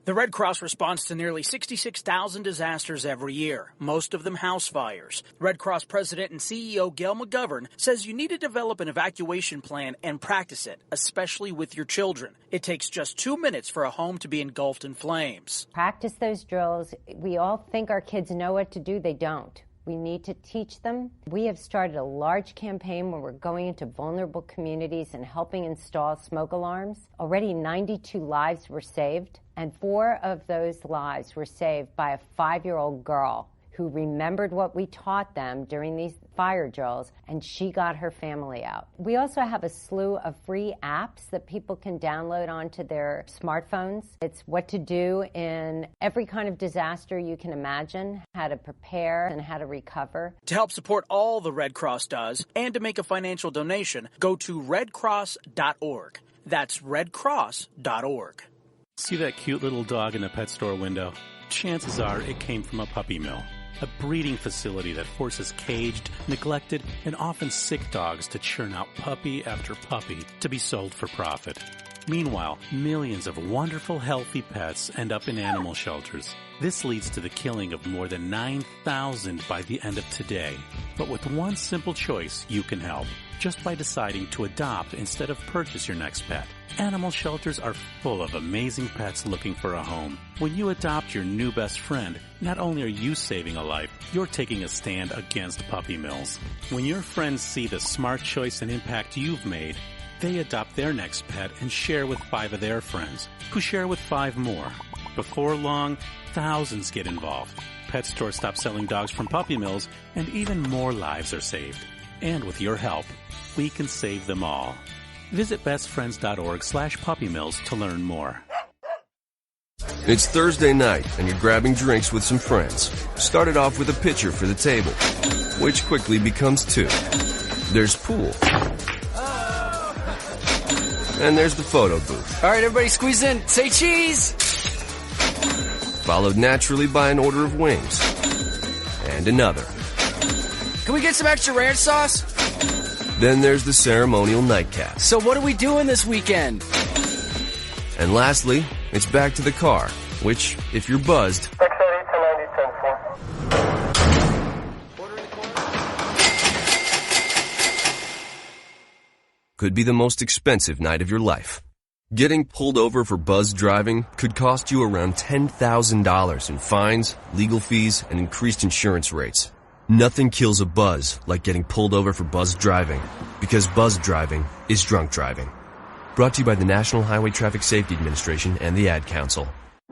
The Red Cross responds to nearly 66,000 disasters every year, most of them house fires. Red Cross President and CEO Gail McGovern says you need to develop an evacuation plan and practice it, especially with your children. It takes just 2 minutes for a home to be engulfed in flames. Practice those drills. We all think our kids know what to do. They don't. We need to teach them. We have started a large campaign where we're going into vulnerable communities and helping install smoke alarms. Already 92 lives were saved, and 4 of those lives were saved by a 5-year-old girl who remembered what we taught them during these fire drills, and she got her family out. We also have a slew of free apps that people can download onto their smartphones. It's what to do in every kind of disaster you can imagine, how to prepare and how to recover. To help support all the Red Cross does and to make a financial donation, go to redcross.org. That's redcross.org. See that cute little dog in the pet store window? Chances are it came from a puppy mill. A breeding facility that forces caged, neglected, and often sick dogs to churn out puppy after puppy to be sold for profit. Meanwhile, millions of wonderful, healthy pets end up in animal shelters. This leads to the killing of more than 9,000 by the end of today. But with one simple choice, you can help. Just by deciding to adopt instead of purchase your next pet. Animal shelters are full of amazing pets looking for a home. When you adopt your new best friend, not only are you saving a life, you're taking a stand against puppy mills. When your friends see the smart choice and impact you've made, they adopt their next pet and share with 5 of their friends, who share with 5 more. Before long, thousands get involved. Pet stores stop selling dogs from puppy mills, and even more lives are saved. And with your help, we can save them all. Visit bestfriends.org/puppymills to learn more. It's Thursday night, and you're grabbing drinks with some friends. Started off with a pitcher for the table, which quickly becomes 2. There's pool. And there's the photo booth. All right, everybody squeeze in. Say cheese! Followed naturally by an order of wings. And another. Can we get some extra ranch sauce? Then there's the ceremonial nightcap. So what are we doing this weekend? And lastly, it's back to the car, which, if you're buzzed, could be the most expensive night of your life. Getting pulled over for buzzed driving could cost you around $10,000 in fines, legal fees, and increased insurance rates. Nothing kills a buzz like getting pulled over for buzzed driving, because buzzed driving is drunk driving. Brought to you by the National Highway Traffic Safety Administration and the Ad Council.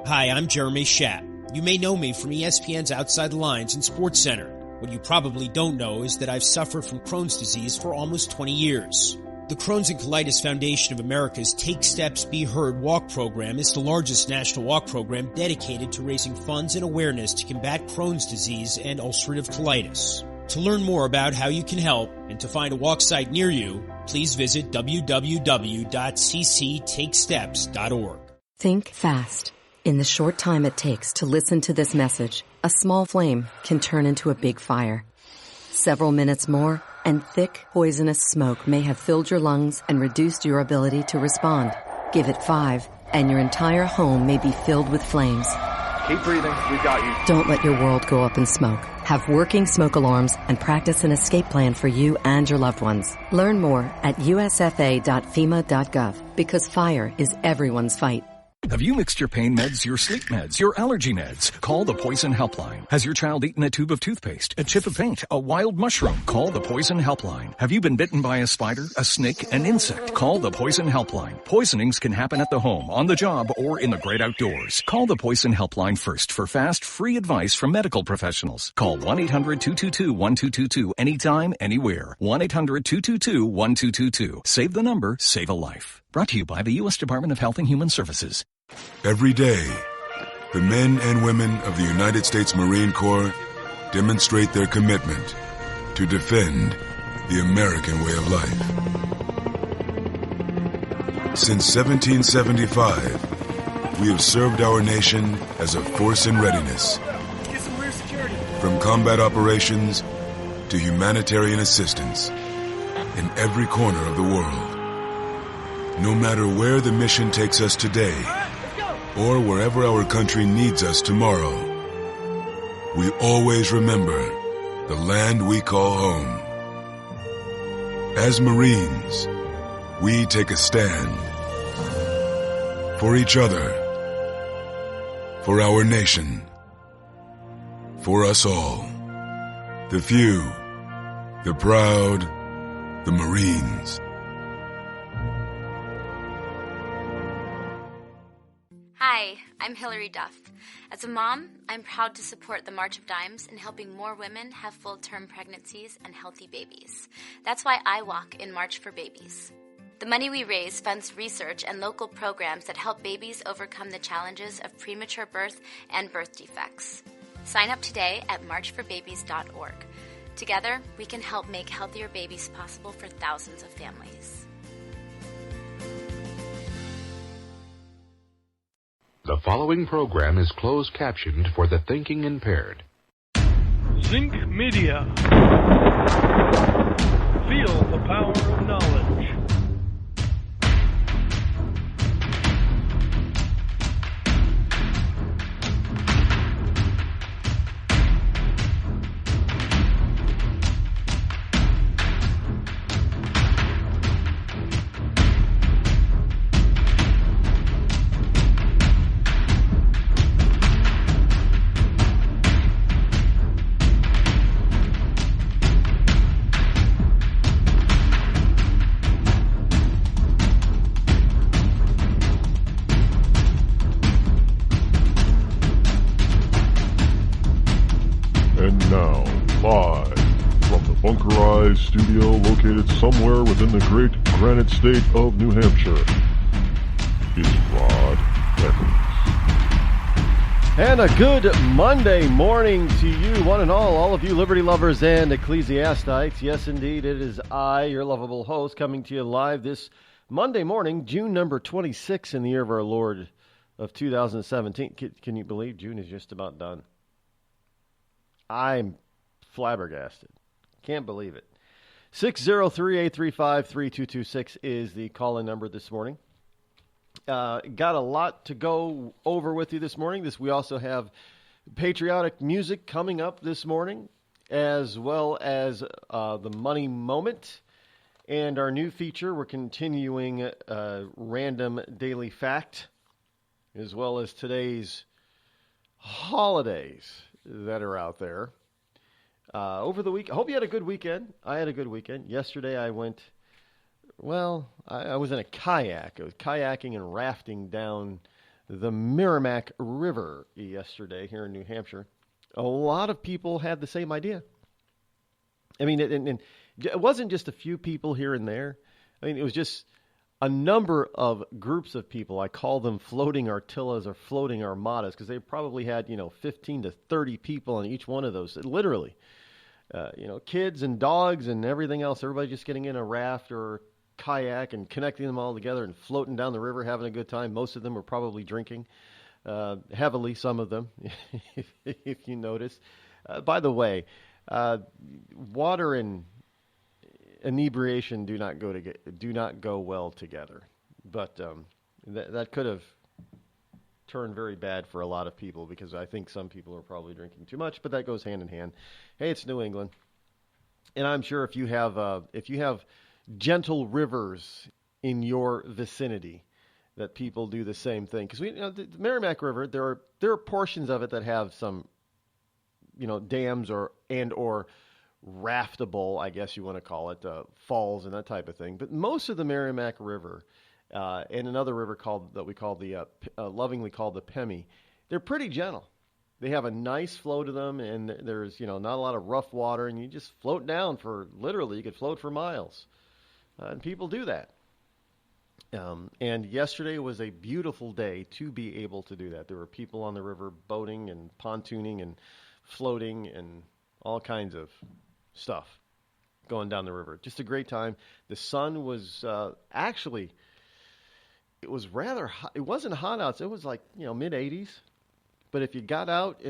Hi, I'm Jeremy Schaap. You may know me from ESPN's Outside the Lines and Sports Center. What you probably don't know is that I've suffered from Crohn's disease for almost 20 years. The Crohn's and Colitis Foundation of America's Take Steps, Be Heard walk program is the largest national walk program dedicated to raising funds and awareness to combat Crohn's disease and ulcerative colitis. To learn more about how you can help and to find a walk site near you, please visit www.cctakesteps.org. Think fast. In the short time it takes to listen to this message, a small flame can turn into a big fire. Several minutes more, and thick, poisonous smoke may have filled your lungs and reduced your ability to respond. Give it 5, and your entire home may be filled with flames. Keep breathing. We've got you. Don't let your world go up in smoke. Have working smoke alarms and practice an escape plan for you and your loved ones. Learn more at usfa.fema.gov, because fire is everyone's fight. Have you mixed your pain meds, your sleep meds, your allergy meds? Call the Poison Helpline. Has your child eaten a tube of toothpaste, a chip of paint, a wild mushroom? Call the Poison Helpline. Have you been bitten by a spider, a snake, an insect? Call the Poison Helpline. Poisonings can happen at the home, on the job, or in the great outdoors. Call the Poison Helpline first for fast, free advice from medical professionals. Call 1-800-222-1222 anytime, anywhere. 1-800-222-1222. Save the number, save a life. Brought to you by the U.S. Department of Health and Human Services. Every day, the men and women of the United States Marine Corps demonstrate their commitment to defend the American way of life. Since 1775, we have served our nation as a force in readiness. From combat operations to humanitarian assistance in every corner of the world. No matter where the mission takes us today, or wherever our country needs us tomorrow, we always remember the land we call home. As Marines, we take a stand for each other, for our nation, for us all. The few, the proud, the Marines. Hi, I'm Hilary Duff. As a mom, I'm proud to support the March of Dimes in helping more women have full-term pregnancies and healthy babies. That's why I walk in March for Babies. The money we raise funds research and local programs that help babies overcome the challenges of premature birth and birth defects. Sign up today at marchforbabies.org. Together, we can help make healthier babies possible for thousands of families. The following program is closed captioned for the thinking impaired. Zinc Media. Feel the power of knowledge. Studio located somewhere within the great granite state of New Hampshire is Rod Evans. And a good Monday morning to you, one and all of you liberty lovers and ecclesiastites. Yes, indeed, it is I, your lovable host, coming to you live this Monday morning, June number 26 in the year of our Lord of 2017. Can you believe June is just about done? I'm flabbergasted. Can't believe it. 603-835-3226 is the call-in number this morning. Got a lot to go over with you this morning. We also have patriotic music coming up this morning, as well as the Money Moment. And our new feature, we're continuing Random Daily Fact, as well as today's holidays that are out there. Over the week, I hope you had a good weekend. I had a good weekend. Yesterday I went, I was in a kayak. I was kayaking and rafting down the Merrimack River yesterday here in New Hampshire. A lot of people had the same idea. I mean, and it wasn't just a few people here and there. I mean, it was just a number of groups of people. I call them floating artillas or floating armadas because they probably had, 15 to 30 people on each one of those, literally. Kids and dogs and everything else, everybody just getting in a raft or kayak and connecting them all together and floating down the river, having a good time. Most of them were probably drinking heavily, some of them, if you notice. By the way, water and inebriation do not go well together. But that could have turned very bad for a lot of people because I think some people are probably drinking too much, but that goes hand in hand. Hey, it's New England, and I'm sure if you have gentle rivers in your vicinity, that people do the same thing. Because the Merrimack River, there are portions of it that have some, dams or raftable, I guess you want to call it, falls and that type of thing. But most of the Merrimack River and another river that we call lovingly called the Pemmy, they're pretty gentle. They have a nice flow to them, and there's not a lot of rough water, and you just float down you could float for miles, and people do that. And yesterday was a beautiful day to be able to do that. There were people on the river boating and pontooning and floating and all kinds of stuff going down the river. Just a great time. The sun was actually, it was rather hot. It wasn't hot out. It was like, mid-80s. But if you got out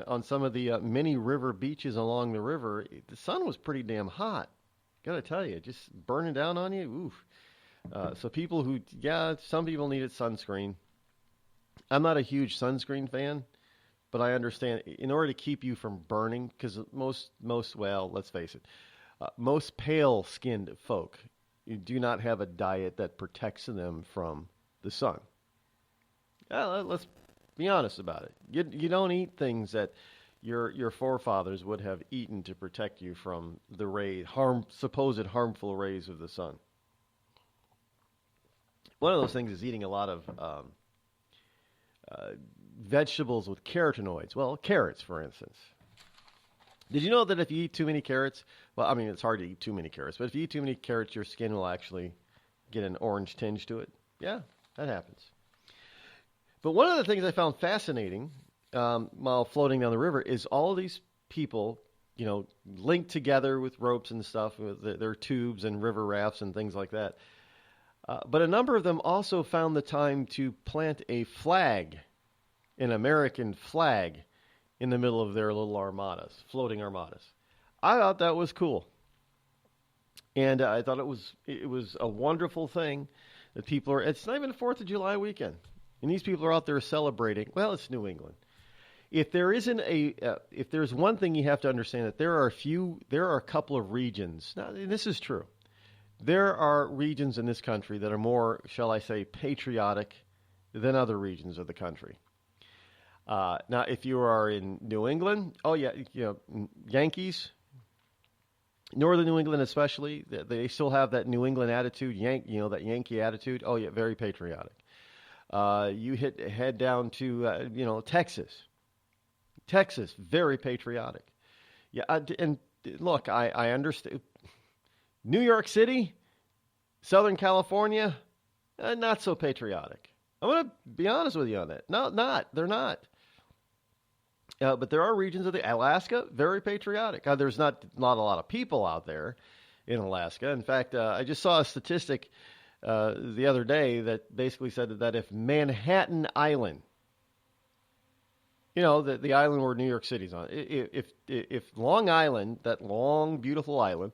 on some of the many river beaches along the river, the sun was pretty damn hot. Got to tell you, just burning down on you. Oof. So some people needed sunscreen. I'm not a huge sunscreen fan, but I understand in order to keep you from burning, because well, let's face it, most pale-skinned folk do not have a diet that protects them from the sun. Let's be honest about it. You don't eat things that your forefathers would have eaten to protect you from the supposed harmful rays of the sun. One of those things is eating a lot of vegetables with carotenoids. Well, carrots, for instance. Did you know that if you eat too many carrots, well, I mean, it's hard to eat too many carrots, but if you eat too many carrots, your skin will actually get an orange tinge to it? Yeah, that happens. But one of the things I found fascinating while floating down the river is all these people, linked together with ropes and stuff, with their tubes and river rafts and things like that. But a number of them also found the time to plant a flag, an American flag, in the middle of their little armadas, floating armadas. I thought that was cool. And I thought it was a wonderful thing that people are, it's not even the 4th of July weekend. And these people are out there celebrating. Well, it's New England. If there's one thing you have to understand, that there are a couple of regions. Now, this is true. There are regions in this country that are more, shall I say, patriotic than other regions of the country. Now, if you are in New England, Yankees, Northern New England especially, they still have that New England attitude, that Yankee attitude. Oh, yeah, very patriotic. You head down to, Texas. Texas, very patriotic. Yeah, and look, I understand. New York City, Southern California, not so patriotic. I'm going to be honest with you on that. No, they're not. But there are regions of Alaska, very patriotic. There's not a lot of people out there in Alaska. In fact, I just saw a statistic the other day that basically said that if Manhattan Island, the island where New York City's on, if Long Island, that long, beautiful island,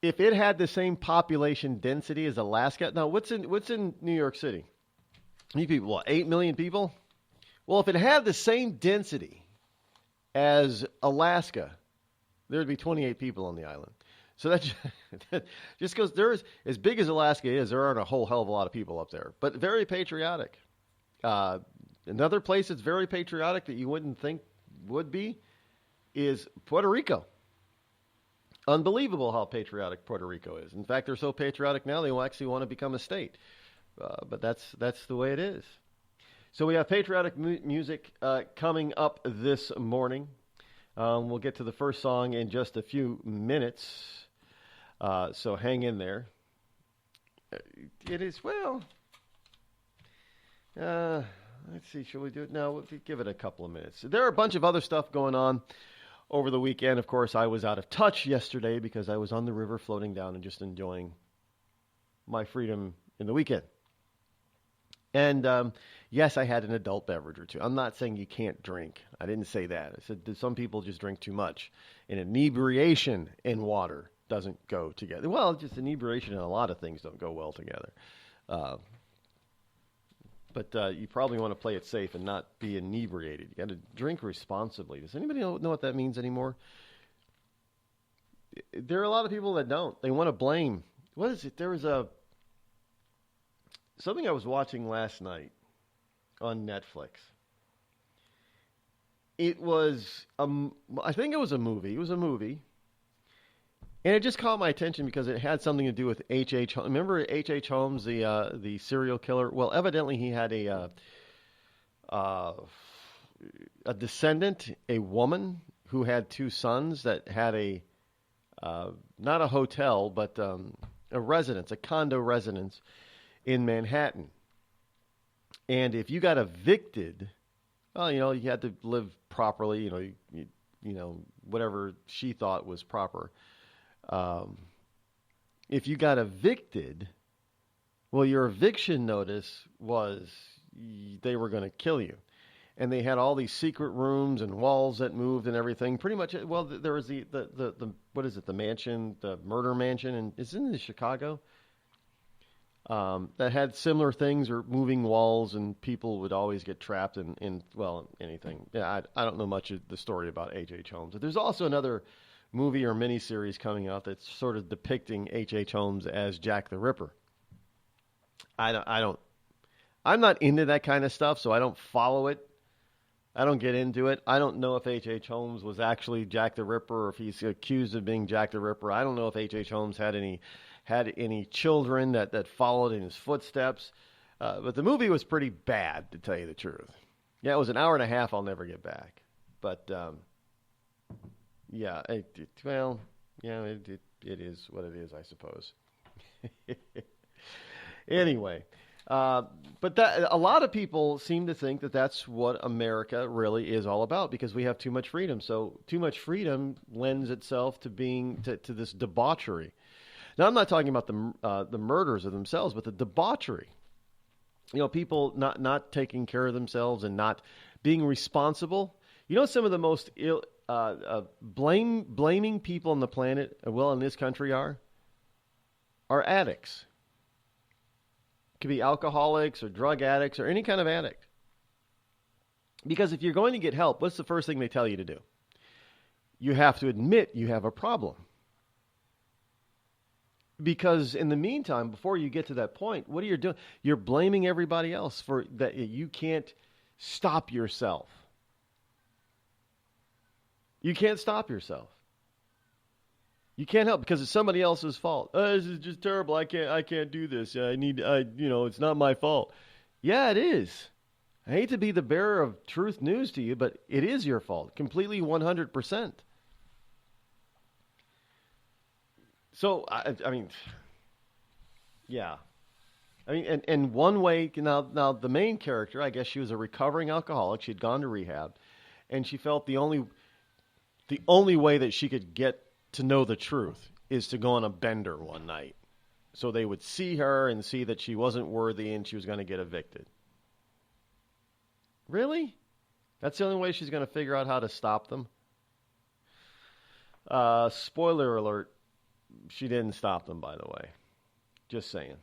if it had the same population density as Alaska, now what's in New York City? You people, what, 8 million people? Well, if it had the same density as Alaska, there would be 28 people on the island. So that just goes, there's, as big as Alaska is, there aren't a whole hell of a lot of people up there, but very patriotic. Another place that's very patriotic that you wouldn't think would be is Puerto Rico. Unbelievable how patriotic Puerto Rico is. In fact, they're so patriotic now they will actually want to become a state. But that's the way it is. So we have patriotic music coming up this morning. We'll get to the first song in just a few minutes. So hang in there. It is, let's see, shall we do it now? We'll give it a couple of minutes. There are a bunch of other stuff going on over the weekend. Of course, I was out of touch yesterday because I was on the river floating down and just enjoying my freedom in the weekend. And yes, I had an adult beverage or two. I'm not saying you can't drink. I didn't say that. I said that some people just drink too much. And inebriation and water doesn't go together. Well, just inebriation and a lot of things don't go well together. But you probably want to play it safe and not be inebriated. You got to drink responsibly. Does anybody know what that means anymore? There are a lot of people that don't. They want to blame. What is it? There was something I was watching last night on Netflix. It was, I think it was a movie. It was a movie. And it just caught my attention because it had something to do with H.H. Holmes. Remember H.H. Holmes, the serial killer? Well, evidently he had a descendant, a woman who had two sons that had not a hotel, but a residence, a condo residence in Manhattan. And if you got evicted, well, you had to live properly, whatever she thought was proper. If you got evicted, well, your eviction notice was they were going to kill you. And they had all these secret rooms and walls that moved and everything. Pretty much, well, there was the what is it, the mansion, the murder mansion, and it's in Chicago. that had similar things, or moving walls, and people would always get trapped in anything. Yeah, I don't know much of the story about H.H. Holmes. But there's also another movie or miniseries coming out that's sort of depicting H.H. Holmes as Jack the Ripper. I'm not into that kind of stuff, so I don't follow it. I don't get into it. I don't know if H.H. Holmes was actually Jack the Ripper, or if he's accused of being Jack the Ripper. I don't know if H.H. Holmes had any children that followed in his footsteps. But the movie was pretty bad, to tell you the truth. Yeah, it was an hour and a half I'll never get back. But, yeah, it is what it is, I suppose. Anyway, but a lot of people seem to think that that's what America really is all about, because we have too much freedom. So too much freedom lends itself to being to this debauchery. Now, I'm not talking about the murders of themselves, but the debauchery. You know, people not taking care of themselves and not being responsible. You know, some of the most blaming people on the planet, well, in this country, are addicts. It could be alcoholics or drug addicts or any kind of addict. Because if you're going to get help, what's the first thing they tell you to do? You have to admit you have a problem. Because in the meantime, before you get to that point, what are you doing? You're blaming everybody else for that. You can't stop yourself. You can't stop yourself. You can't help because it's somebody else's fault. This is just terrible. I can't do this. It's not my fault. Yeah, it is. I hate to be the bearer of truth news to you, but it is your fault. Completely 100%. So, I mean, yeah. I mean, and one way, now the main character, I guess she was a recovering alcoholic. She had gone to rehab, and she felt the only way that she could get to know the truth is to go on a bender one night. So they would see her and see that she wasn't worthy and she was going to get evicted. Really? That's the only way she's going to figure out how to stop them? Spoiler alert. She didn't stop them, by the way. Just saying.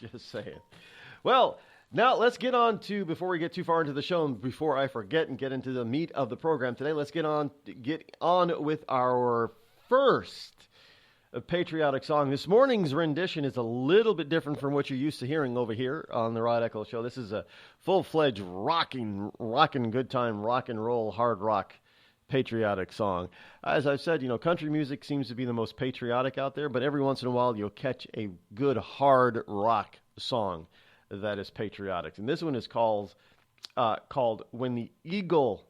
Just saying. Well, now let's get on to, before we get too far into the show and before I forget and get into the meat of the program today, let's get on with our first patriotic song. This morning's rendition is a little bit different from what you're used to hearing over here on the Rod Eccles Show. This is a full-fledged rocking good time, rock and roll, hard rock patriotic song. As I've said, country music seems to be the most patriotic out there, but every once in a while you'll catch a good hard rock song that is patriotic. And this one is called When the Eagle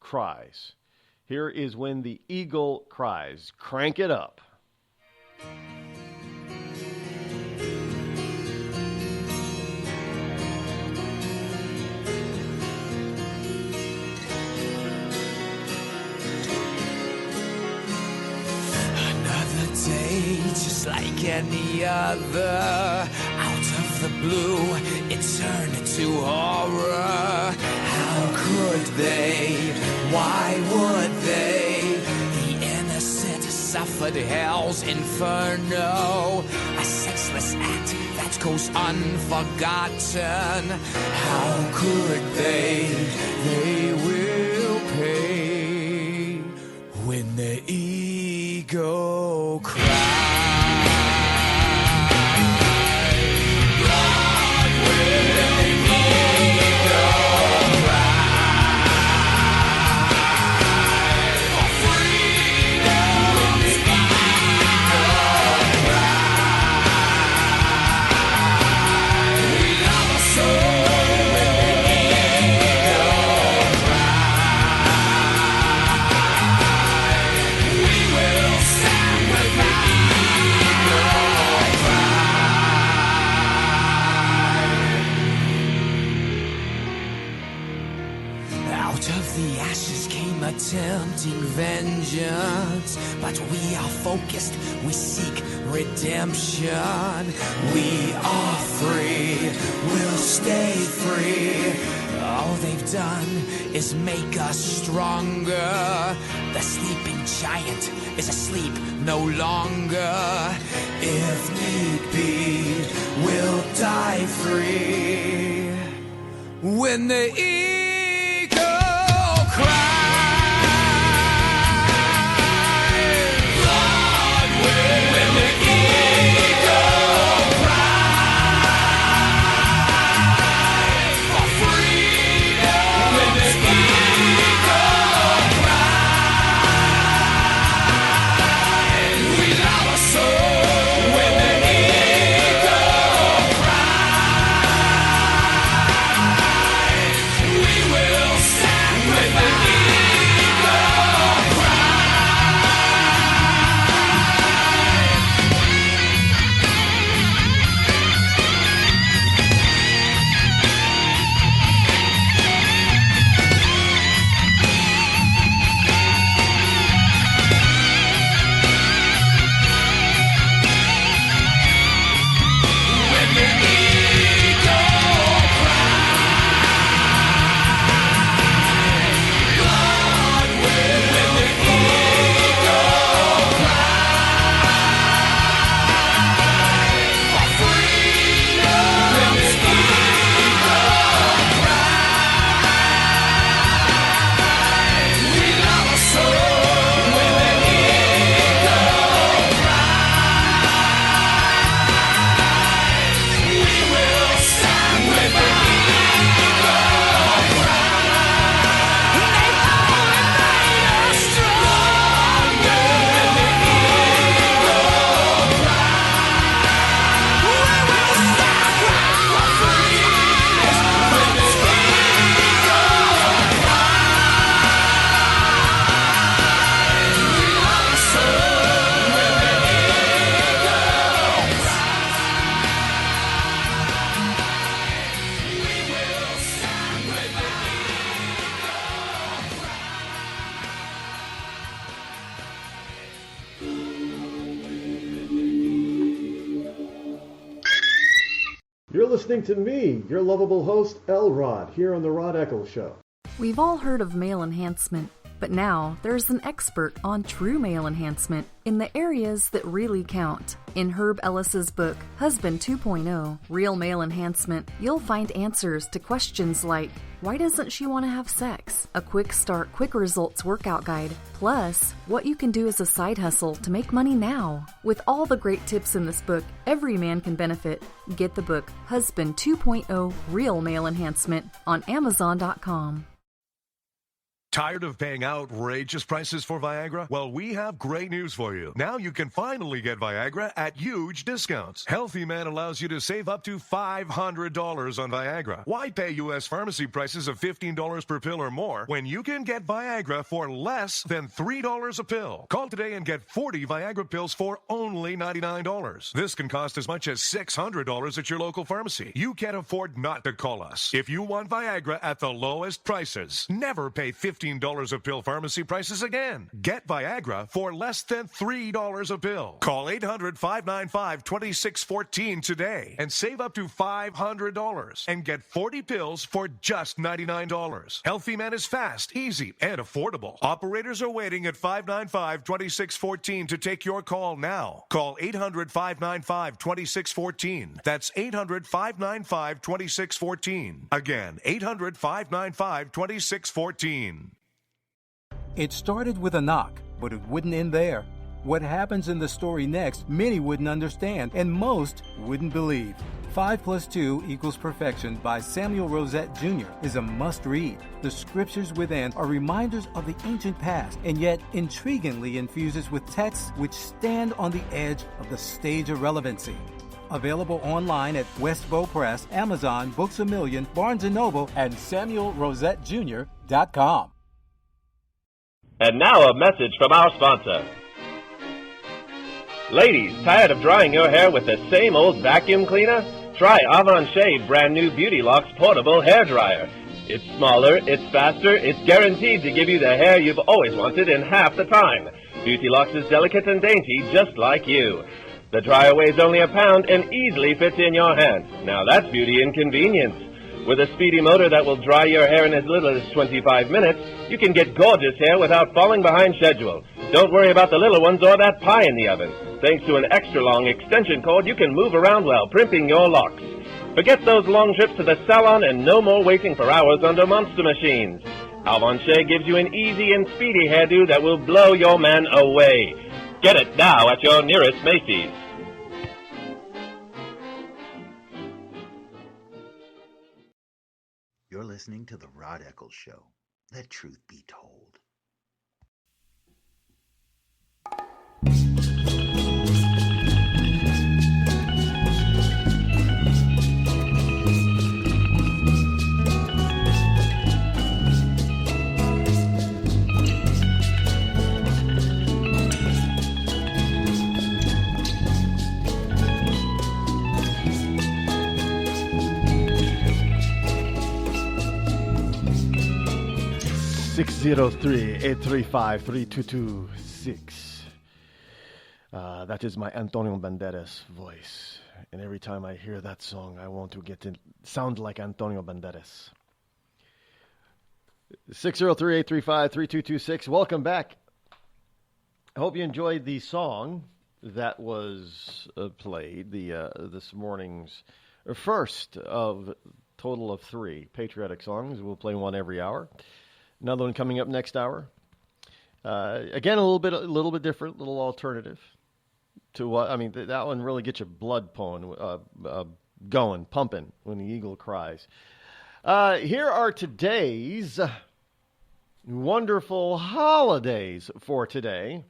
Cries. Here is When the Eagle Cries. Crank it up. Day, just like any other, out of the blue, it turned to horror. How could they? Why would they? The innocent suffered hell's inferno, a senseless act that goes unforgotten. How could they? They will pay when the ego cries. Attempting vengeance, but we are focused, we seek redemption. We are free, we'll stay free. All they've done is make us stronger. The sleeping giant is asleep no longer. if need be, we'll die free. When the eagle cries, Broadway. When the eagle cries for freedom. When the eagle cries, we love our soul. When the eagle cries, we will stand with the eagle You're listening to me, your lovable host, L. Rod, here on The Rod Eccles Show. We've all heard of male enhancement, but now there's an expert on true male enhancement in the areas that really count. In Herb Ellis's book, Husband 2.0, Real Male Enhancement, you'll find answers to questions like, why doesn't she want to have sex? A quick start, quick results workout guide. Plus, what you can do as a side hustle to make money now. With all the great tips in this book, every man can benefit. Get the book, Husband 2.0, Real Male Enhancement, on Amazon.com. Tired of paying outrageous prices for Viagra? Well, we have great news for you. Now you can finally get Viagra at huge discounts. Healthy Man allows you to save up to $500 on Viagra. Why pay U.S. pharmacy prices of $15 per pill or more when you can get Viagra for less than $3 a pill? Call today and get 40 Viagra pills for only $99. This can cost as much as $600 at your local pharmacy. You can't afford not to call us. If you want Viagra at the lowest prices, never pay $15 a pill pharmacy prices again. Get Viagra for less than $3 a pill. Call 800-595-2614 today and save up to $500 and get 40 pills for just $99. Healthy Man is fast, easy, and affordable. Operators are waiting at 595-2614 to take your call now. Call 800-595-2614. That's 800-595-2614. Again, 800-595-2614. It started with a knock, but it wouldn't end there. What happens in the story next, many wouldn't understand, and most wouldn't believe. 5 + 2 = Perfection by Samuel Rosette Jr. is a must-read. The scriptures within are reminders of the ancient past, and yet intriguingly infuses with texts which stand on the edge of the stage of relevancy. Available online at Westbow Press, Amazon, Books A Million, Barnes & Noble, and SamuelRosetteJr.com. And now a message from our sponsor. Ladies, tired of drying your hair with the same old vacuum cleaner? Try Avon Shave brand new Beauty Locks portable hair dryer. It's smaller, it's faster, it's guaranteed to give you the hair you've always wanted in half the time. Beauty Locks is delicate and dainty, just like you. The dryer weighs only a pound and easily fits in your hand. Now that's beauty and convenience. With a speedy motor that will dry your hair in as little as 25 minutes, you can get gorgeous hair without falling behind schedule. Don't worry about the little ones or that pie in the oven. Thanks to an extra-long extension cord, you can move around while primping your locks. Forget those long trips to the salon and no more waiting for hours under monster machines. Alvon Shea gives you an easy and speedy hairdo that will blow your man away. Get it now at your nearest Macy's. You're listening to The Rod Eccles Show. Let truth be told. Six 603-835-3226. That is my Antonio Banderas voice. And every time I hear that song, I want to get to sound like Antonio Banderas. 603-835-3226. Welcome back. I hope you enjoyed the song that was played, this morning's first of total of 3 patriotic songs. We'll play one every hour. Another one coming up next hour. Again, a little bit different, a little alternative to what, I mean, that one really gets your blood going, pumping when the eagle cries. Here are today's wonderful holidays for today.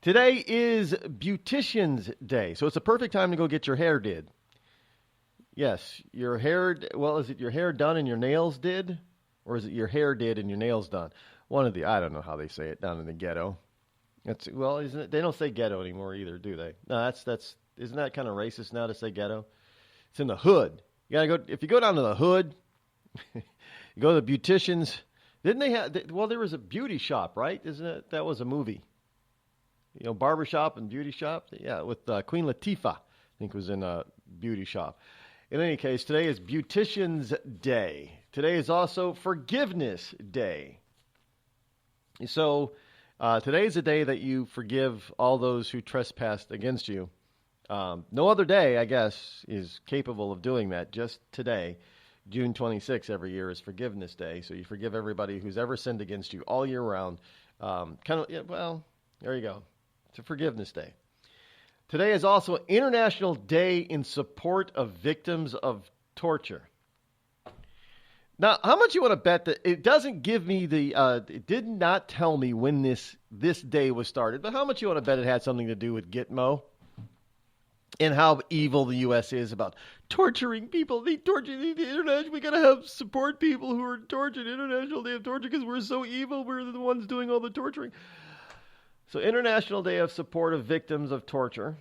Today is Beautician's Day, so it's a perfect time to go get your hair did. Yes, your hair, well, is it your hair done and your nails did? Or is it your hair did and your nails done? One of the, I don't know how they say it down in the ghetto. Well, isn't it? They don't say ghetto anymore either, do they? No, isn't that kind of racist now to say ghetto? It's in the hood. You gotta go, if you go down to the hood, you go to the beauticians. Didn't they have, well, there was a beauty shop, right? Isn't it? That was a movie. You know, barbershop and beauty shop. Yeah, with Queen Latifah, I think was in a beauty shop. In any case, today is Beautician's Day. Today is also Forgiveness Day. So today is a day that you forgive all those who trespassed against you. No other day, I guess, is capable of doing that. Just today, June 26th every year is Forgiveness Day. So you forgive everybody who's ever sinned against you all year round. Well, there you go. It's a Forgiveness Day. Today is also International Day in support of victims of torture. Now, how much you want to bet that it doesn't give me it did not tell me when this day was started, but how much you want to bet it had something to do with Gitmo and how evil the U.S. is about torturing people? They torture the international. We got to support people who are tortured. International Day of Torture because we're so evil. We're the ones doing all the torturing. So International Day of Support of Victims of Torture.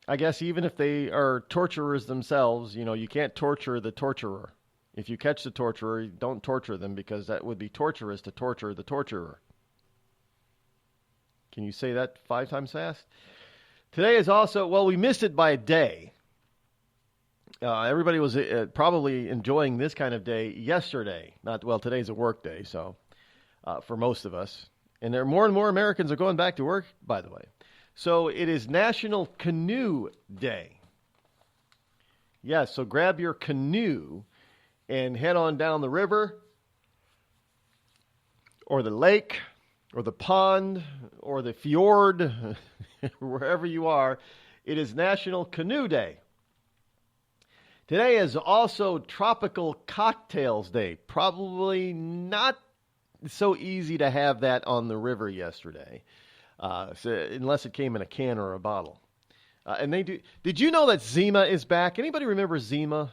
I guess even if they are torturers themselves, you know, you can't torture the torturer. If you catch the torturer, don't torture them because that would be torturous to torture the torturer. Can you say that 5 times fast? Today is also, well, we missed it by a day. Everybody was probably enjoying this kind of day yesterday. Today's a work day, so for most of us. And there are more and more Americans are going back to work, by the way. So it is National Canoe Day. Yes, so grab your canoe and head on down the river or the lake or the pond or the fjord, wherever you are. It is National Canoe Day. Today is also Tropical Cocktails Day. Probably not so easy to have that on the river yesterday, unless it came in a can or a bottle. And they do. Did you know that Zima is back? Anybody remember Zima?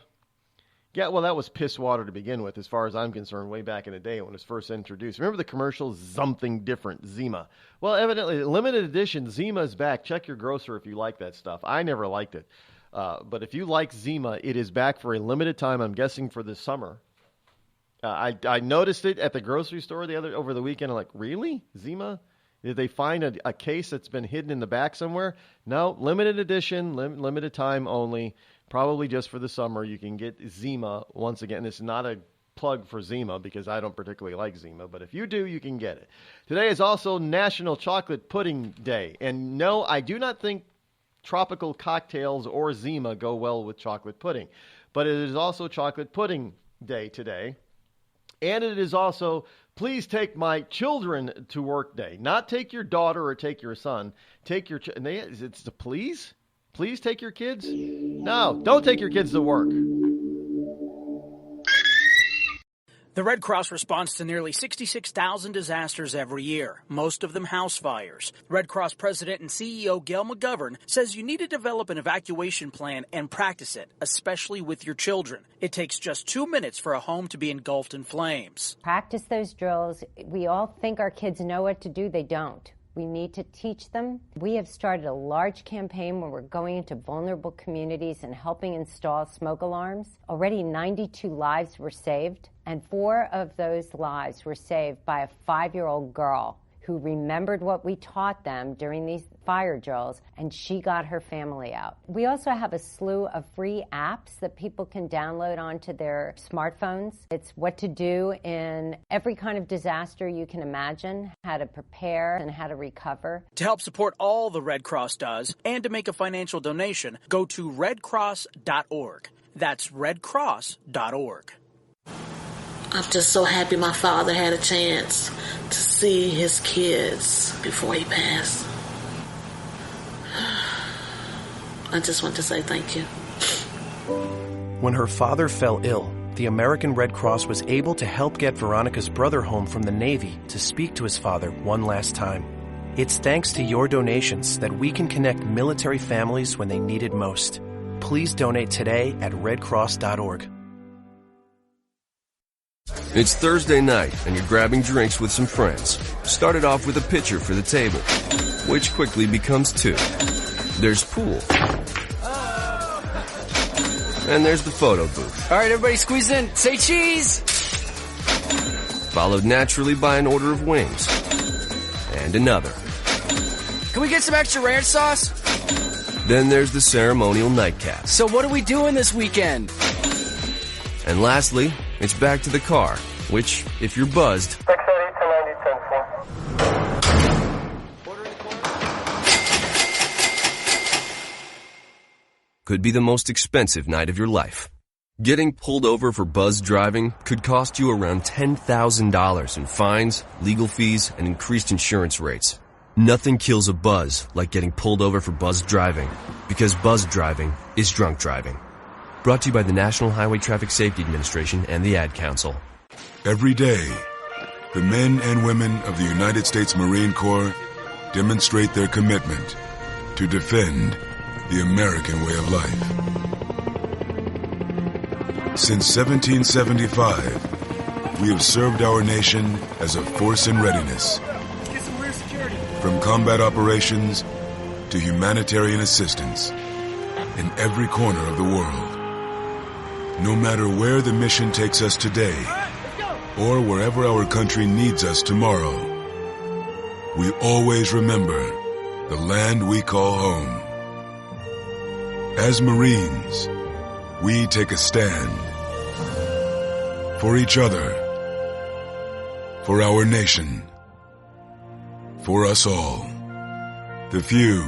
Yeah, well, that was piss water to begin with, as far as I'm concerned, way back in the day when it was first introduced. Remember the commercial, something different, Zima? Well, evidently, limited edition, Zima is back. Check your grocer if you like that stuff. I never liked it. But if you like Zima, it is back for a limited time, I'm guessing for this summer. I noticed it at the grocery store over the weekend. I'm like, really? Zima? Did they find a case that's been hidden in the back somewhere? No, limited edition, limited time only. Probably just for the summer. You can get Zima once again. It's not a plug for Zima because I don't particularly like Zima, but if you do, you can get it. Today is also National Chocolate Pudding Day. And no, I do not think tropical cocktails or Zima go well with chocolate pudding. But it is also Chocolate Pudding Day today. And it is also Please Take My Children to Work Day. Not take your daughter or take your son. Take your... It's the please? Please take your kids? No, don't take your kids to work. The Red Cross responds to nearly 66,000 disasters every year, most of them house fires. Red Cross President and CEO Gail McGovern says you need to develop an evacuation plan and practice it, especially with your children. It takes just 2 minutes for a home to be engulfed in flames. Practice those drills. We all think our kids know what to do. They don't. We need to teach them. We have started a large campaign where we're going into vulnerable communities and helping install smoke alarms. Already 92 lives were saved, and 4 of those lives were saved by a 5-year-old girl who remembered what we taught them during these fire drills, and she got her family out. We also have a slew of free apps that people can download onto their smartphones. It's what to do in every kind of disaster you can imagine, how to prepare and how to recover. To help support all the Red Cross does and to make a financial donation, go to redcross.org. That's redcross.org. I'm just so happy my father had a chance to see his kids before he passed. I just want to say thank you. When her father fell ill, the American Red Cross was able to help get Veronica's brother home from the Navy to speak to his father one last time. It's thanks to your donations that we can connect military families when they need it most. Please donate today at redcross.org. It's Thursday night, and you're grabbing drinks with some friends. Started off with a pitcher for the table, which quickly becomes 2. There's pool. And there's the photo booth. All right, everybody squeeze in. Say cheese! Followed naturally by an order of wings. And another. Can we get some extra ranch sauce? Then there's the ceremonial nightcap. So what are we doing this weekend? And lastly, it's back to the car, which, if you're buzzed, could be the most expensive night of your life. Getting pulled over for buzz driving could cost you around $10,000 in fines, legal fees, and increased insurance rates. Nothing kills a buzz like getting pulled over for buzz driving, because buzz driving is drunk driving. Brought to you by the National Highway Traffic Safety Administration and the Ad Council. Every day, the men and women of the United States Marine Corps demonstrate their commitment to defend the American way of life. Since 1775, we have served our nation as a force in readiness. From combat operations to humanitarian assistance in every corner of the world. No matter where the mission takes us today, or wherever our country needs us tomorrow, we always remember the land we call home. As Marines, we take a stand for each other, for our nation, for us all, the few,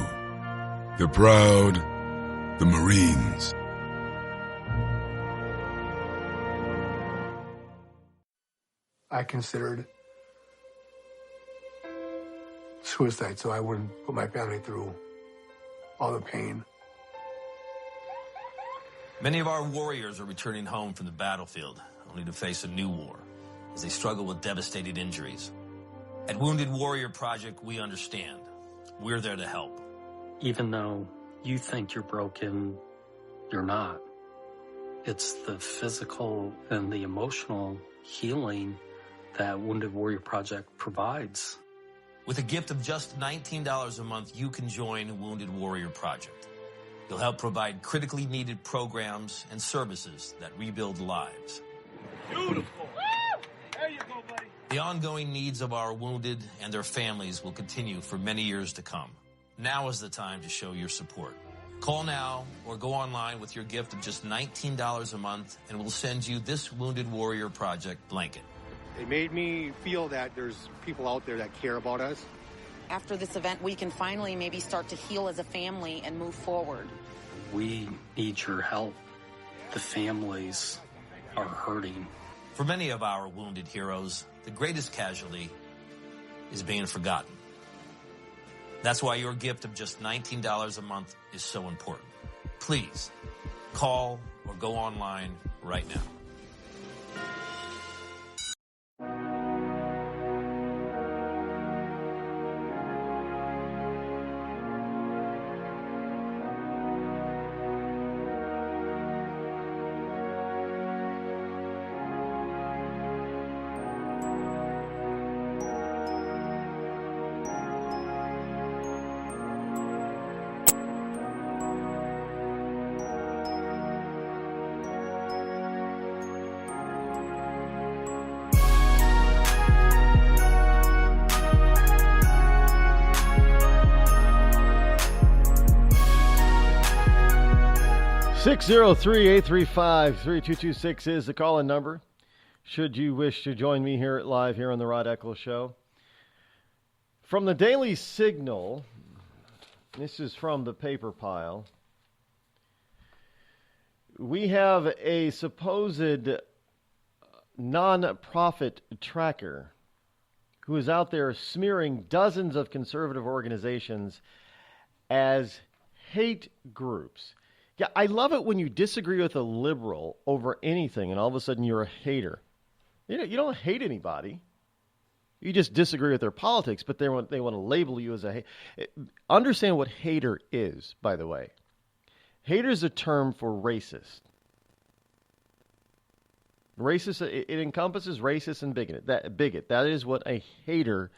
the proud, the Marines. I considered suicide so I wouldn't put my family through all the pain. Many of our warriors are returning home from the battlefield, only to face a new war as they struggle with devastating injuries. At Wounded Warrior Project, we understand. We're there to help. Even though you think you're broken, you're not. It's the physical and the emotional healing that Wounded Warrior Project provides. With a gift of just $19 a month, you can join Wounded Warrior Project. You'll help provide critically needed programs and services that rebuild lives. Beautiful. There you go, buddy. The ongoing needs of our wounded and their families will continue for many years to come. Now is the time to show your support. Call now or go online with your gift of just $19 a month, and we'll send you this Wounded Warrior Project blanket. It made me feel that there's people out there that care about us. After this event, we can finally maybe start to heal as a family and move forward. We need your help. The families are hurting. For many of our wounded heroes, the greatest casualty is being forgotten. That's why your gift of just $19 a month is so important. Please, call or go online right now. (603-835-3226) is the call-in number. Should you wish to join me here live here on the Rod Eccles Show. From the Daily Signal, this is from the paper pile. We have a supposed non-profit tracker who is out there smearing dozens of conservative organizations as hate groups. Yeah, I love it when you disagree with a liberal over anything and all of a sudden you're a hater. You don't hate anybody. You just disagree with their politics, but they want to label you as a hater. Understand what hater is, by the way. Hater is a term for racist. Racist, it encompasses racist and bigot. That is what a hater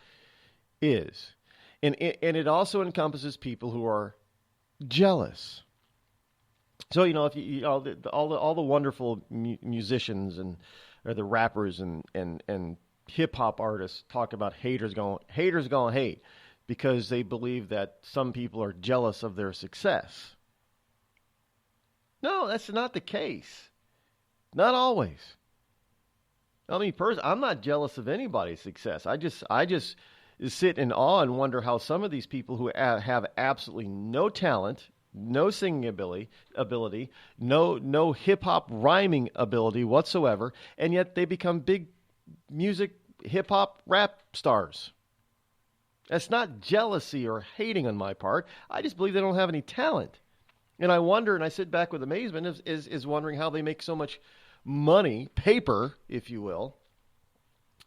is. And it also encompasses people who are jealous. So, if all the wonderful musicians or the rappers and hip hop artists talk about haters going hate because they believe that some people are jealous of their success. No, that's not the case. Not always. I mean, I'm not jealous of anybody's success. I just sit in awe and wonder how some of these people who have absolutely no talent, no singing ability, no hip-hop rhyming ability whatsoever, and yet they become big music, hip-hop, rap stars. That's not jealousy or hating on my part. I just believe they don't have any talent. And I wonder, and I sit back with amazement, is wondering how they make so much money, paper, if you will.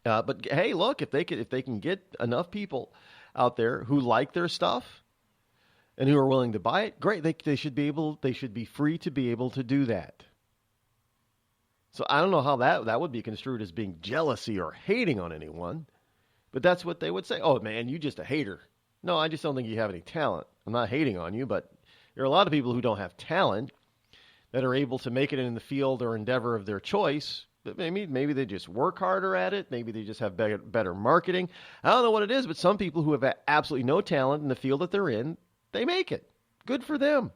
But hey, look, if they can get enough people out there who like their stuff and who are willing to buy it, great. They should be free to be able to do that. So I don't know how that would be construed as being jealousy or hating on anyone, but that's what they would say. Oh man, you just a hater. No, I just don't think you have any talent. I'm not hating on you, but there are a lot of people who don't have talent that are able to make it in the field or endeavor of their choice. But maybe they just work harder at it. Maybe they just have better marketing. I don't know what it is, but some people who have absolutely no talent in the field that they're in, they make it. Good for them.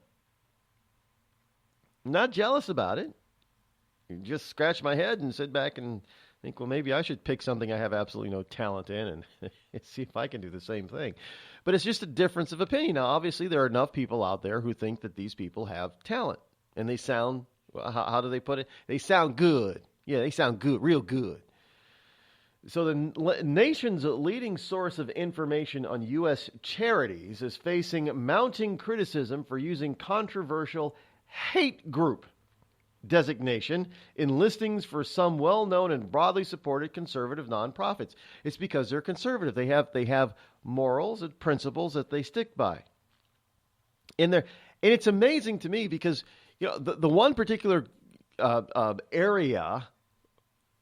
I'm not jealous about it. You just scratch my head and sit back and think, well, maybe I should pick something I have absolutely no talent in and see if I can do the same thing. But it's just a difference of opinion. Now, obviously, there are enough people out there who think that these people have talent. And they sound, how do they put it? They sound good. Yeah, they sound good, real good. So the nation's leading source of information on U.S. charities is facing mounting criticism for using controversial hate group designation in listings for some well-known and broadly supported conservative nonprofits. It's because they're conservative. They have morals and principles that they stick by. And it's amazing to me because the one particular area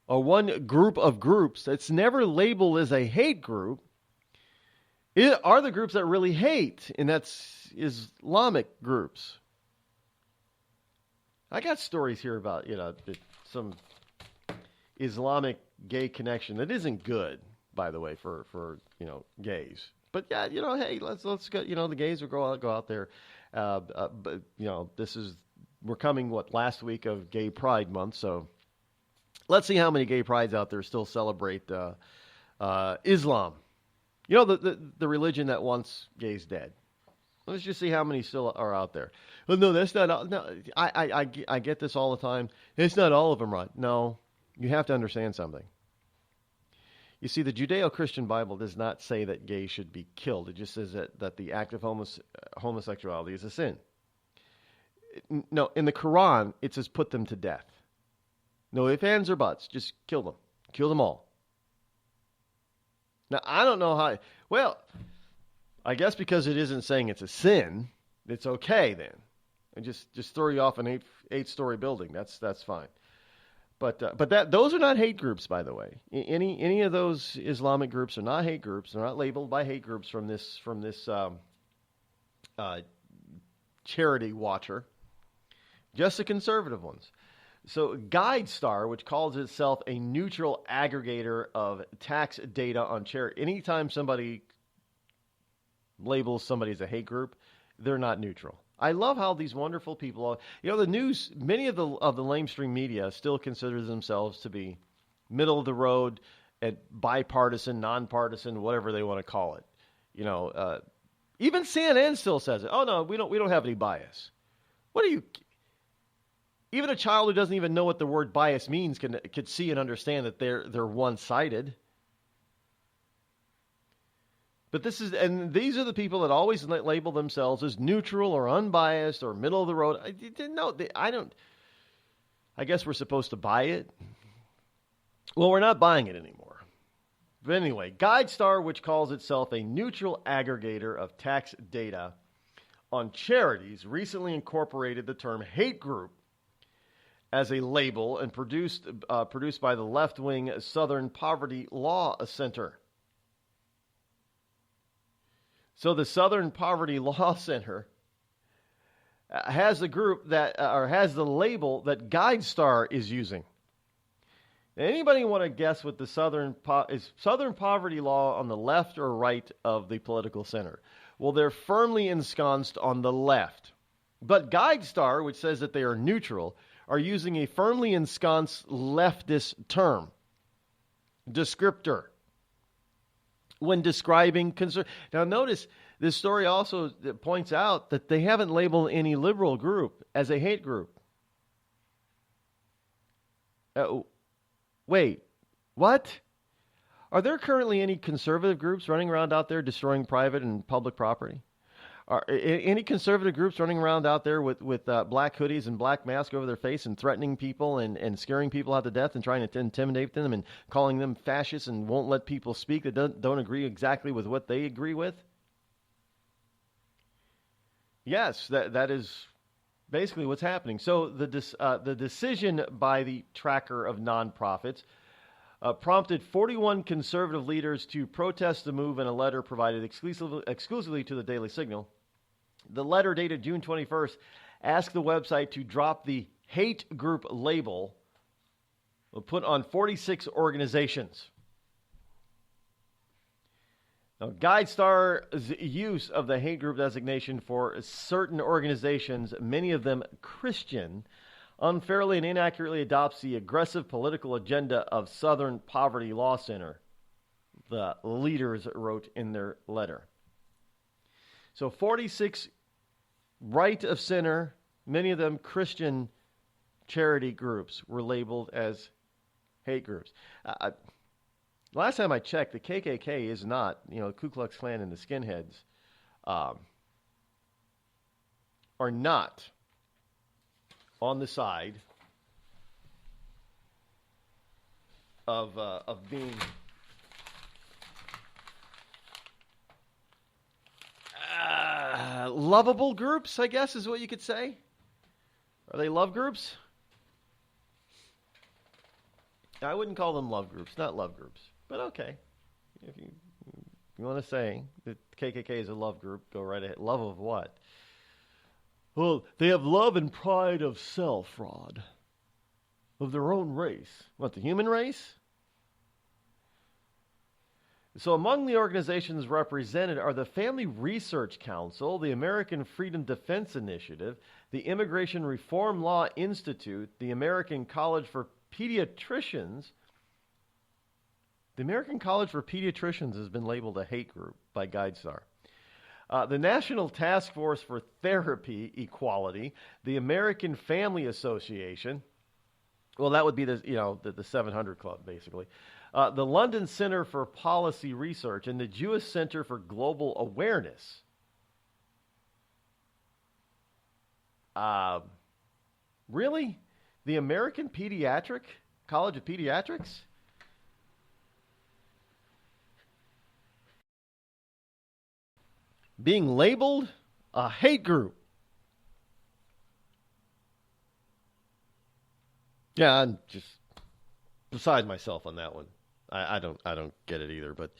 or one group of groups that's never labeled as a hate group are the groups that really hate, and that's Islamic groups. I got stories here about some Islamic gay connection that isn't good, by the way, for gays. But yeah, hey, let's go. The gays will go out there But we're coming last week of Gay Pride Month, so let's see how many gay prides out there still celebrate Islam. The religion that wants gays dead. Let's just see how many still are out there. Well, no, that's not all. No, I get this all the time. It's not all of them, right? No, you have to understand something. You see, the Judeo-Christian Bible does not say that gays should be killed. It just says that the act of homosexuality is a sin. No, in the Quran, it says put them to death. No ifs, ands, or buts. Just kill them. Kill them all. Now, I don't know how... Well, I guess because it isn't saying it's a sin, it's okay then. And just throw you off an eight-story building. That's fine. But those are not hate groups, by the way. Any of those Islamic groups are not hate groups. They're not labeled by hate groups from this charity watcher. Just the conservative ones. So GuideStar, which calls itself a neutral aggregator of tax data on charity, anytime somebody labels somebody as a hate group, they're not neutral. I love how these wonderful people, the news, many of the lamestream media still consider themselves to be middle of the road and bipartisan, nonpartisan, whatever they want to call it. Even CNN still says it. Oh no, we don't have any bias. What are you? Even a child who doesn't even know what the word bias means could see and understand that they're one-sided. But these are the people that always label themselves as neutral or unbiased or middle of the road. I guess we're supposed to buy it. Well, we're not buying it anymore. But anyway, GuideStar, which calls itself a neutral aggregator of tax data on charities, recently incorporated the term hate group as a label and produced by the left-wing Southern Poverty Law Center. So the Southern Poverty Law Center has the group has the label that GuideStar is using. Anybody want to guess what the is Southern Poverty Law on the left or right of the political center? Well, they're firmly ensconced on the left. But GuideStar, which says that they are neutral, are using a firmly ensconced leftist term, descriptor, when describing concern. Now notice, this story also points out that they haven't labeled any liberal group as a hate group. Wait, what? Are there currently any conservative groups running around out there destroying private and public property? Are any conservative groups running around out there with black hoodies and black masks over their face and threatening people and scaring people out to death and trying to intimidate them and calling them fascists and won't let people speak that don't agree exactly with what they agree with? Yes, that is basically what's happening. So the decision by the tracker of nonprofits prompted 41 conservative leaders to protest the move in a letter provided exclusively to the Daily Signal. The letter, dated June 21st, asked the website to drop the hate group label put on 46 organizations. Now, GuideStar's use of the hate group designation for certain organizations, many of them Christian, unfairly and inaccurately adopts the aggressive political agenda of Southern Poverty Law Center, the leaders wrote in their letter. So 46 right of center, many of them Christian charity groups, were labeled as hate groups. Last time I checked, the KKK is not, the Ku Klux Klan and the skinheads are not on the side of being lovable groups, I guess is what you could say. Are they love groups? I wouldn't call them love groups, not love groups, but okay. If you want to say that KKK is a love group, go right ahead. Love of what? Well, they have love and pride of self, Rod. Of their own race. What, the human race? So among the organizations represented are the Family Research Council, the American Freedom Defense Initiative, the Immigration Reform Law Institute, the American College for Pediatricians. The American College for Pediatricians has been labeled a hate group by GuideStar. The National Task Force for Therapy Equality, the American Family Association. Well, that would be the 700 Club, basically. The London Center for Policy Research and the Jewish Center for Global Awareness. Really? The American College of Pediatrics? Being labeled a hate group. Yeah, I'm just beside myself on that one. I don't get it either. But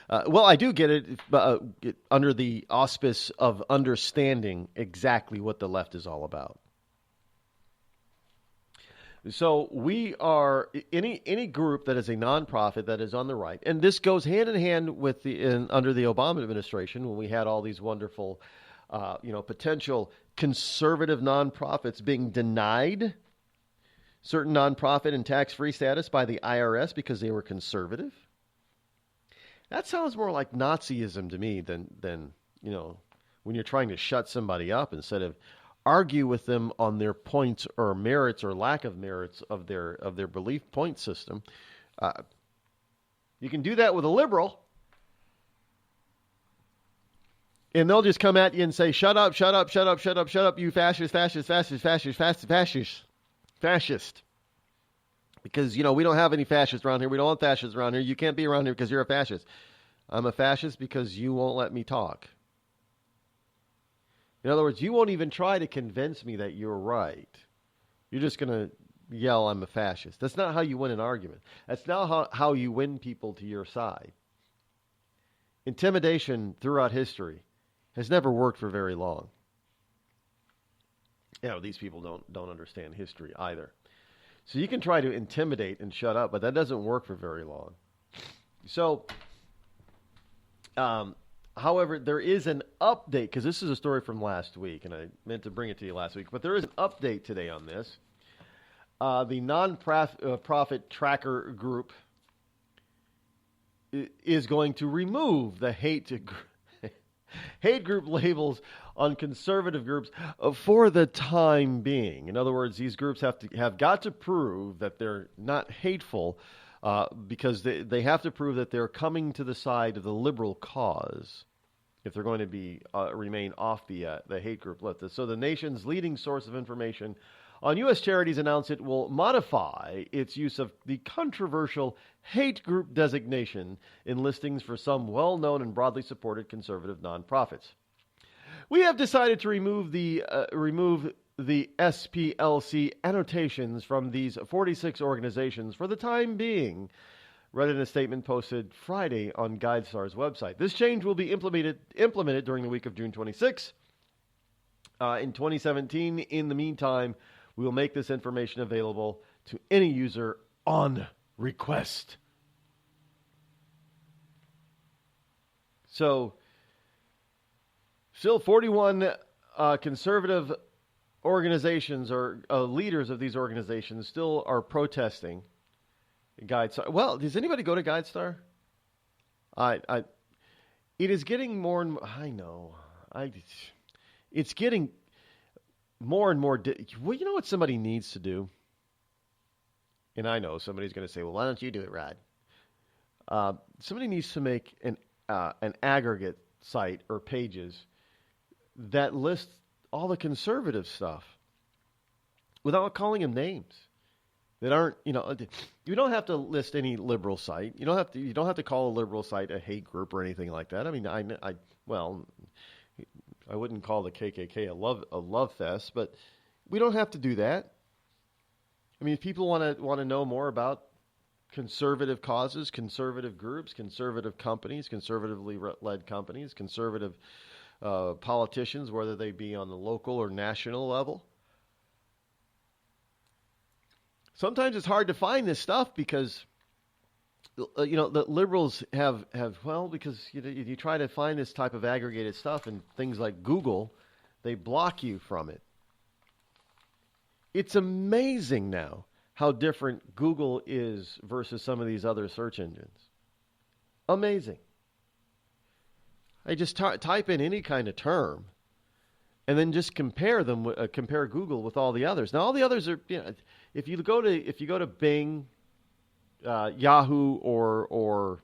I do get it under the auspice of understanding exactly what the left is all about. So we are any group that is a nonprofit that is on the right, and this goes hand in hand with under the Obama administration when we had all these wonderful, potential conservative nonprofits being denied certain nonprofit and tax-free status by the IRS because they were conservative. That sounds more like Nazism to me than when you're trying to shut somebody up instead of argue with them on their points or merits or lack of merits of their belief point system. You can do that with a liberal, and they'll just come at you and say, "Shut up, shut up, shut up, shut up, shut up, you fascist, fascist, fascist, fascist, fascist, fascist." Fascist. Because, we don't have any fascists around here. We don't want fascists around here. You can't be around here because you're a fascist. I'm a fascist because you won't let me talk. In other words, you won't even try to convince me that you're right. You're just going to yell, "I'm a fascist." That's not how you win an argument. That's not how you win people to your side. Intimidation throughout history has never worked for very long. These people don't understand history either. So you can try to intimidate and shut up, but that doesn't work for very long. So, however, there is an update, because this is a story from last week, and I meant to bring it to you last week, but there is an update today on this. The non-profit tracker group is going to remove the hate group labels on conservative groups for the time being. In other words, these groups have got to prove that they're not hateful because they have to prove that they're coming to the side of the liberal cause if they're going to remain off the hate group list. So the nation's leading source of information on U.S. charities announced it will modify its use of the controversial hate group designation in listings for some well-known and broadly supported conservative nonprofits. We have decided to remove the SPLC annotations from these 46 organizations for the time being, read in a statement posted Friday on GuideStar's website. This change will be implemented during the week of June 26 in 2017. In the meantime, we will make this information available to any user on request. So, still 41 conservative organizations or leaders of these organizations still are protesting GuideStar. Well, does anybody go to GuideStar? It is getting more and more, I know. It's getting more and more. Well, you know what somebody needs to do? And I know somebody's going to say, "Well, why don't you do it, Rod?" Somebody needs to make an aggregate site or pages that lists all the conservative stuff without calling them names that aren't, you don't have to list any liberal site. You don't have to call a liberal site a hate group or anything like that. I mean, I wouldn't call the KKK a love fest, but we don't have to do that. I mean, if people want to know more about conservative causes, conservative groups, conservative companies, conservatively led companies, conservative politicians, whether they be on the local or national level. Sometimes it's hard to find this stuff because the liberals have because you try to find this type of aggregated stuff and things like Google, they block you from it. It's amazing now how different Google is versus some of these other search engines. Amazing. I just type in any kind of term, and then just compare them. Compare Google with all the others. Now, all the others are, if you go to Bing, Yahoo, or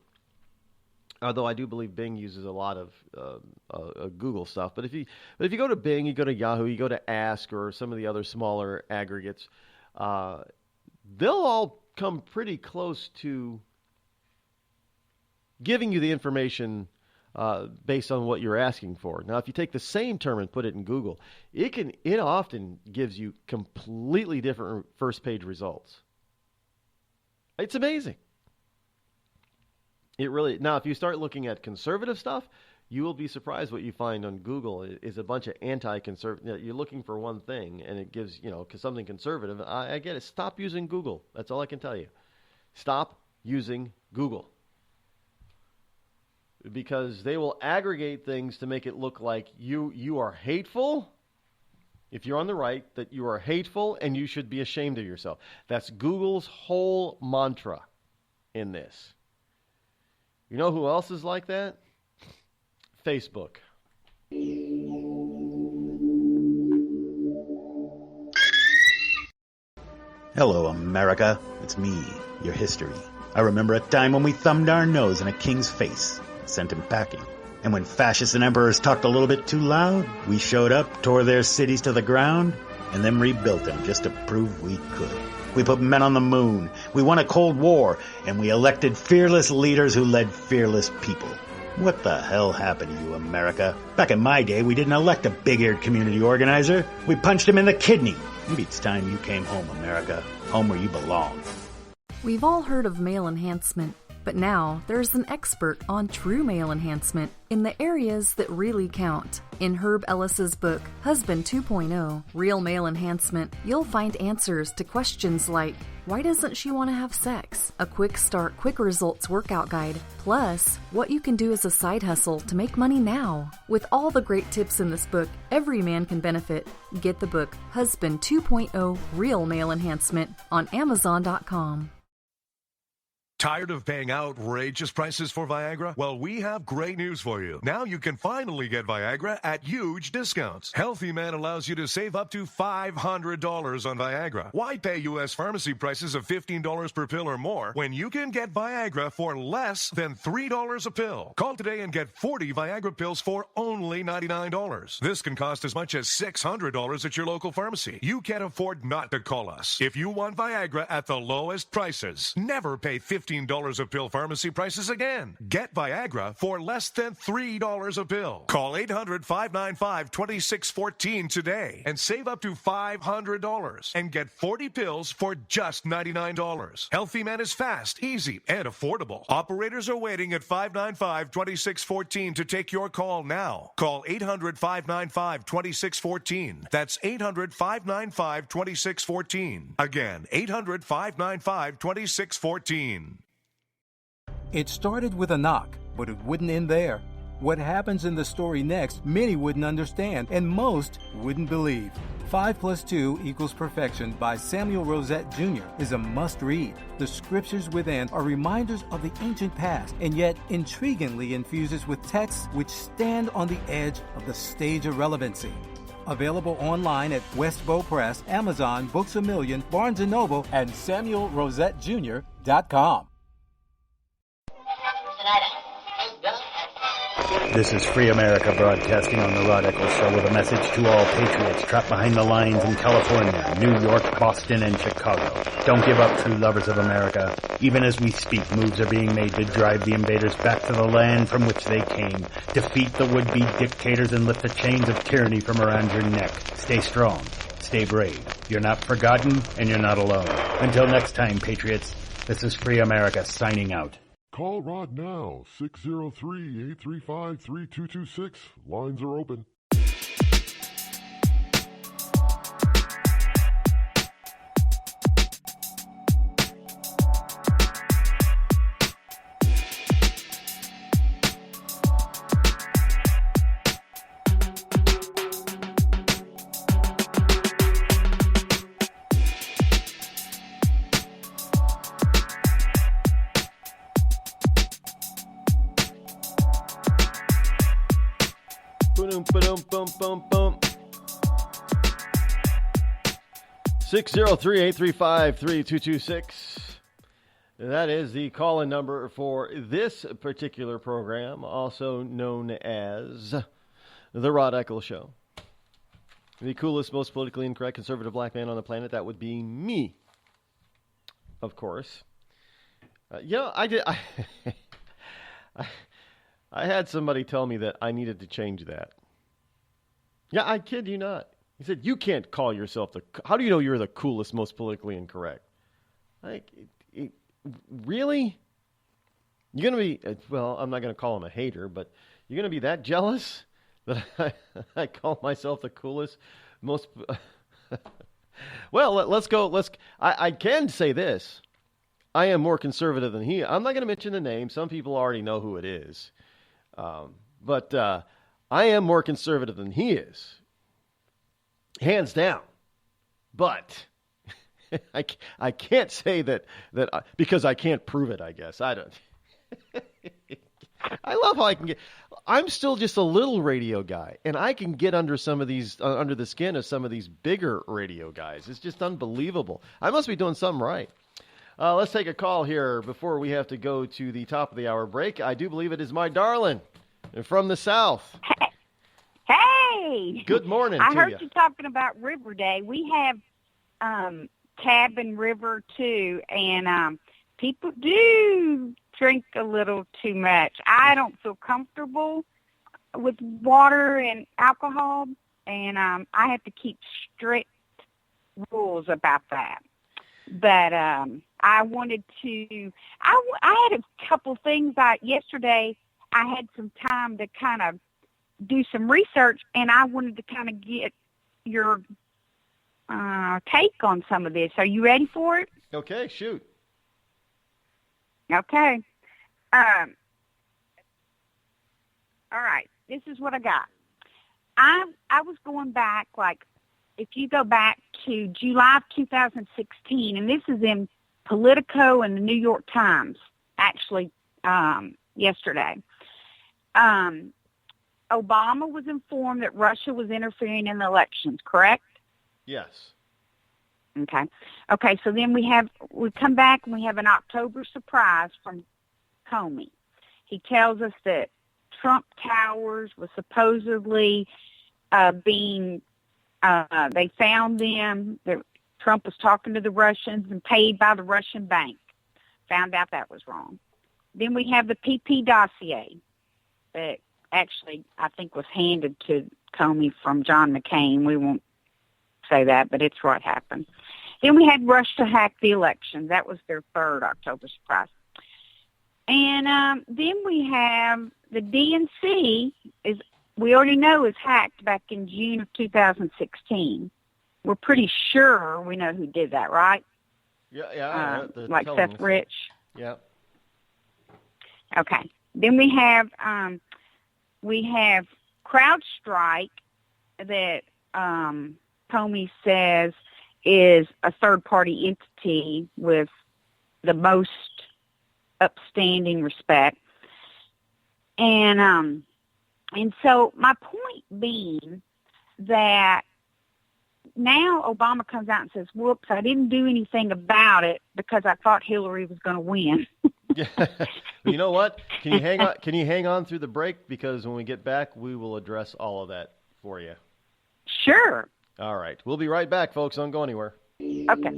although I do believe Bing uses a lot of Google stuff, but if you go to Bing, you go to Yahoo, you go to Ask, or some of the other smaller aggregates, they'll all come pretty close to giving you the information based on what you're asking for. Now, if you take the same term and put it in Google, it often gives you completely different first page results. It's amazing. It really. Now, if you start looking at conservative stuff, you will be surprised what you find on Google is a bunch of anti-conservative. You're looking for one thing, and it gives something conservative. I get it. Stop using Google. That's all I can tell you. Stop using Google. Because they will aggregate things to make it look like you are hateful. If you're on the right, that you are hateful and you should be ashamed of yourself. That's Google's whole mantra in this. You know who else is like that? Facebook. Hello, America. It's me, your history. I remember a time when we thumbed our nose in a king's face, sent him packing. And when fascists and emperors talked a little bit too loud, we showed up, tore their cities to the ground, and then rebuilt them just to prove we could. We put men on the moon, we won a Cold War, and we elected fearless leaders who led fearless people. What the hell happened to you, America? Back in my day, we didn't elect a big-eared community organizer. We punched him in the kidney. Maybe it's time you came home, America. Home where you belong. We've all heard of male enhancement, but now there's an expert on true male enhancement in the areas that really count. In Herb Ellis's book, Husband 2.0, Real Male Enhancement, you'll find answers to questions like, why doesn't she want to have sex? A quick start, quick results workout guide, plus what you can do as a side hustle to make money now. With all the great tips in this book, every man can benefit. Get the book, Husband 2.0, Real Male Enhancement, on Amazon.com. Tired of paying outrageous prices for Viagra? Well, we have great news for you. Now you can finally get Viagra at huge discounts. Healthy Man allows you to save up to $500 on Viagra. Why pay U.S. pharmacy prices of $15 per pill or more when you can get Viagra for less than $3 a pill? Call today and get 40 Viagra pills for only $99. This can cost as much as $600 at your local pharmacy. You can't afford not to call us. If you want Viagra at the lowest prices, never pay $15 a pill pharmacy prices again. Get Viagra for less than $3 a pill. Call 800-595-2614 today and save up to $500 and get 40 pills for just $99. Healthy Man is fast, easy, and affordable. Operators are waiting at 595-2614 to take your call now. Call 800-595-2614. That's 800-595-2614. Again, 800-595-2614. It started with a knock, but it wouldn't end there. What happens in the story next, many wouldn't understand, and most wouldn't believe. 5 + 2 = Perfection by Samuel Rosette Jr. is a must-read. The scriptures within are reminders of the ancient past, and yet intriguingly infuses with texts which stand on the edge of the stage of relevancy. Available online at Westbow Press, Amazon, Books A Million, Barnes & Noble, and SamuelRosetteJr.com. This is Free America broadcasting on the Rod Eccles Show with a message to all patriots trapped behind the lines in California, New York, Boston, and Chicago. Don't give up, true lovers of America. Even as we speak, moves are being made to drive the invaders back to the land from which they came. Defeat the would-be dictators and lift the chains of tyranny from around your neck. Stay strong. Stay brave. You're not forgotten, and you're not alone. Until next time, patriots, this is Free America signing out. Call Rod now, 603-835-3226. Lines are open. Ba-dum-bum-bum-bum. 603-835-3226. That is the call-in number for this particular program, also known as The Rod Eccles Show. The coolest, most politically incorrect conservative black man on the planet. That would be me, of course. I had somebody tell me that I needed to change that. Yeah, I kid you not. He said, you can't call yourself how do you know you're the coolest, most politically incorrect? Like, really? You're going to be, well, I'm not going to call him a hater, but you're going to be that jealous that I call myself the coolest, most, well, let's go, I can say this. I am more conservative than he. I'm not going to mention the name. Some people already know who it is. But I am more conservative than he is. Hands down. But I can't say that because I can't prove it, I guess. I don't. I love how I can get. I'm still just a little radio guy, and I can get under some of these under the skin of some of these bigger radio guys. It's just unbelievable. I must be doing something right. Let's take a call here before we have to go to the top of the hour break. I do believe it is my darling from the South. Hey! Good morning I to heard you. you talking about River Day. We have Cabin River, too, and people do drink a little too much. I don't feel comfortable with water and alcohol, and I have to keep strict rules about that. But I wanted to, I had a couple things. Yesterday I had some time to kind of do some research, and I wanted to kind of get your take on some of this. Are you ready for it? Okay, shoot. Okay. All right. This is what I got. I was going back, like, if you go back to July of 2016, and this is in Politico and the New York Times, actually, yesterday. Obama was informed that Russia was interfering in the elections, correct? Yes. Okay, so then we come back and we have an October surprise from Comey. He tells us that Trump Towers was supposedly being, they found them, that Trump was talking to the Russians and paid by the Russian bank. Found out that was wrong. Then we have the PP dossier that actually I think was handed to Comey from John McCain. We won't say that, but it's what happened. Then we had Russia hack the election. That was their third October surprise. And then we have the DNC, we already know is hacked back in June of 2016. We're pretty sure we know who did that, right? Yeah. Like Seth Rich. Yeah. Okay. Then we have CrowdStrike that Comey says is a third-party entity with the most upstanding respect. And so my point being that now Obama comes out and says, whoops, I didn't do anything about it because I thought Hillary was going to win. You know what? Can you hang on through the break? Because when we get back, we will address all of that for you. Sure. All right. We'll be right back, folks. Don't go anywhere. Okay.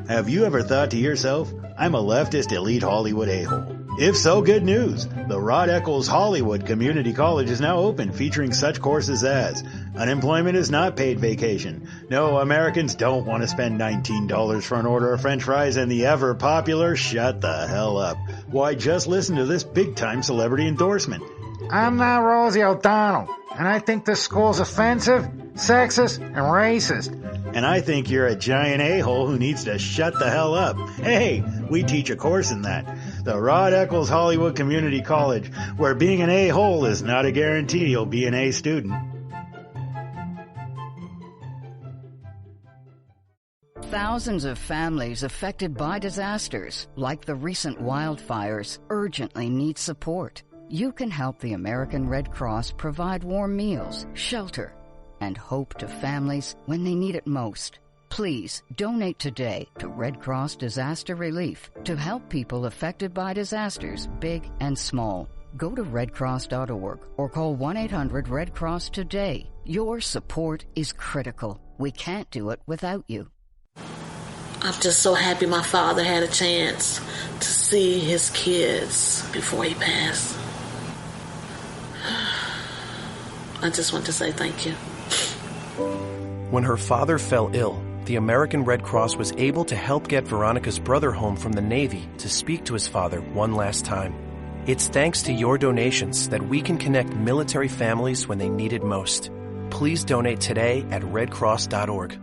Have you ever thought to yourself, I'm a leftist elite Hollywood a-hole? If so, good news. The Rod Eccles Hollywood Community College is now open, featuring such courses as unemployment is not paid vacation. No, Americans don't want to spend $19 for an order of French fries, and the ever popular shut the hell up. Why, just listen to this big-time celebrity endorsement. I'm not Rosie O'Donnell, and I think this school's offensive, sexist, and racist. And I think you're a giant a-hole who needs to shut the hell up. Hey, we teach a course in that. The Rod Eccles Hollywood Community College, where being an a-hole is not a guarantee you'll be an A student. Thousands of families affected by disasters, like the recent wildfires, urgently need support. You can help the American Red Cross provide warm meals, shelter, and hope to families when they need it most. Please donate today to Red Cross Disaster Relief to help people affected by disasters, big and small. Go to redcross.org or call 1-800-RED-CROSS today. Your support is critical. We can't do it without you. I'm just so happy my father had a chance to see his kids before he passed. I just want to say thank you. When her father fell ill, the American Red Cross was able to help get Veronica's brother home from the Navy to speak to his father one last time. It's thanks to your donations that we can connect military families when they need it most. Please donate today at redcross.org.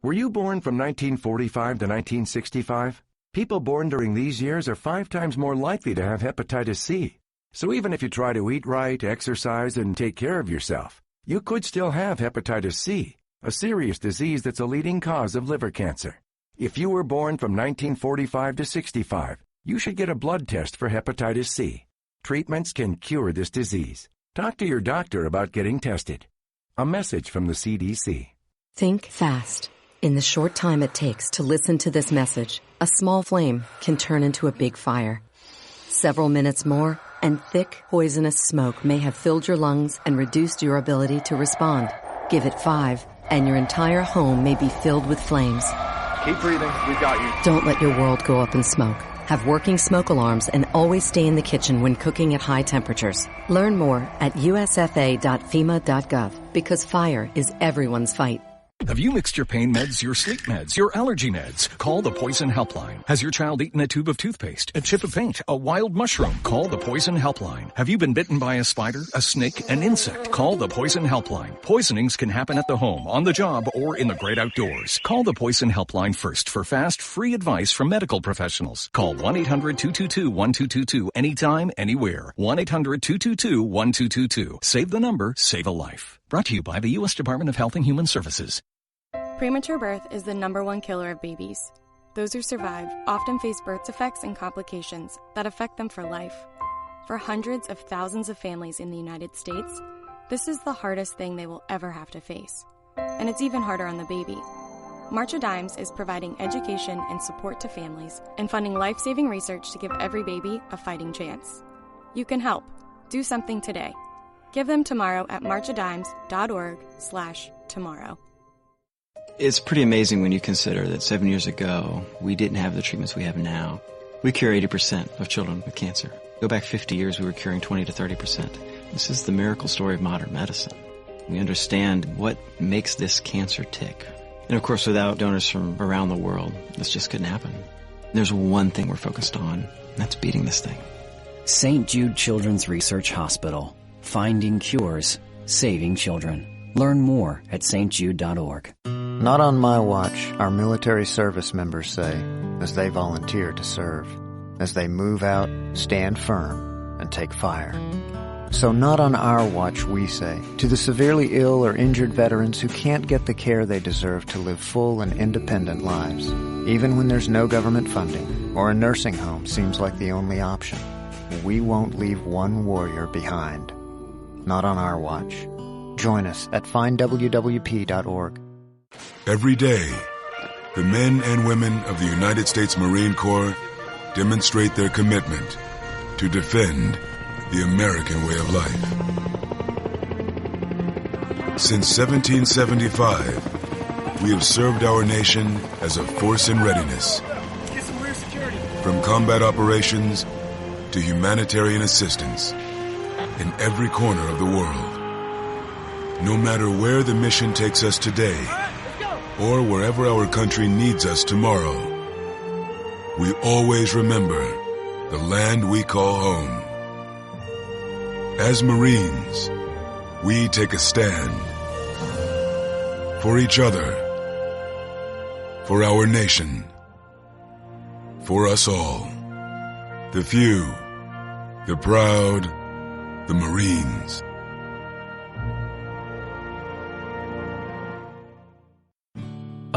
Were you born from 1945 to 1965? People born during these years are 5 times more likely to have hepatitis C. So even if you try to eat right, exercise, and take care of yourself, you could still have hepatitis C, a serious disease that's a leading cause of liver cancer. If you were born from 1945 to 65, you should get a blood test for hepatitis C. Treatments can cure this disease. Talk to your doctor about getting tested. A message from the CDC. Think fast. In the short time it takes to listen to this message, a small flame can turn into a big fire. Several minutes more, and thick, poisonous smoke may have filled your lungs and reduced your ability to respond. Give it 5, and your entire home may be filled with flames. Keep breathing. We've got you. Don't let your world go up in smoke. Have working smoke alarms and always stay in the kitchen when cooking at high temperatures. Learn more at usfa.fema.gov because fire is everyone's fight. Have you mixed your pain meds, your sleep meds, your allergy meds? Call the Poison Helpline. Has your child eaten a tube of toothpaste, a chip of paint, a wild mushroom? Call the Poison Helpline. Have you been bitten by a spider, a snake, an insect? Call the Poison Helpline. Poisonings can happen at the home, on the job, or in the great outdoors. Call the Poison Helpline first for fast, free advice from medical professionals. Call 1-800-222-1222 anytime, anywhere. 1-800-222-1222. Save the number, save a life. Brought to you by the U.S. Department of Health and Human Services. Premature birth is the #1 killer of babies. Those who survive often face birth defects and complications that affect them for life. For hundreds of thousands of families in the United States, this is the hardest thing they will ever have to face. And it's even harder on the baby. March of Dimes is providing education and support to families and funding life-saving research to give every baby a fighting chance. You can help. Do something today. Give them tomorrow at marchofdimes.org/tomorrow. It's pretty amazing when you consider that 7 years ago, we didn't have the treatments we have now. We cure 80% of children with cancer. Go back 50 years, we were curing 20 to 30%. This is the miracle story of modern medicine. We understand what makes this cancer tick. And of course, without donors from around the world, this just couldn't happen. There's one thing we're focused on, and that's beating this thing. St. Jude Children's Research Hospital. Finding cures, saving children. Learn more at stjude.org. Not on my watch, our military service members say, as they volunteer to serve. As they move out, stand firm, and take fire. So not on our watch, we say, to the severely ill or injured veterans who can't get the care they deserve to live full and independent lives, even when there's no government funding or a nursing home seems like the only option. We won't leave one warrior behind. Not on our watch. Join us at findwwp.org. Every day, the men and women of the United States Marine Corps demonstrate their commitment to defend the American way of life. Since 1775, we have served our nation as a force in readiness. From combat operations to humanitarian assistance in every corner of the world. No matter where the mission takes us today, or wherever our country needs us tomorrow, we always remember the land we call home. As Marines, we take a stand for each other, for our nation, for us all, the few, the proud, the Marines.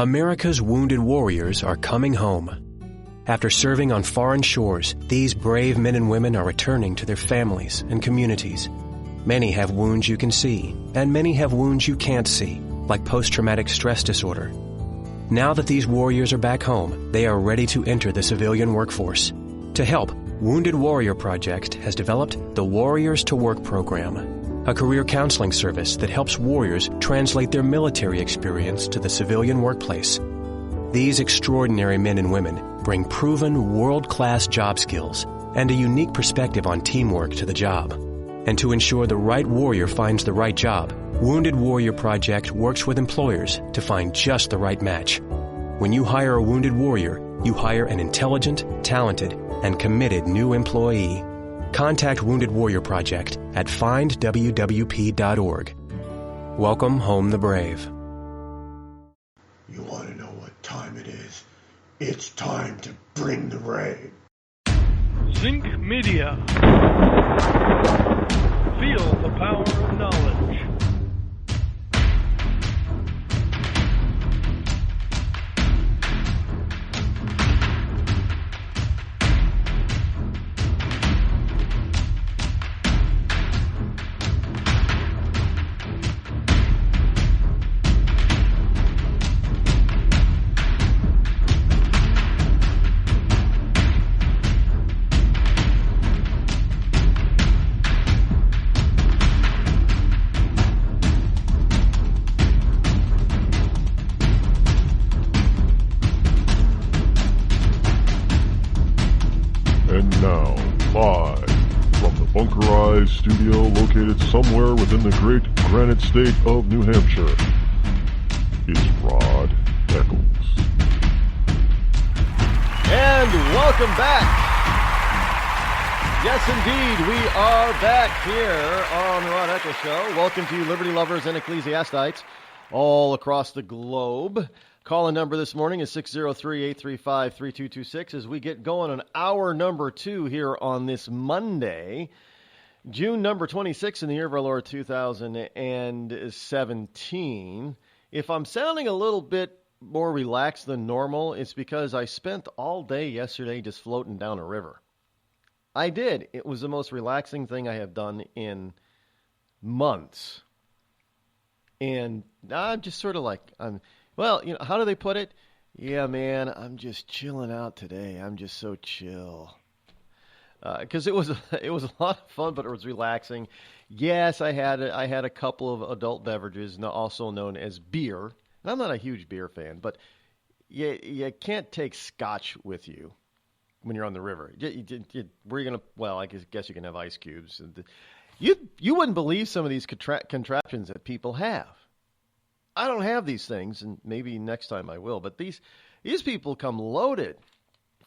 America's wounded warriors are coming home. After serving on foreign shores, these brave men and women are returning to their families and communities. Many have wounds you can see, and many have wounds you can't see, like post-traumatic stress disorder. Now that these warriors are back home, they are ready to enter the civilian workforce. To help, Wounded Warrior Project has developed the Warriors to Work program, a career counseling service that helps warriors translate their military experience to the civilian workplace. These extraordinary men and women bring proven world-class job skills and a unique perspective on teamwork to the job. And to ensure the right warrior finds the right job, Wounded Warrior Project works with employers to find just the right match. When you hire a wounded warrior, you hire an intelligent, talented, and committed new employee. Contact Wounded Warrior Project at findwwp.org. Welcome home the brave. You want to know what time it is? It's time to bring the rain. Zinc Media. Feel the power of knowledge. Studio located somewhere within the great granite state of New Hampshire is Rod Eccles. And welcome back. Yes, indeed, we are back here on the Rod Eccles Show. Welcome to you, liberty lovers and ecclesiastites all across the globe. Call-in number this morning is 603-835-3226 as we get going on hour number 2 here on this Monday, June number 26 in the year of our Lord 2017. If I'm sounding a little bit more relaxed than normal, it's because I spent all day yesterday just floating down a river. I did. It was the most relaxing thing I have done in months. And I'm just sort of like, well, you know, how do they put it? Yeah, man, I'm just chilling out today. I'm just so chill. Because it was a lot of fun, but it was relaxing. Yes, I had a couple of adult beverages, also known as beer. And I'm not a huge beer fan, but you can't take scotch with you when you're on the river. We're gonna, well, I guess you can have ice cubes. You wouldn't believe some of these contraptions that people have. I don't have these things, and maybe next time I will. But these people come loaded.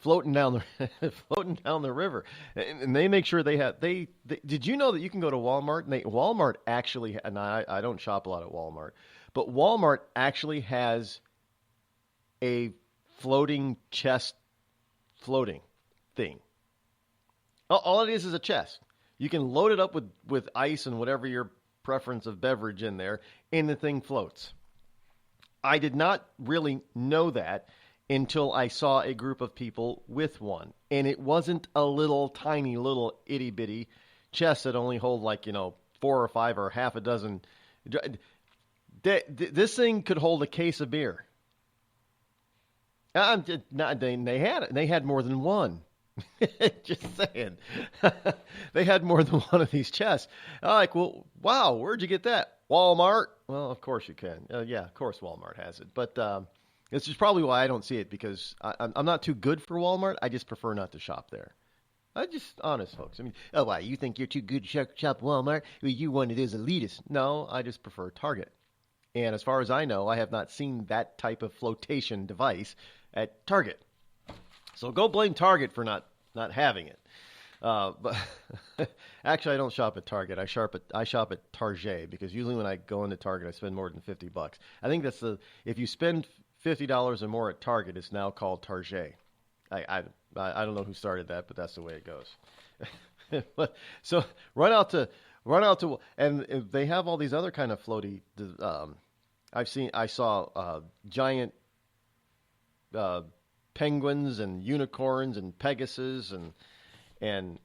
Floating down the river, and they make sure they have. They did you know that you can go to Walmart? And Walmart actually, and I don't shop a lot at Walmart, but Walmart actually has a floating chest floating thing. All it is a chest. You can load it up with ice and whatever your preference of beverage in there, and the thing floats. I did not really know that until I saw a group of people with one. And it wasn't a little tiny little itty bitty chest that only hold 4 or 5 or half a dozen. This thing could hold a case of beer. They had it. They had more than one. Just saying. They had more than one of these chests. I'm like, well, wow, where'd you get that? Walmart? Well, of course you can. Yeah, of course Walmart has it. But this is probably why I don't see it, because I'm not too good for Walmart. I just prefer not to shop there. I just, honest folks. I mean, oh, why, you think you're too good to shop Walmart? Well, you one of those elitists. No, I just prefer Target. And as far as I know, I have not seen that type of flotation device at Target. So go blame Target for not having it. But actually, I don't shop at Target. I shop at Target, because usually when I go into Target, I spend more than $50. I think that's if you spend $50 or more at Target, it's now called Target. I don't know who started that, but that's the way it goes. So run out to, and they have all these other kind of floaty. I saw giant penguins and unicorns and Pegasus and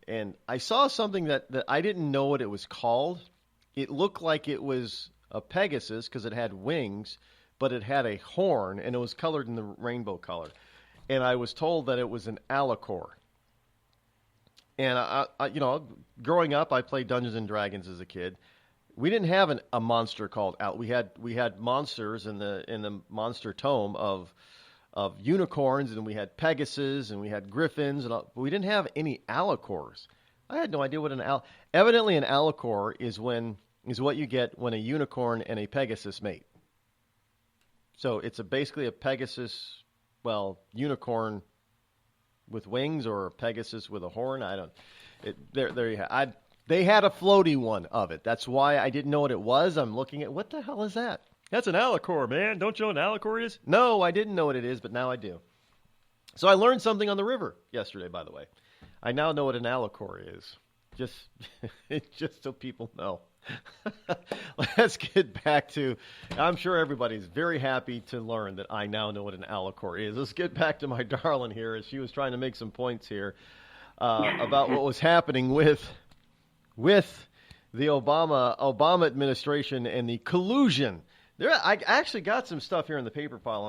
I saw something that I didn't know what it was called. It looked like it was a Pegasus because it had wings, but it had a horn and it was colored in the rainbow color. And I was told that it was an alicore. And I growing up, I played Dungeons and Dragons as a kid. We didn't have a monster called we had monsters in the monster tome of unicorns, and we had Pegasus, and we had griffins, and all, but we didn't have any alicores. I had no idea what evidently an alicore is what you get when a unicorn and a Pegasus mate. So it's basically a Pegasus, unicorn with wings, or a Pegasus with a horn. There you have. They had a floaty one of it. That's why I didn't know what it was. I'm looking at, what the hell is that? That's an alicore, man. Don't you know what an alicore is? No, I didn't know what it is, but now I do. So I learned something on the river yesterday, by the way. I now know what an alicore is. Just so people know. Let's get back to, I'm sure everybody's very happy to learn that I now know what an alicore is. Let's get back to my darling here, as she was trying to make some points here about what was happening with the Obama administration and the collusion. I actually got some stuff here in the paper pile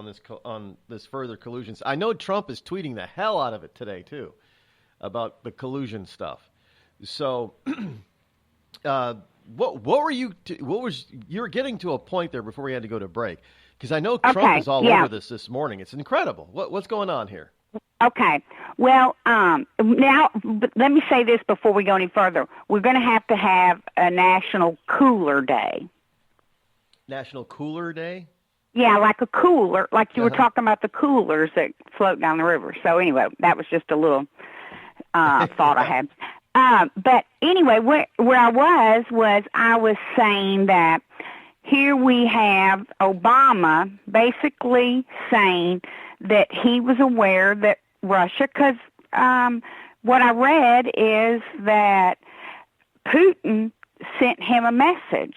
on this further collusion. I know Trump is tweeting the hell out of it today too, about the collusion stuff. So, what were you? You were getting to a point there before we had to go to break, because I know Trump is all over this morning. It's incredible. What's going on here? Okay. Well, now let me say this before we go any further. We're going to have a National Cooler Day. National Cooler Day? Yeah, like a cooler, like you were talking about the coolers that float down the river. So anyway, that was just a little thought I had. But anyway, where I was saying that here we have Obama basically saying that he was aware that Russia, because what I read is that Putin sent him a message,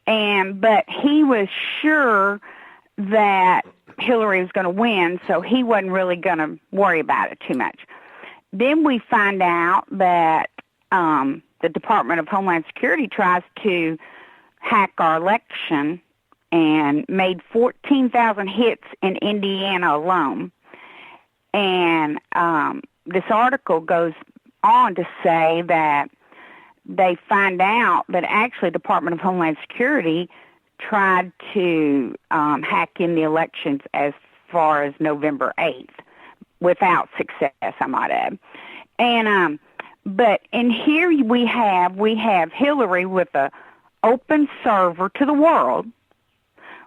but he was sure that Hillary was going to win, so he wasn't really going to worry about it too much. Then we find out that the Department of Homeland Security tries to hack our election and made 14,000 hits in Indiana alone. And this article goes on to say that they find out that actually Department of Homeland Security tried to hack in the elections as far as November 8th without success, I might add. And but in here we have Hillary with a open server to the world.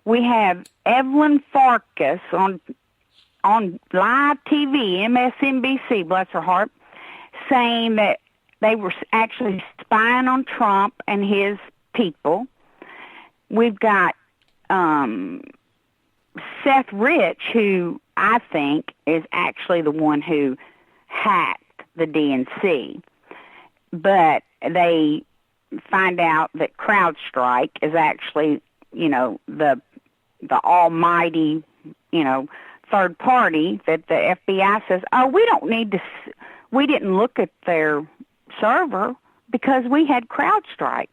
We have Evelyn Farkas on live TV, MSNBC, bless her heart, saying that they were actually spying on Trump and his people. We've got Seth Rich, who I think is actually the one who hacked the DNC. But they find out that CrowdStrike is actually, the almighty, third party that the FBI says, we didn't look at their server because we had CrowdStrike.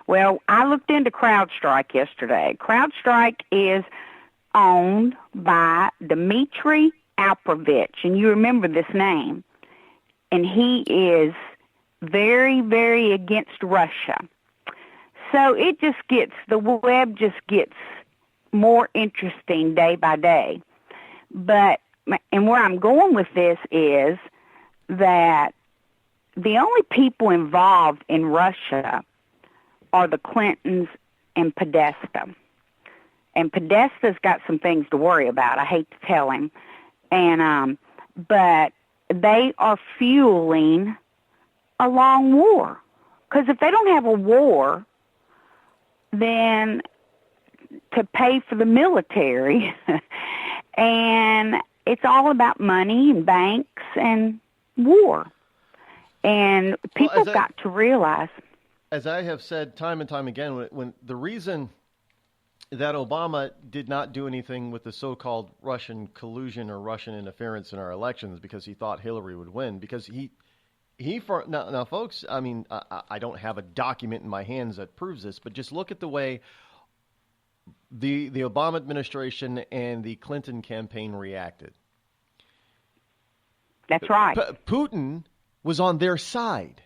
Well, I looked into CrowdStrike yesterday. CrowdStrike is owned by Dmitry Alperovitch, and you remember this name. And he is very, very against Russia. So the web just gets more interesting day by day. And where I'm going with this is that the only people involved in Russia are the Clintons and Podesta. And Podesta's got some things to worry about. I hate to tell him. But they are fueling a long war. Because if they don't have a war, then to pay for the military, and it's all about money and banks and war. And people got to realize. As I have said time and time again, when the reason that Obama did not do anything with the so-called Russian collusion or Russian interference in our elections because he thought Hillary would win. Because now, folks, I mean, I don't have a document in my hands that proves this, but just look at the way the Obama administration and the Clinton campaign reacted. That's right. Putin was on their side.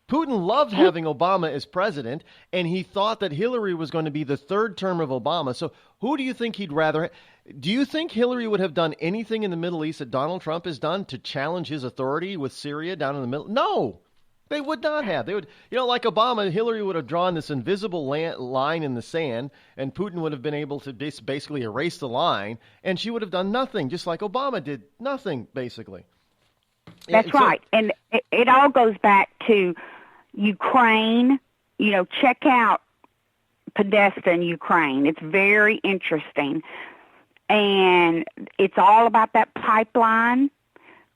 Putin loved having Obama as president, and he thought that Hillary was going to be the third term of Obama. So who do you think he'd rather? Do you think Hillary would have done anything in the Middle East that Donald Trump has done to challenge his authority with Syria down in the middle? No, they would not have. They would, like Obama, Hillary would have drawn this invisible line in the sand, and Putin would have been able to basically erase the line, and she would have done nothing, just like Obama did. Nothing, basically. That's right. And it all goes back to Ukraine. Check out Podesta in Ukraine. It's very interesting. And it's all about that pipeline.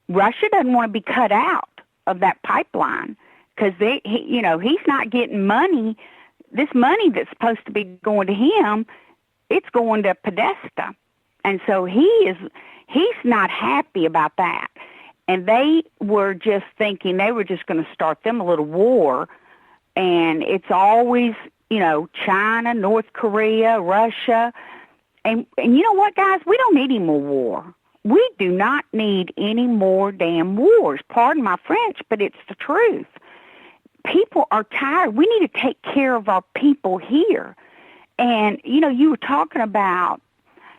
Russia doesn't want to be cut out of that pipeline because he's not getting money. This money that's supposed to be going to him, it's going to Podesta. And so he's not happy about that. And they were just thinking they were just going to start them a little war. And it's always, China, North Korea, Russia. And you know what, guys? We don't need any more war. We do not need any more damn wars. Pardon my French, but it's the truth. People are tired. We need to take care of our people here. And, you were talking about,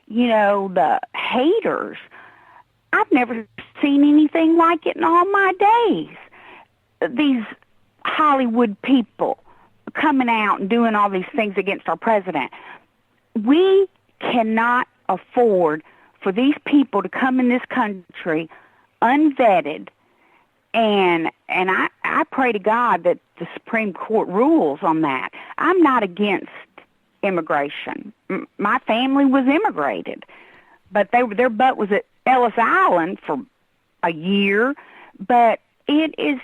the haters. I've never seen anything like it in all my days. These Hollywood people coming out and doing all these things against our president. We cannot afford for these people to come in this country unvetted. And I pray to God that the Supreme Court rules on that. I'm not against immigration. My family was immigrated, but their butt was at Ellis Island for a year. But it's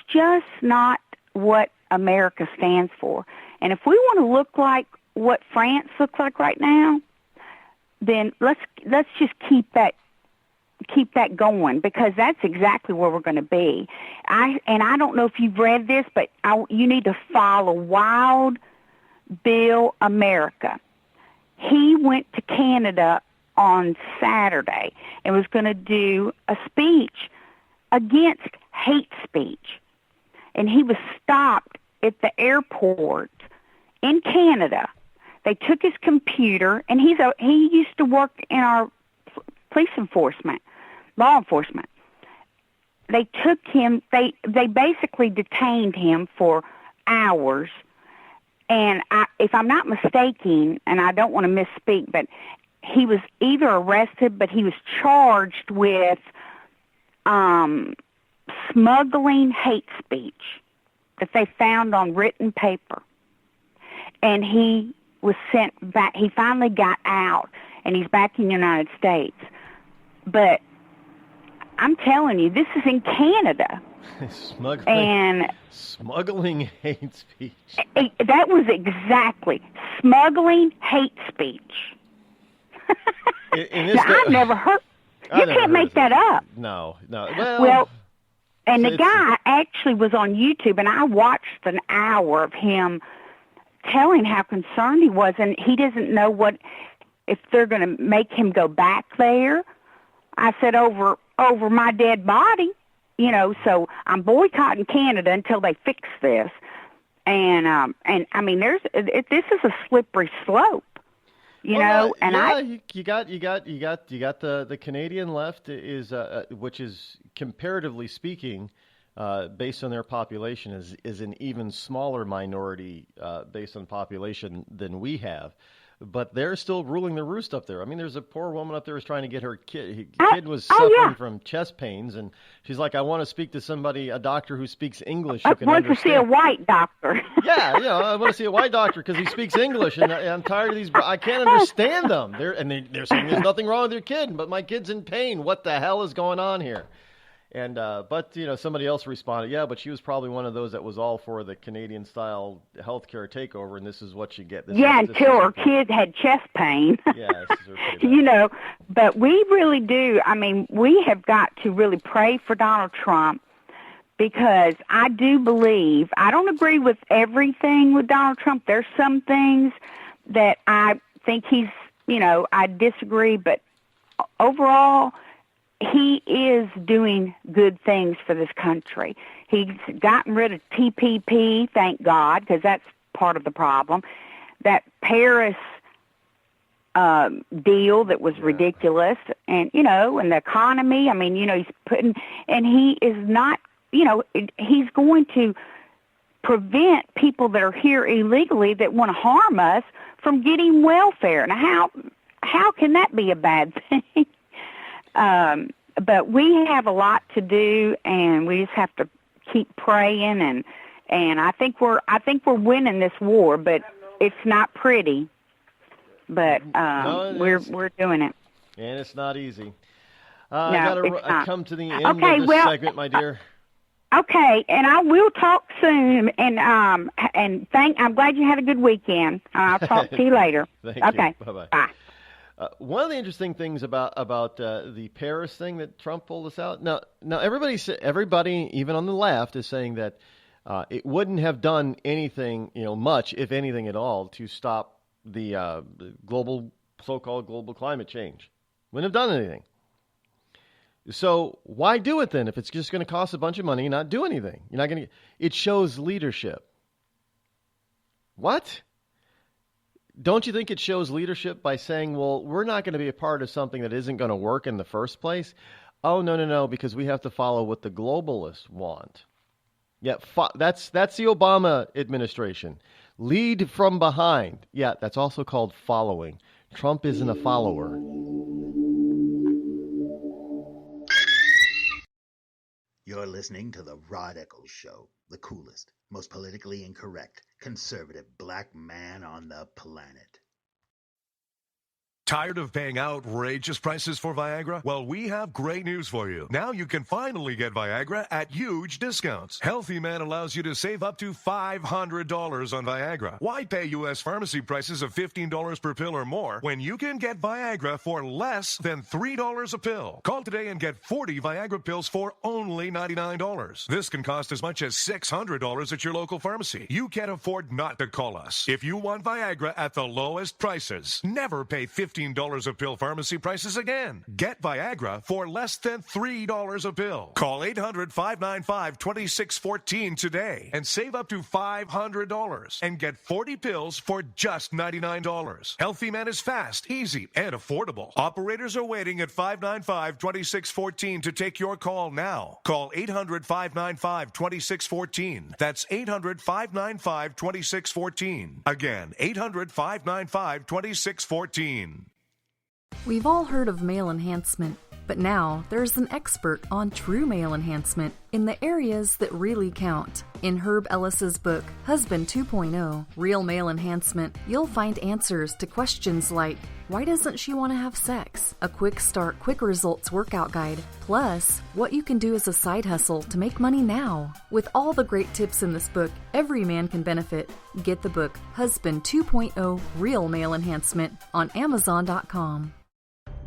just not what America stands for. And if we want to look like what France looks like right now, then let's just keep that going, because that's exactly where we're going to be. I don't know if you've read this, but you need to follow Wild Bill America. He went to Canada on Saturday and was going to do a speech against hate speech. And he was stopped at the airport in Canada. They took his computer, and he used to work in our police enforcement, law enforcement. They took him, they basically detained him for hours. And if I'm not mistaken, and I don't want to misspeak, but he was either arrested, but he was charged with smuggling hate speech that they found on written paper. And he was sent back. He finally got out, and he's back in the United States. But I'm telling you, this is in Canada. Smuggling hate speech. That was exactly smuggling hate speech. I've never heard. You can't make that up. No. Well, and the guy actually was on YouTube, and I watched an hour of him telling how concerned he was, and he doesn't know if they're going to make him go back there. I said, over my dead body, so I'm boycotting Canada until they fix this. And I mean, this is a slippery slope, you know. You got the Canadian left is which is comparatively speaking, based on their population, is an even smaller minority based on population than we have. But they're still ruling the roost up there. I mean, there's a poor woman up there who's trying to get her kid. Kid was suffering from chest pains, and she's like, I want to speak to a doctor who speaks English who can understand. I want to see a white doctor. Yeah, I want to see a white doctor because he speaks English, and I'm tired of these. I can't understand them. They're saying there's nothing wrong with your kid, but my kid's in pain. What the hell is going on here? And but somebody else responded, yeah, but she was probably one of those that was all for the Canadian-style healthcare takeover, and this is what you get. Until her kid had chest pain. Yeah, this is her payback. But we really do. I mean, we have got to really pray for Donald Trump, because I do believe, I don't agree with everything with Donald Trump. There's some things that I think he's, I disagree, but overall, he is doing good things for this country. He's gotten rid of TPP, thank God, because that's part of the problem. That Paris deal that was ridiculous, and, and the economy, I mean, he's putting, and he is not, he's going to prevent people that are here illegally that want to harm us from getting welfare. Now, how can that be a bad thing? But we have a lot to do, and we just have to keep praying, and I think we're winning this war, but it's not pretty. But we're doing it. And it's not easy. I gotta come to the end of this segment, my dear. Okay, and I will talk soon, and I'm glad you had a good weekend. I'll talk to you later. Thank you. Bye-bye. Bye. One of the interesting things about the Paris thing that Trump pulled us out. Now everybody, even on the left, is saying that it wouldn't have done anything, much, if anything at all, to stop the so-called global climate change. Wouldn't have done anything. So why do it then if it's just going to cost a bunch of money and not do anything? You're not going to. It shows leadership. What? Don't you think it shows leadership by saying, well, we're not going to be a part of something that isn't going to work in the first place? Oh, no, because we have to follow what the globalists want. Yeah, that's the Obama administration. Lead from behind. Yeah, that's also called following. Trump isn't a follower. You're listening to The Rod Eccles Show, the coolest, most politically incorrect, conservative black man on the planet. Tired of paying outrageous prices for Viagra? Well, we have great news for you. Now you can finally get Viagra at huge discounts. Healthy Man allows you to save up to $500 on Viagra. Why pay U.S. pharmacy prices of $15 per pill or more when you can get Viagra for less than $3 a pill? Call today and get 40 Viagra pills for only $99. This can cost as much as $600 at your local pharmacy. You can't afford not to call us. If you want Viagra at the lowest prices, never pay $15 a pill pharmacy prices again. Get Viagra for less than $3 a pill. Call 800-595-2614 today and save up to $500 and get 40 pills for just $99. Healthy Man is fast, easy, and affordable. Operators are waiting at 595-2614 to take your call now. Call 800-595-2614. That's 800-595-2614. Again, 800-595-2614. We've all heard of male enhancement, but now there's an expert on true male enhancement in the areas that really count. In Herb Ellis's book, Husband 2.0, Real Male Enhancement, you'll find answers to questions like, why doesn't she want to have sex? A quick start, quick results workout guide, plus what you can do as a side hustle to make money now. With all the great tips in this book, every man can benefit. Get the book, Husband 2.0, Real Male Enhancement, on Amazon.com.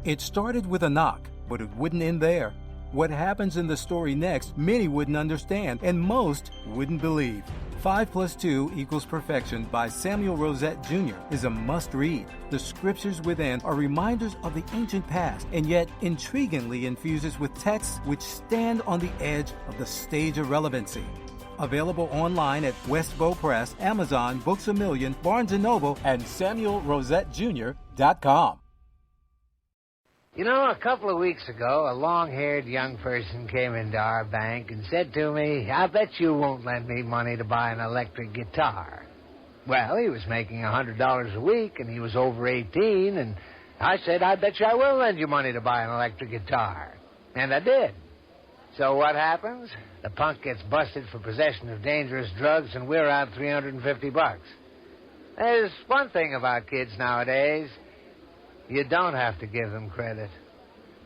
It started with a knock, but it wouldn't end there. What happens in the story next, many wouldn't understand, and most wouldn't believe. 5 + 2 = Perfection by Samuel Rosette Jr. is a must-read. The scriptures within are reminders of the ancient past, and yet intriguingly infuses with texts which stand on the edge of the stage of relevancy. Available online at Westbow Press, Amazon, Books A Million, Barnes & Noble, and SamuelRosetteJr.com. You know, a couple of weeks ago, a long-haired young person came into our bank and said to me, I bet you won't lend me money to buy an electric guitar. Well, he was making $100 a week, and he was over 18, and I said, I bet you I will lend you money to buy an electric guitar. And I did. So what happens? The punk gets busted for possession of dangerous drugs, and we're out $350. There's one thing about kids nowadays. You don't have to give them credit.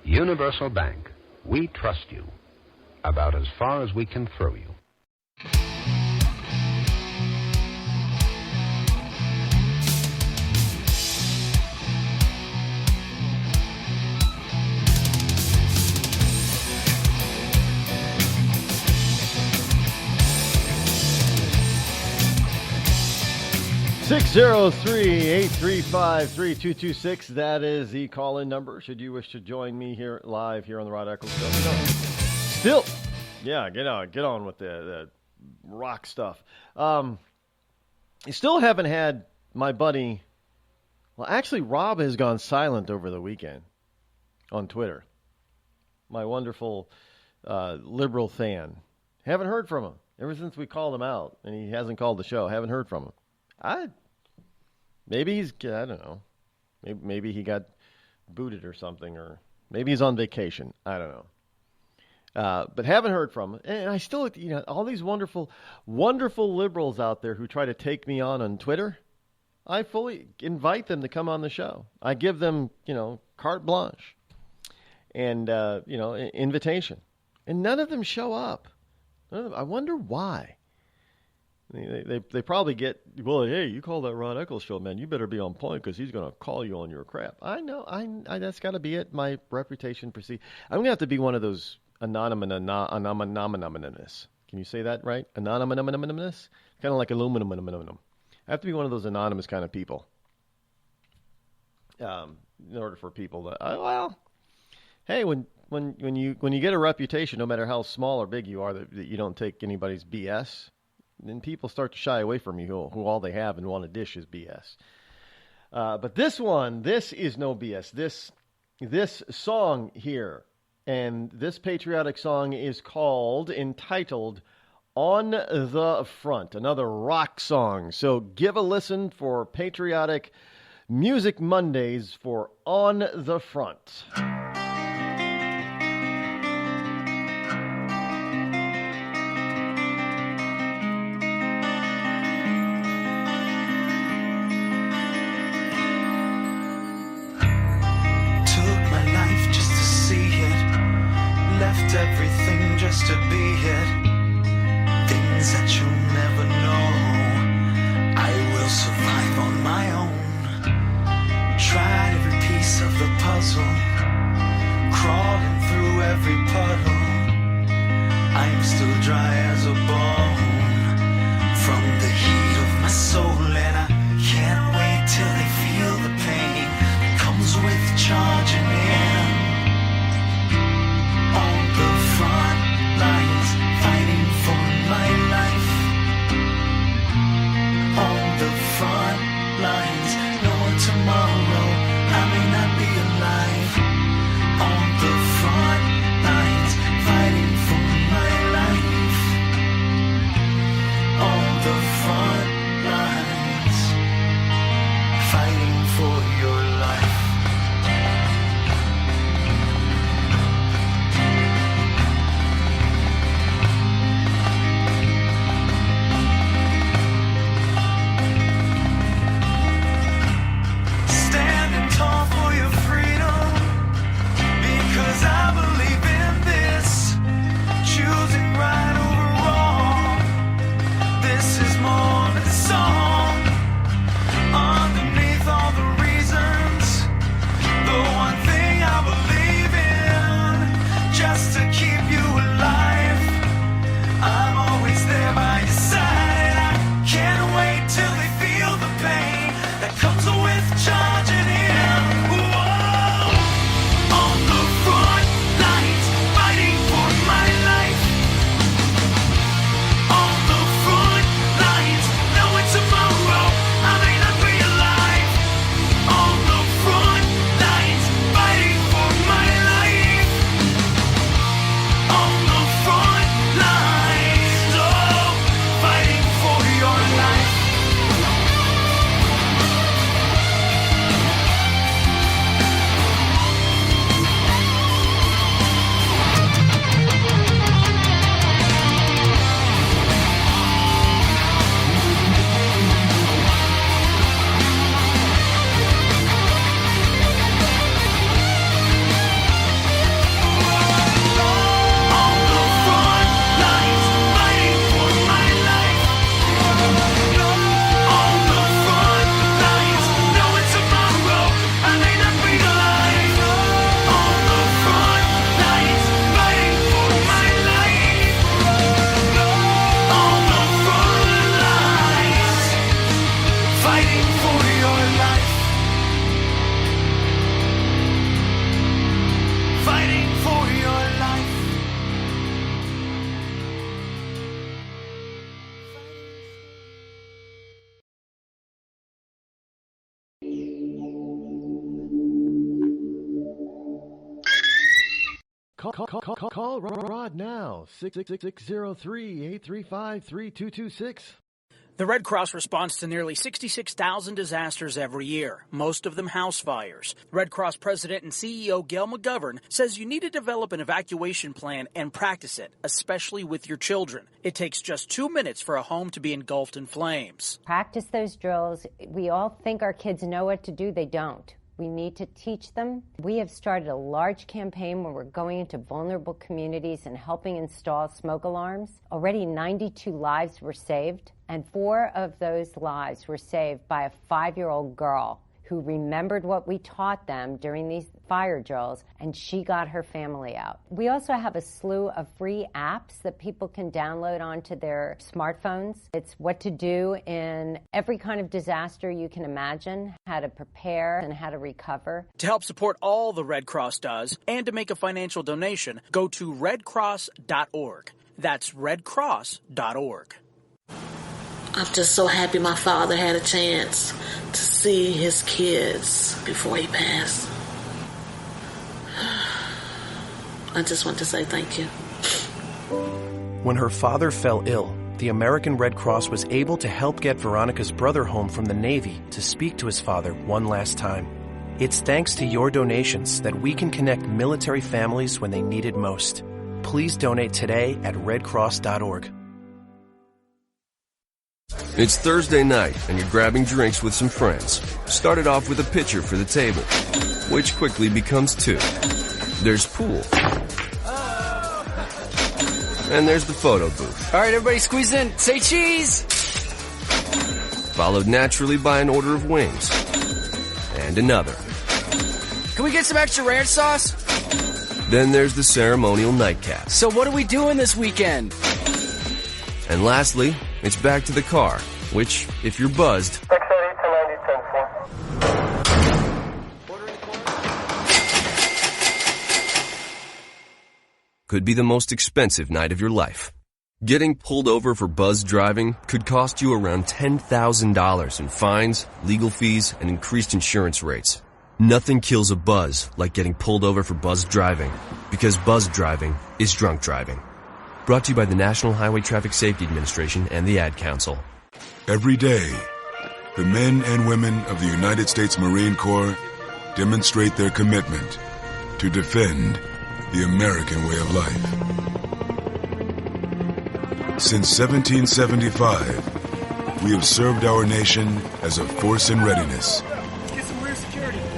Universal Bank. We trust you. about as far as we can throw you. 603-835-3226. That is the call-in number. Should you wish to join me here live here on the Rod Eccles Show. Still, yeah, get on with the rock stuff. You still haven't had my buddy. Well, actually, Rob has gone silent over the weekend on Twitter. My wonderful liberal fan. Haven't heard from him ever since we called him out, and he hasn't called the show. Haven't heard from him. I don't know. Maybe he got booted or something, or maybe he's on vacation. I don't know. But haven't heard from him. And I still, all these wonderful, wonderful liberals out there who try to take me on Twitter, I fully invite them to come on the show. I give them, carte blanche and, invitation. And none of them show up. I wonder why. They probably get, well, hey, you call that Rod Eccles show, man, you better be on point because he's going to call you on your crap. I know. I that's got to be it. My reputation precedes. I'm going to have to be one of those anonymous. Can you say that right? Anonymous? Kind of like aluminum. I have to be one of those anonymous kind of people. In order for people to, hey, when you get a reputation, no matter how small or big you are, that you don't take anybody's BS, then people start to shy away from you who all they have and want to dish is BS. But this is no BS. This song here, and this patriotic song is entitled On the Front, another rock song. So give a listen for Patriotic Music Mondays for On the Front. Everything just to be it. Things that you'll never know. I will survive on my own. Tried every piece of the puzzle, crawling through every puddle. I'm still dry as a bone from the heat of my soul, and I can't wait till they feel the pain that comes with charging in. On the front lines, Call Rod now, 666-603-835-3226. The Red Cross responds to nearly 66,000 disasters every year, most of them house fires. Red Cross President and CEO Gail McGovern says you need to develop an evacuation plan and practice it, especially with your children. It takes just 2 minutes for a home to be engulfed in flames. Practice those drills. We all think our kids know what to do. They don't. We need to teach them. We have started a large campaign where we're going into vulnerable communities and helping install smoke alarms. Already 92 lives were saved, and 4 of those lives were saved by a 5-year-old girl who remembered what we taught them during these fire drills, and she got her family out. We also have a slew of free apps that people can download onto their smartphones. It's what to do in every kind of disaster you can imagine, how to prepare and how to recover. To help support all the Red Cross does and to make a financial donation, go to redcross.org. That's redcross.org. I'm just so happy my father had a chance to see his kids before he passed. I just want to say thank you. When her father fell ill, the American Red Cross was able to help get Veronica's brother home from the Navy to speak to his father one last time. It's thanks to your donations that we can connect military families when they need it most. Please donate today at redcross.org. It's Thursday night, and you're grabbing drinks with some friends. Started off with a pitcher for the table, which quickly becomes 2. There's pool. And there's the photo booth. All right, everybody squeeze in. Say cheese! Followed naturally by an order of wings. And another. Can we get some extra ranch sauce? Then there's the ceremonial nightcap. So what are we doing this weekend? And lastly, it's back to the car, which, if you're buzzed, could be the most expensive night of your life. Getting pulled over for buzz driving could cost you around $10,000 in fines, legal fees, and increased insurance rates. Nothing kills a buzz like getting pulled over for buzz driving, because buzz driving is drunk driving. Brought to you by the National Highway Traffic Safety Administration and the Ad Council. Every day, the men and women of the United States Marine Corps demonstrate their commitment to defend the American way of life. Since 1775, we have served our nation as a force in readiness.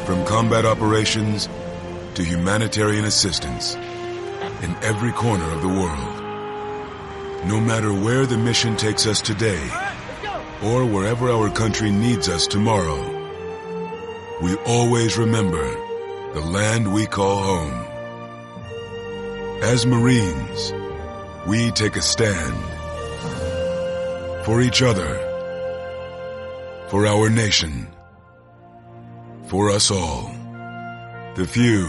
From combat operations to humanitarian assistance in every corner of the world. No matter where the mission takes us today, or wherever our country needs us tomorrow, we always remember the land we call home. As Marines, we take a stand for each other, for our nation, for us all, the few,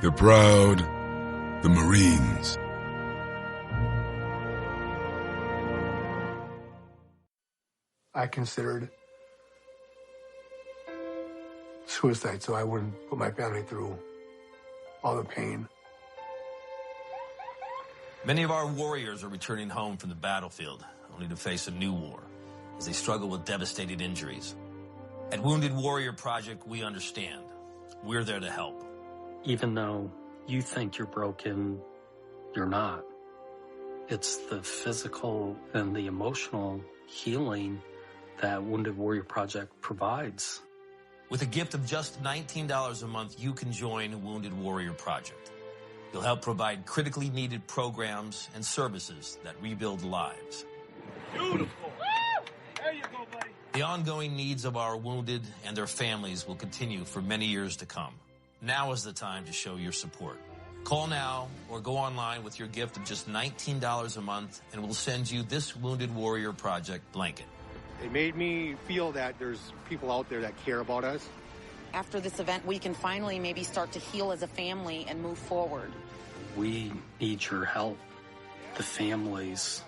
the proud, the Marines. I considered suicide so I wouldn't put my family through all the pain. Many of our warriors are returning home from the battlefield, only to face a new war as they struggle with devastating injuries. At Wounded Warrior Project, we understand. We're there to help. Even though you think you're broken, you're not. It's the physical and the emotional healing that Wounded Warrior Project provides. With a gift of just $19 a month, you can join Wounded Warrior Project. You'll help provide critically needed programs and services that rebuild lives. Beautiful. There you go, buddy. The ongoing needs of our wounded and their families will continue for many years to come. Now is the time to show your support. Call now or go online with your gift of just $19 a month, and we'll send you this Wounded Warrior Project blanket. It made me feel that there's people out there that care about us. After this event, we can finally maybe start to heal as a family and move forward. We need your help. The families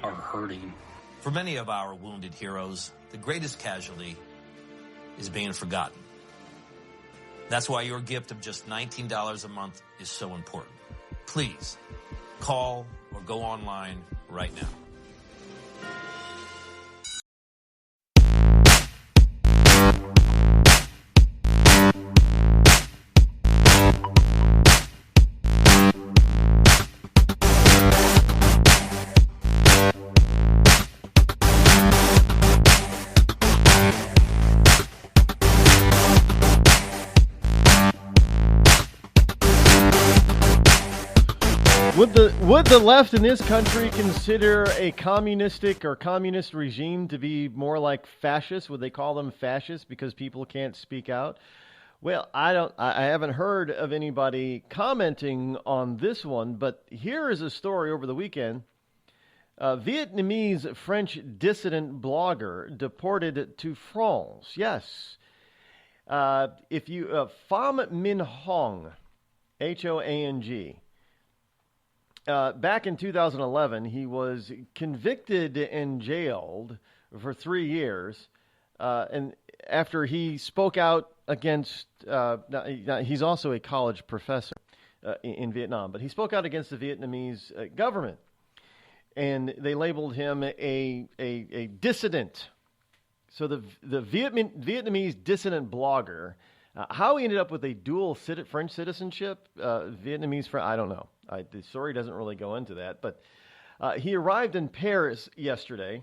are hurting. For many of our wounded heroes, the greatest casualty is being forgotten. That's why your gift of just $19 a month is so important. Please, call or go online right now. Would the left in this country consider a communistic or communist regime to be more like fascist? Would they call them fascists because people can't speak out? Well, I haven't heard of anybody commenting on this one, but here is a story over the weekend. A Vietnamese French dissident blogger deported to France. Yes. Pham Minh Hong, Hoang. Back in 2011, he was convicted and jailed for 3 years, and after he spoke out against, he's also a college professor in Vietnam, but he spoke out against the Vietnamese government, and they labeled him a dissident. So the Vietnamese dissident blogger, how he ended up with a dual French citizenship, Vietnamese, I don't know. The story doesn't really go into that, but he arrived in Paris yesterday,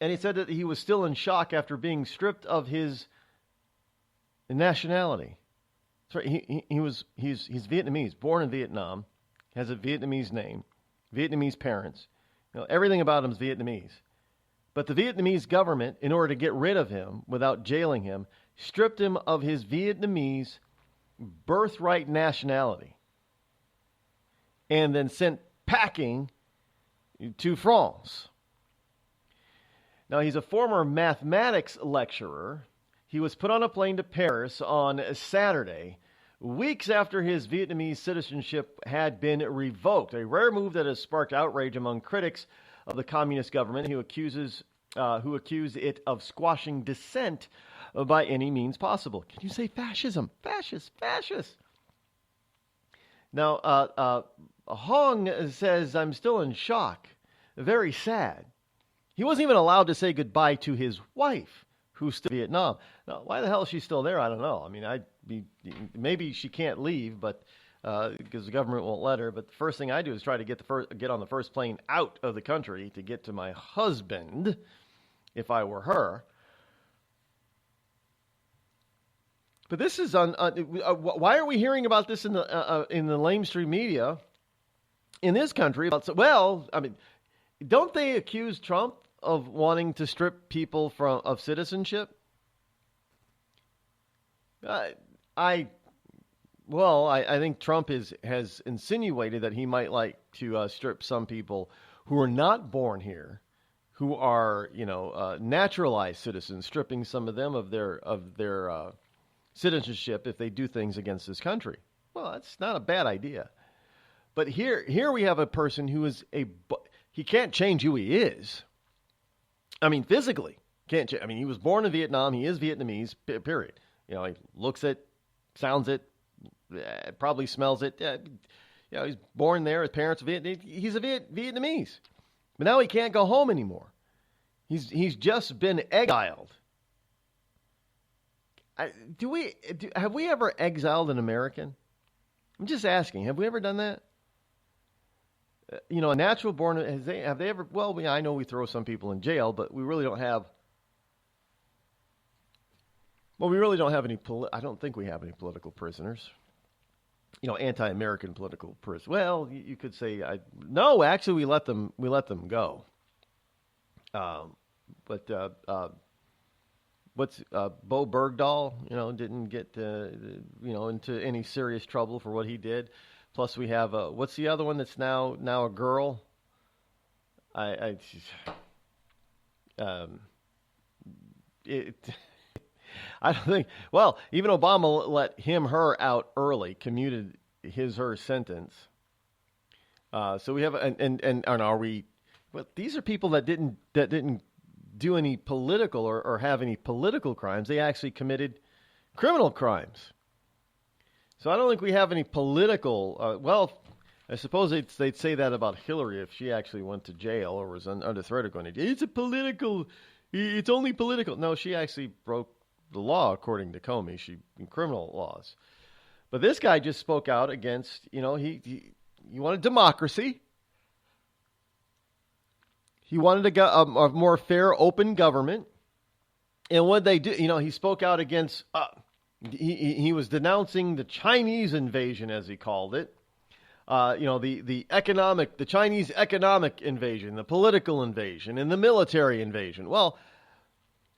and he said that he was still in shock after being stripped of his nationality. That's right. He's Vietnamese, born in Vietnam, has a Vietnamese name, Vietnamese parents. Everything about him is Vietnamese. But the Vietnamese government, in order to get rid of him without jailing him, stripped him of his Vietnamese birthright nationality and then sent packing to France. Now, he's a former mathematics lecturer. He was put on a plane to Paris on Saturday, weeks after his Vietnamese citizenship had been revoked, a rare move that has sparked outrage among critics of the communist government who accuse it of squashing dissent by any means possible. Can you say fascism? Fascist. Now, Hong says, I'm still in shock. Very sad. He wasn't even allowed to say goodbye to his wife, who's still in Vietnam. Now, why the hell is she still there? I don't know. I mean, maybe she can't leave, but because the government won't let her. But the first thing I do is try to get on the first plane out of the country to get to my husband, if I were her. But this is why are we hearing about this in the lamestream media in this country? Don't they accuse Trump of wanting to strip people of citizenship? I think Trump has insinuated that he might like to strip some people who are not born here, who are naturalized citizens, stripping some of them of their citizenship if they do things against this country. Well, that's not a bad idea. But here we have a person who is he can't change who he is. I mean, physically can't change. I mean, he was born in Vietnam. He is Vietnamese. Period. He looks it, sounds it, probably smells it. He's born there. His parents are Vietnamese. He's a Vietnamese. But now he can't go home anymore. He's just been exiled. Have we ever exiled an American? I'm just asking. Have we ever done that? A natural born, have they ever? Well, I know we throw some people in jail, but we really don't have. Well, we really don't have any. I don't think we have any political prisoners. Anti-American political prisoners. Well, you could say no. Actually, we let them go. What's Bo Bergdahl? Didn't get into any serious trouble for what he did. Plus, we have what's the other one that's now a girl? I don't think. Well, even Obama let her out early, commuted her sentence. So we have and are we? Well, these are people that didn't do any political or have any political crimes. They actually committed criminal crimes. So I don't think we have any political. I suppose they'd say that about Hillary if she actually went to jail or was under threat of going to jail. It's only political. No, she actually broke the law, according to Comey. In criminal laws. But this guy just spoke out against, he wanted democracy. He wanted a more fair, open government. And what they do, he spoke out against, he was denouncing the Chinese invasion, as he called it. The Chinese economic invasion, the political invasion, and the military invasion. Well,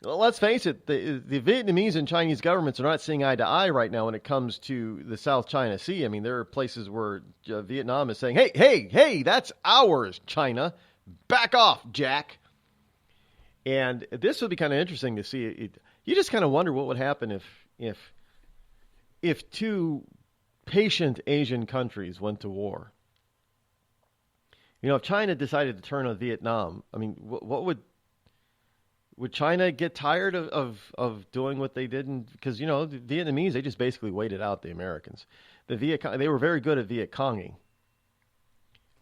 let's face it, the Vietnamese and Chinese governments are not seeing eye to eye right now when it comes to the South China Sea. I mean, there are places where Vietnam is saying, hey, that's ours, China. Back off, Jack. And this would be kind of interesting to see. You just kind of wonder what would happen if two patient Asian countries went to war. If China decided to turn on Vietnam, I mean, what would China get tired of doing what they did? Because, the Vietnamese, they just basically waited out the Americans. They were very good at Viet Conging.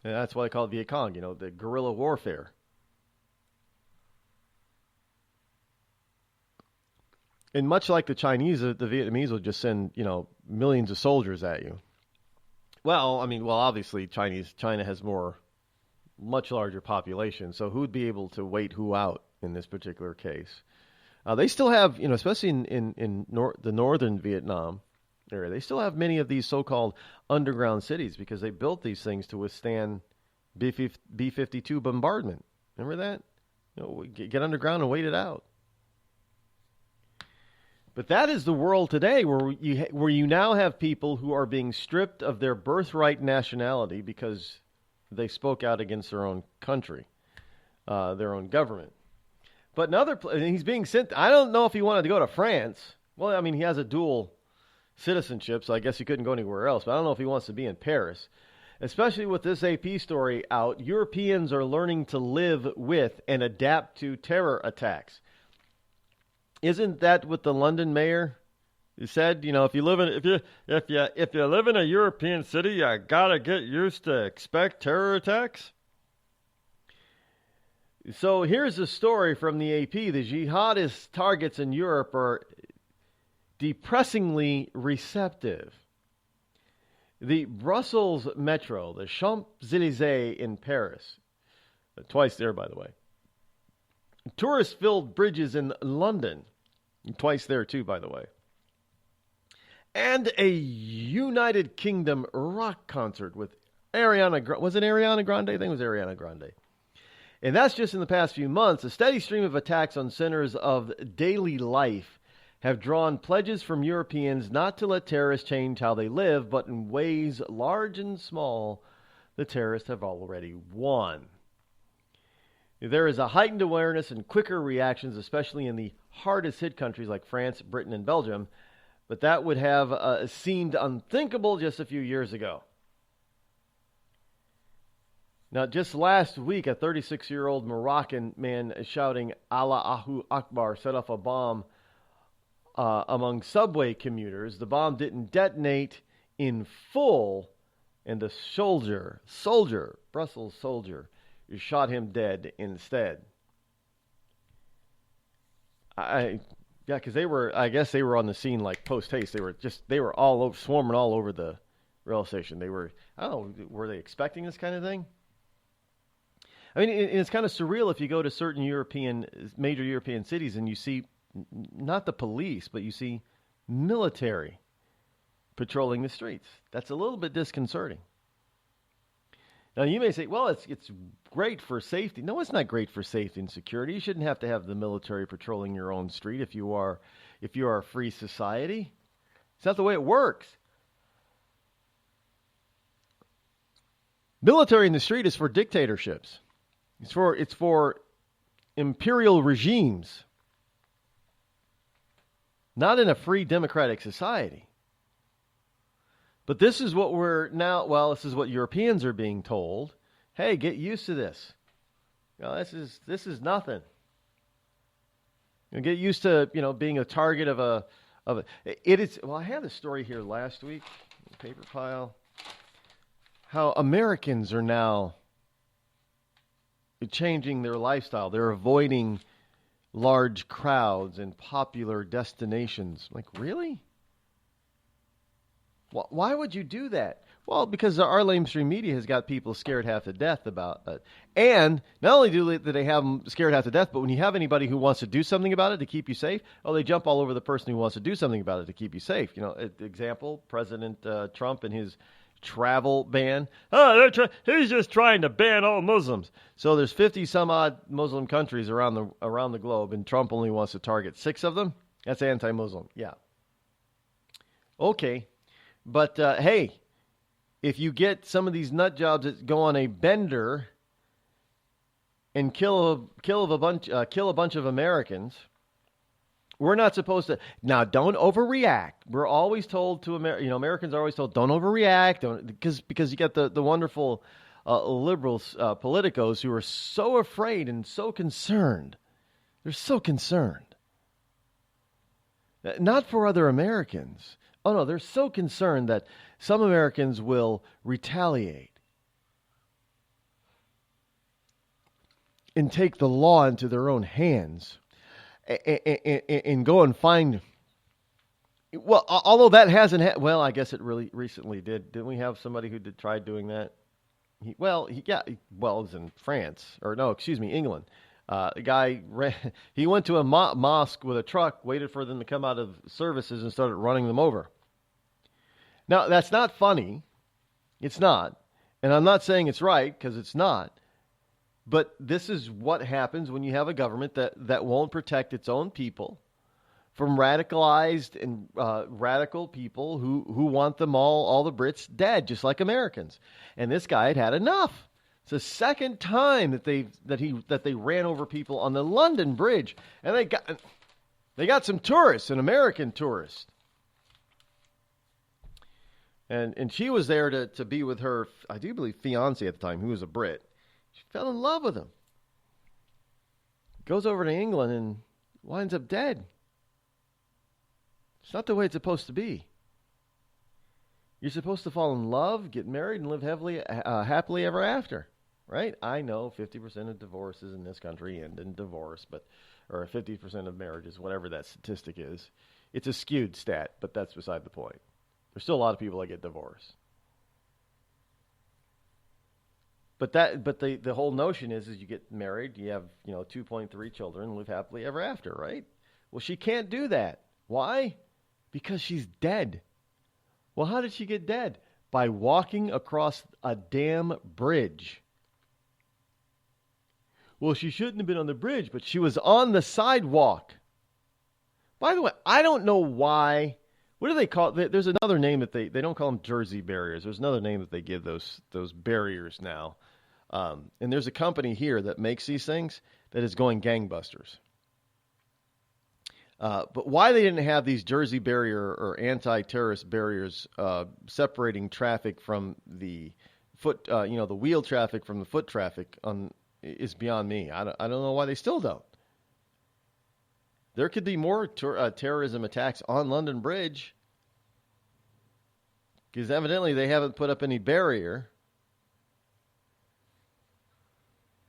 And that's why they call it Viet Cong, the guerrilla warfare. And much like the Chinese, the Vietnamese will just send, millions of soldiers at you. Well, obviously China has much larger population. So who'd be able to wait who out in this particular case? They still have, especially in the northern Vietnam area, they still have many of these so-called underground cities because they built these things to withstand B-52 bombardment. Remember that? Get underground and wait it out. But that is the world today, where you now have people who are being stripped of their birthright nationality because they spoke out against their own country, their own government. But he's being sent. I don't know if he wanted to go to France. Well, he has a dual citizenship, so I guess he couldn't go anywhere else. But I don't know if he wants to be in Paris. Especially with this AP story out, Europeans are learning to live with and adapt to terror attacks. Isn't that what the London mayor said? If you live in a European city, you gotta get used to expect terror attacks. So here's a story from the AP. The jihadist targets in Europe are depressingly receptive. The Brussels Metro, the Champs-Élysées in Paris, twice there, by the way. Tourist-filled bridges in London, twice there too, by the way. And a United Kingdom rock concert with Ariana Grande. Was it Ariana Grande? I think it was Ariana Grande. And that's just in the past few months. A steady stream of attacks on centers of daily life have drawn pledges from Europeans not to let terrorists change how they live, but in ways large and small, the terrorists have already won. There is a heightened awareness and quicker reactions, especially in the hardest hit countries like France, Britain, and Belgium, but that would have seemed unthinkable just a few years ago. Now, just last week, a 36-year-old Moroccan man shouting Allahu Akbar set off a bomb among subway commuters. The bomb didn't detonate in full, and the Brussels soldier, shot him dead instead. Because I guess they were on the scene like post haste. They were all over, swarming all over the rail station. Were they expecting this kind of thing? It's kind of surreal if you go to certain major European cities and you see not the police, but you see military patrolling the streets. That's a little bit disconcerting. Now, you may say, well, it's great for safety. No, it's not great for safety and security. You shouldn't have to have the military patrolling your own street if you are a free society. It's not the way it works. Military in the street is for dictatorships. It's for imperial regimes. Not in a free democratic society. But this is what this is what Europeans are being told. Hey, get used to this. This is nothing. Get used to, being a target of it is. Well, I had a story here last week, paper pile. how Americans are now changing their lifestyle. They're avoiding large crowds and popular destinations. Like, really? Why would you do that? Well, because our lamestream media has got people scared half to death about it. And not only do they have them scared half to death, but when you have anybody who wants to do something about it to keep you safe, they jump all over the person who wants to do something about it to keep you safe. Example, President Trump and his travel ban. He's just trying to ban all Muslims. So there's 50 some odd Muslim countries around the globe, and Trump only wants to target 6 of them. That's anti-Muslim. Yeah. Okay. But hey, if you get some of these nut jobs that go on a bender and kill a bunch of Americans, we're not supposed to. Now, don't overreact. We're always told to Americans are always told, don't overreact, because you got the wonderful liberals, politicos who are so afraid and so concerned. They're so concerned, not for other Americans. Oh no, they're so concerned that some Americans will retaliate and take the law into their own hands and go and find. Well, although that hasn't I guess it really recently did. Didn't we have somebody who tried doing that? It was in France, England. The guy he went to a mosque with a truck, waited for them to come out of services, and started running them over. Now, that's not funny. It's not. And I'm not saying it's right, because it's not. But this is what happens when you have a government that won't protect its own people from radicalized and radical people who want them all the Brits dead, just like Americans. And this guy had had enough. It's the second time that they ran over people on the London Bridge, and they got some tourists, an American tourist. And she was there to be with her, I do believe, fiance at the time, who was a Brit. She fell in love with him. Goes over to England and winds up dead. It's not the way it's supposed to be. You're supposed to fall in love, get married, and live happily ever after, right? I know 50% of divorces in this country end in divorce, or 50% of marriages, whatever that statistic is. It's a skewed stat, but that's beside the point. There's still a lot of people that get divorced. But the whole notion is you get married, you have 2.3 children, live happily ever after, right? Well, she can't do that. Why? Because she's dead. Well, how did she get dead? By walking across a damn bridge. Well, she shouldn't have been on the bridge, but she was on the sidewalk. By the way, I don't know why. What do they call it? There's another name that they don't call them Jersey barriers. There's another name that they give those barriers now. And there's a company here that makes these things that is going gangbusters. But why they didn't have these Jersey barrier or anti-terrorist barriers separating traffic from the foot, the wheel traffic from the foot traffic is beyond me. I don't know why they still don't. There could be more terrorism attacks on London Bridge because evidently they haven't put up any barrier.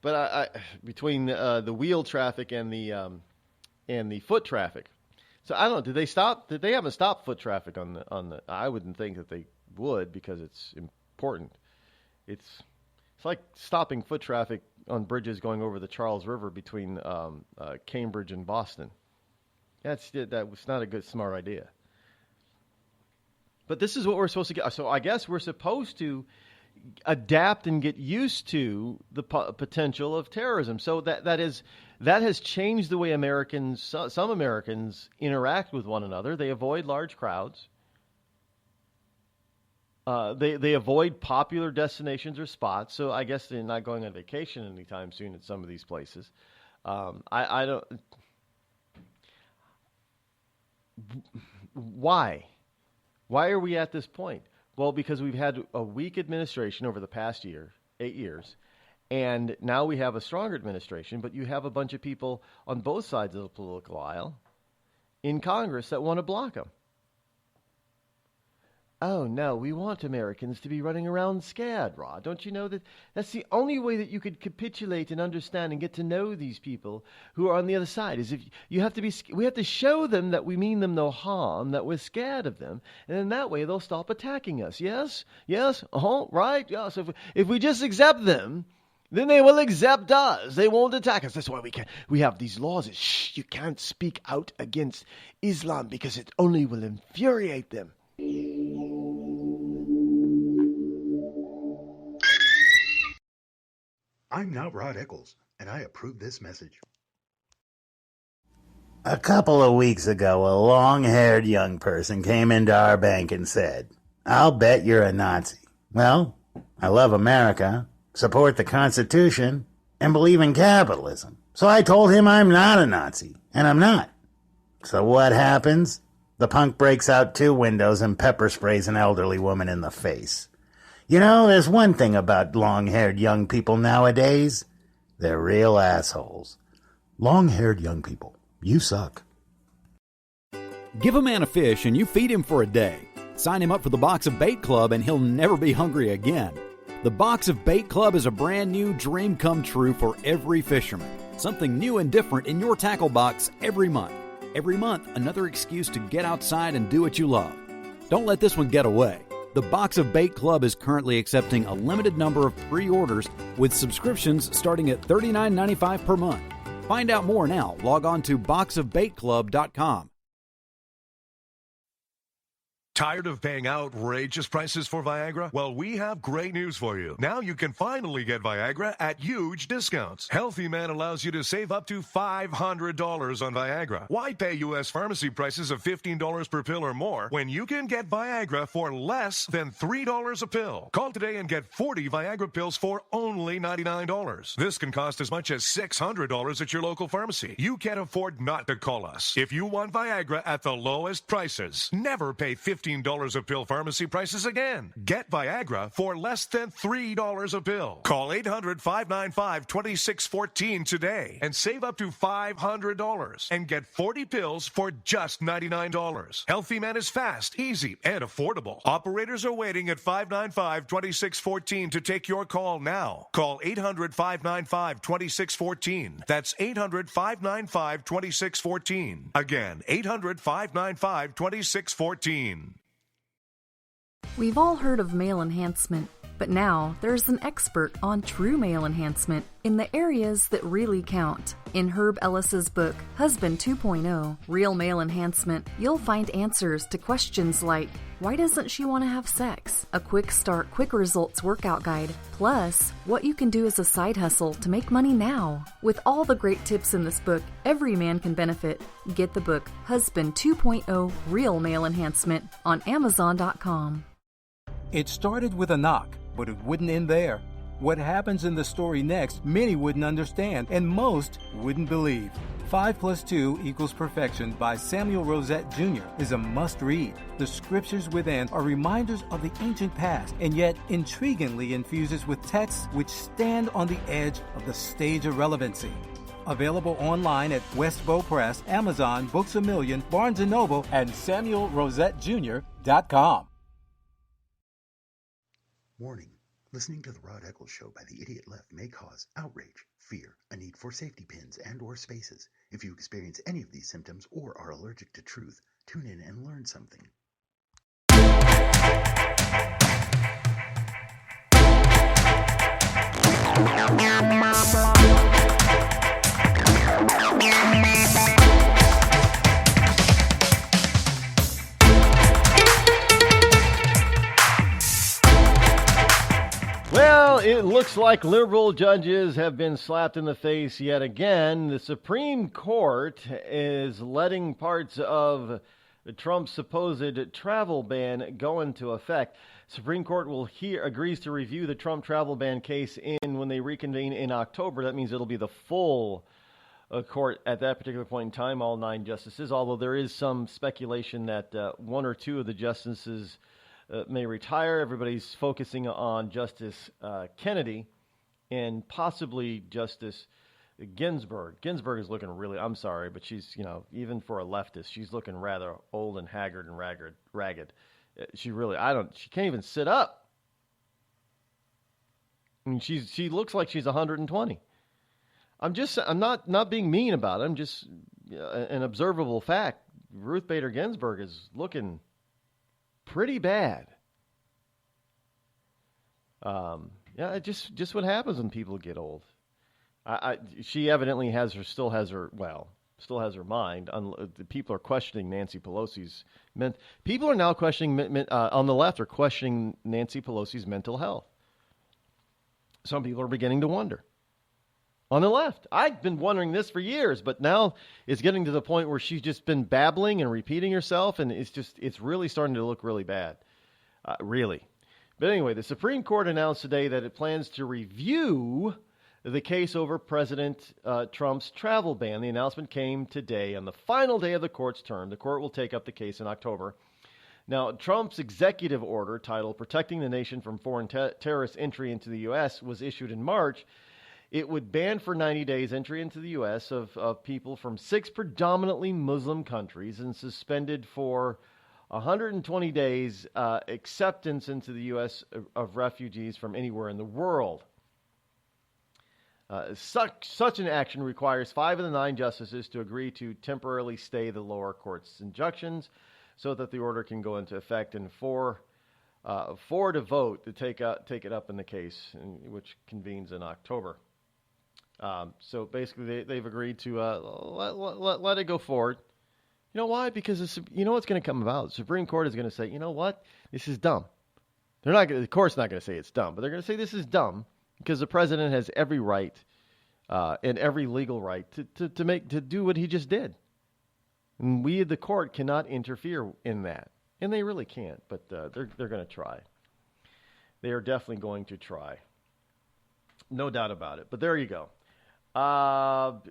But between the wheel traffic and the foot traffic, so I don't know. Did they stop? Did they haven't stopped foot traffic on the? I wouldn't think that they would because it's important. It's like stopping foot traffic on bridges going over the Charles River between Cambridge and Boston. That was not a smart idea. But this is what we're supposed to get. So I guess we're supposed to adapt and get used to the potential of terrorism. So that has changed the way some Americans interact with one another. They avoid large crowds. They avoid popular destinations or spots. So I guess they're not going on vacation anytime soon at some of these places. I don't. Why? Why are we at this point? Well, because we've had a weak administration over the past 8 years, and now we have a stronger administration, but you have a bunch of people on both sides of the political aisle in Congress that want to block them. Oh, no, we want Americans to be running around scared, Rod. Don't you know that that's the only way that you could capitulate and understand and get to know these people who are on the other side, is if you have to be, we have to show them that we mean them no harm, that we're scared of them, and in that way they'll stop attacking us. Yes? Yes? Right? Yes. If we just accept them, then they will accept us. They won't attack us. That's why we have these laws. Shh, you can't speak out against Islam because it only will infuriate them. I'm not Rod Eccles, and I approve this message. A couple of weeks ago, a long-haired young person came into our bank and said, "I'll bet you're a Nazi." Well, I love America, support the Constitution, and believe in capitalism. So I told him I'm not a Nazi, and I'm not. So what happens? The punk breaks out 2 windows and pepper sprays an elderly woman in the face. You know, there's one thing about long-haired young people nowadays. They're real assholes. Long-haired young people, you suck. Give a man a fish and you feed him for a day. Sign him up for the Box of Bait Club and he'll never be hungry again. The Box of Bait Club is a brand new dream come true for every fisherman. Something new and different in your tackle box every month. Every month, another excuse to get outside and do what you love. Don't let this one get away. The Box of Bait Club is currently accepting a limited number of pre-orders with subscriptions starting at $39.95 per month. Find out more now. Log on to boxofbaitclub.com. Tired of paying outrageous prices for Viagra? Well, we have great news for you. Now you can finally get Viagra at huge discounts. Healthy Man allows you to save up to $500 on Viagra. Why pay U.S. pharmacy prices of $15 per pill or more when you can get Viagra for less than $3 a pill? Call today and get 40 Viagra pills for only $99. This can cost as much as $600 at your local pharmacy. You can't afford not to call us. If you want Viagra at the lowest prices, never pay $15 a pill pharmacy prices again. Get Viagra for less than $3 a pill. Call 800-595-2614 today and save up to $500 and get 40 pills for just $99. Healthy Man is fast, easy, and affordable. Operators are waiting at 595-2614 to take your call now. Call 800-595-2614. That's 800-595-2614. Again, 800-595-2614. We've all heard of male enhancement, but now there's an expert on true male enhancement in the areas that really count. In Herb Ellis's book, Husband 2.0, Real Male Enhancement, you'll find answers to questions like, why doesn't she want to have sex? A quick start, quick results workout guide, plus what you can do as a side hustle to make money now. With all the great tips in this book, every man can benefit. Get the book, Husband 2.0, Real Male Enhancement, on Amazon.com. It started with a knock, but it wouldn't end there. What happens in the story next, many wouldn't understand, and most wouldn't believe. 5 + 2 = Perfection by Samuel Rosette Jr. is a must-read. The scriptures within are reminders of the ancient past, and yet intriguingly infuses with texts which stand on the edge of the stage of relevancy. Available online at Westbow Press, Amazon, Books A Million, Barnes & Noble, and SamuelRosetteJr.com. Warning. Listening to the Rod Eccles Show by the Idiot Left may cause outrage, fear, a need for safety pins and/or spaces. If you experience any of these symptoms or are allergic to truth, tune in and learn something. Well, it looks like liberal judges have been slapped in the face yet again. The Supreme Court is letting parts of Trump's supposed travel ban go into effect. Supreme Court agrees to review the Trump travel ban case when they reconvene in October. That means it'll be the full court at that particular point in time, all 9 justices, although there is some speculation that 1 or 2 of the justices may retire. Everybody's focusing on Justice Kennedy and possibly Justice Ginsburg. Ginsburg is looking really, I'm sorry, but she's, even for a leftist, she's looking rather old and haggard and ragged. She can't even sit up. I mean, she looks like she's 120. I'm not being mean about it. I'm just an observable fact. Ruth Bader Ginsburg is looking pretty bad. Just what happens when people get old. She evidently still has her mind. People are questioning Nancy Pelosi's people are now questioning on the left are questioning Nancy Pelosi's mental health. Some people are beginning to wonder. On the left, I've been wondering this for years, but now it's getting to the point where she's just been babbling and repeating herself, and it's really starting to look really bad, really. But anyway, the Supreme Court announced today that it plans to review the case over President Trump's travel ban. The announcement came today on the final day of the court's term. The court will take up the case in October. Now, Trump's executive order titled Protecting the Nation from Foreign Terrorist Entry into the U.S. was issued in March. It would ban for 90 days entry into the U.S. of people from 6 predominantly Muslim countries and suspended for 120 days acceptance into the U.S. of refugees from anywhere in the world. Such an action requires 5 of the 9 justices to agree to temporarily stay the lower court's injunctions so that the order can go into effect, and 4 to vote to take it up in the case, which convenes in October. So basically, they've agreed to let it go forward. You know why? Because you know what's going to come about. The Supreme Court is going to say, you know what, this is dumb. The court's not going to say it's dumb, but they're going to say this is dumb because the president has every right and every legal right to do what he just did. And we, the court, cannot interfere in that. And they really can't, but they're going to try. They are definitely going to try. No doubt about it. But there you go. Well,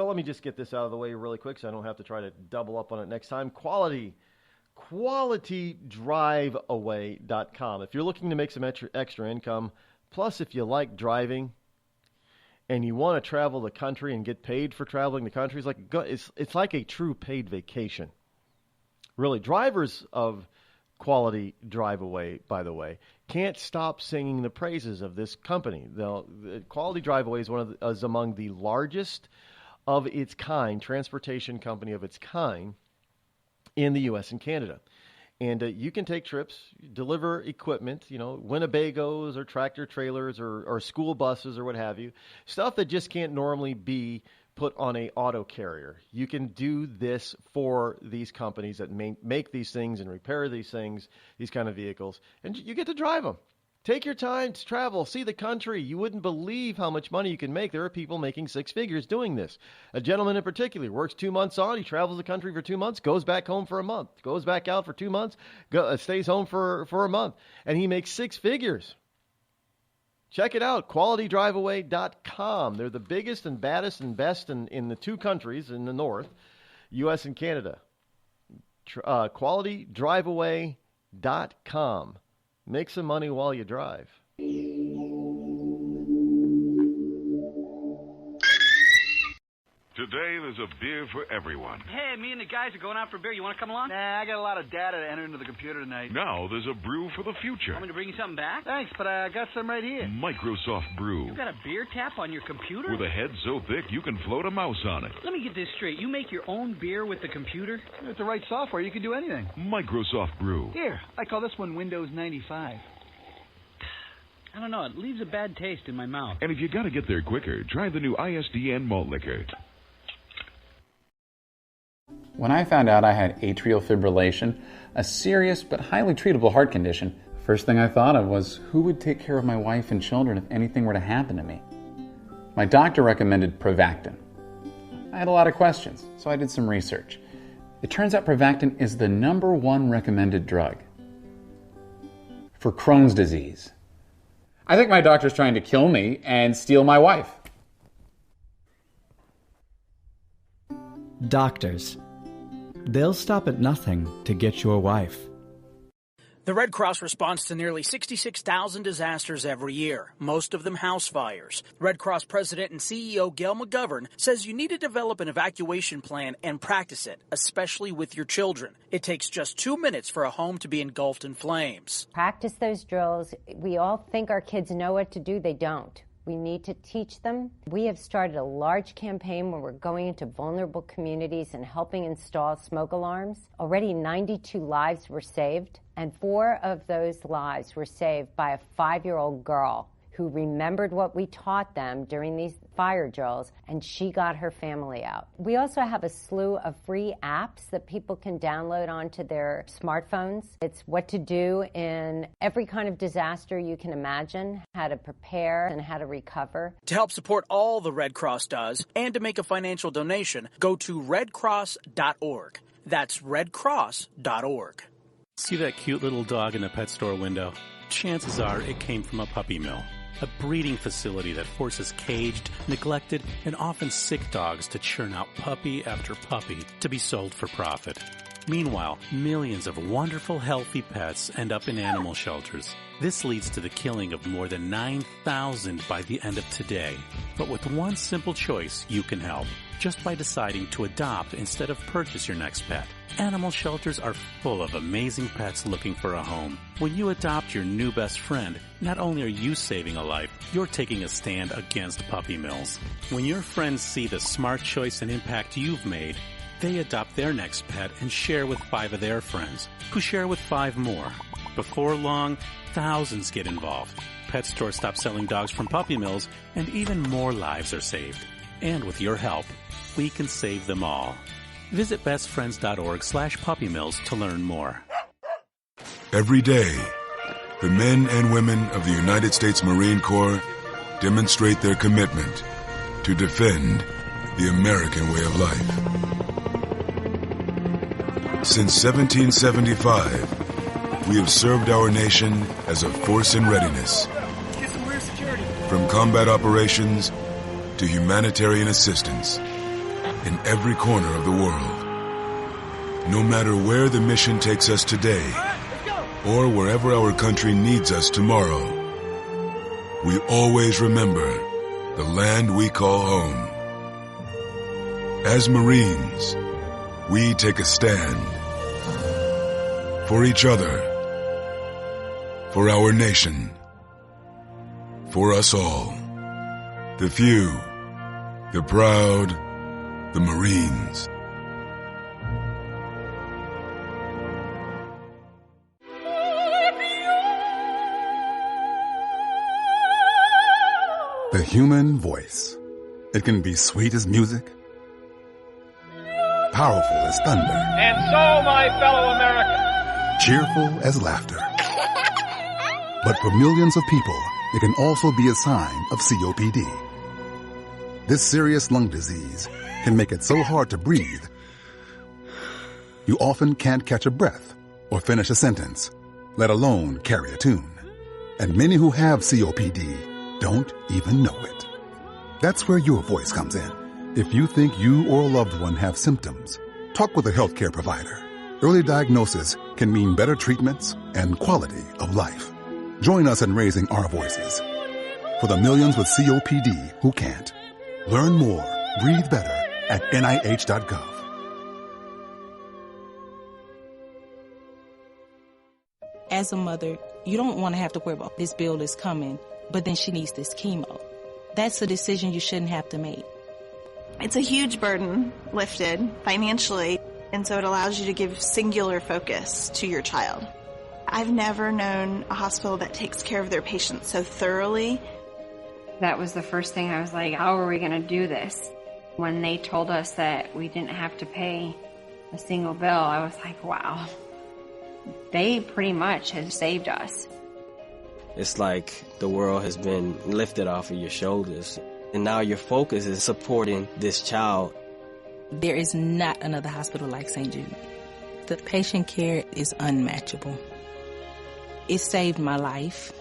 let me just get this out of the way really quick so I don't have to try to double up on it next time. QualityDriveAway.com. If you're looking to make some extra income, plus if you like driving and you want to travel the country and get paid for traveling the country, it's like a true paid vacation. Really, drivers of Quality Drive Away, by the way, can't stop singing the praises of this company. The Quality Drive Away is among the largest of its kind, transportation company of its kind in the U.S. and Canada. And you can take trips, deliver equipment, Winnebagos or tractor trailers or school buses or what have you, stuff that just can't normally be put on a auto carrier. You can do this for these companies that make these things and repair these things, these kind of vehicles, and you get to drive them. Take your time to travel, see the country. You wouldn't believe how much money you can make. There are people making 6 figures doing this. A gentleman in particular works 2 months on. He travels the country for 2 months, goes back home for a month, goes back out for 2 months, stays home for a month, and he makes 6 figures. Check it out, QualityDriveAway.com. They're the biggest and baddest and best in the 2 countries in the north, U.S. and Canada. QualityDriveAway.com. Make some money while you drive. Today, there's a beer for everyone. Hey, me and the guys are going out for beer. You want to come along? Nah, I got a lot of data to enter into the computer tonight. Now, there's a brew for the future. Want me to bring you something back? Thanks, but I got some right here. Microsoft Brew. You got a beer tap on your computer? With a head so thick you can float a mouse on it. Let me get this straight. You make your own beer with the computer? With the right software, you can do anything. Microsoft Brew. Here, I call this one Windows 95. I don't know. It leaves a bad taste in my mouth. And if you got to get there quicker, try the new ISDN malt liquor. When I found out I had atrial fibrillation, a serious but highly treatable heart condition, the first thing I thought of was who would take care of my wife and children if anything were to happen to me? My doctor recommended Prevactin. I had a lot of questions, so I did some research. It turns out Prevactin is the #1 recommended drug for Crohn's disease. I think my doctor's trying to kill me and steal my wife. Doctors. They'll stop at nothing to get your wife. The Red Cross responds to nearly 66,000 disasters every year, most of them house fires. Red Cross President and CEO Gail McGovern says you need to develop an evacuation plan and practice it, especially with your children. It takes just 2 minutes for a home to be engulfed in flames. Practice those drills. We all think our kids know what to do. They don't. We need to teach them. We have started a large campaign where we're going into vulnerable communities and helping install smoke alarms. Already 92 lives were saved, and 4 of those lives were saved by a 5-year-old girl who remembered what we taught them during these fire drills, and she got her family out. We also have a slew of free apps that people can download onto their smartphones. It's what to do in every kind of disaster you can imagine, how to prepare and how to recover. To help support all the Red Cross does and to make a financial donation, go to redcross.org. That's redcross.org. See that cute little dog in the pet store window? Chances are it came from a puppy mill. A breeding facility that forces caged, neglected, and often sick dogs to churn out puppy after puppy to be sold for profit. Meanwhile, millions of wonderful, healthy pets end up in animal shelters. This leads to the killing of more than 9,000 by the end of today. But with one simple choice, you can help. Just by deciding to adopt instead of purchase your next pet. Animal shelters are full of amazing pets looking for a home. When you adopt your new best friend, not only are you saving a life, you're taking a stand against puppy mills. When your friends see the smart choice and impact you've made, they adopt their next pet and share with 5 of their friends, who share with 5 more. Before long, thousands get involved. Pet stores stop selling dogs from puppy mills, and even more lives are saved. And with your help, we can save them all. Visit bestfriends.org/puppymills to learn more. Every day, the men and women of the United States Marine Corps demonstrate their commitment to defend the American way of life. Since 1775, we have served our nation as a force in readiness. From combat operations to humanitarian assistance in every corner of the world. No matter where the mission takes us today, or wherever our country needs us tomorrow, we always remember the land we call home. As Marines, we take a stand for each other, for our nation, for us all. The few, the proud, the Marines. The human voice. It can be sweet as music, powerful as thunder, and so, my fellow Americans, cheerful as laughter. But for millions of people, it can also be a sign of COPD. This serious lung disease can make it so hard to breathe, you often can't catch a breath or finish a sentence, let alone carry a tune. And many who have COPD don't even know it. That's where your voice comes in. If you think you or a loved one have symptoms, talk with a healthcare provider. Early diagnosis can mean better treatments and quality of life. Join us in raising our voices for the millions with COPD who can't. Learn more, breathe better at NIH.gov. As a mother, you don't want to have to worry about this bill is coming, but then she needs this chemo. That's a decision you shouldn't have to make. It's a huge burden lifted financially, and so it allows you to give singular focus to your child. I've never known a hospital that takes care of their patients so thoroughly. That was the first thing I was like, how are we going to do this? When they told us that we didn't have to pay a single bill, I was like, wow. They pretty much have saved us. It's like the world has been lifted off of your shoulders, and now your focus is supporting this child. There is not another hospital like St. Jude. The patient care is unmatchable. It saved my life.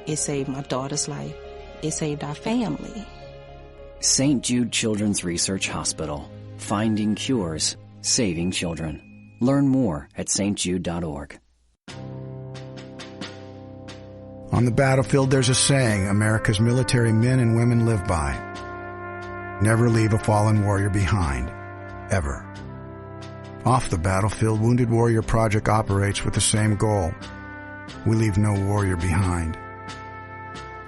It saved my daughter's life. It saved our family. St. Jude Children's Research Hospital. Finding cures, saving children. Learn more at stjude.org. On the battlefield, there's a saying America's military men and women live by. Never leave a fallen warrior behind. Ever. Off the battlefield, Wounded Warrior Project operates with the same goal. We leave no warrior behind.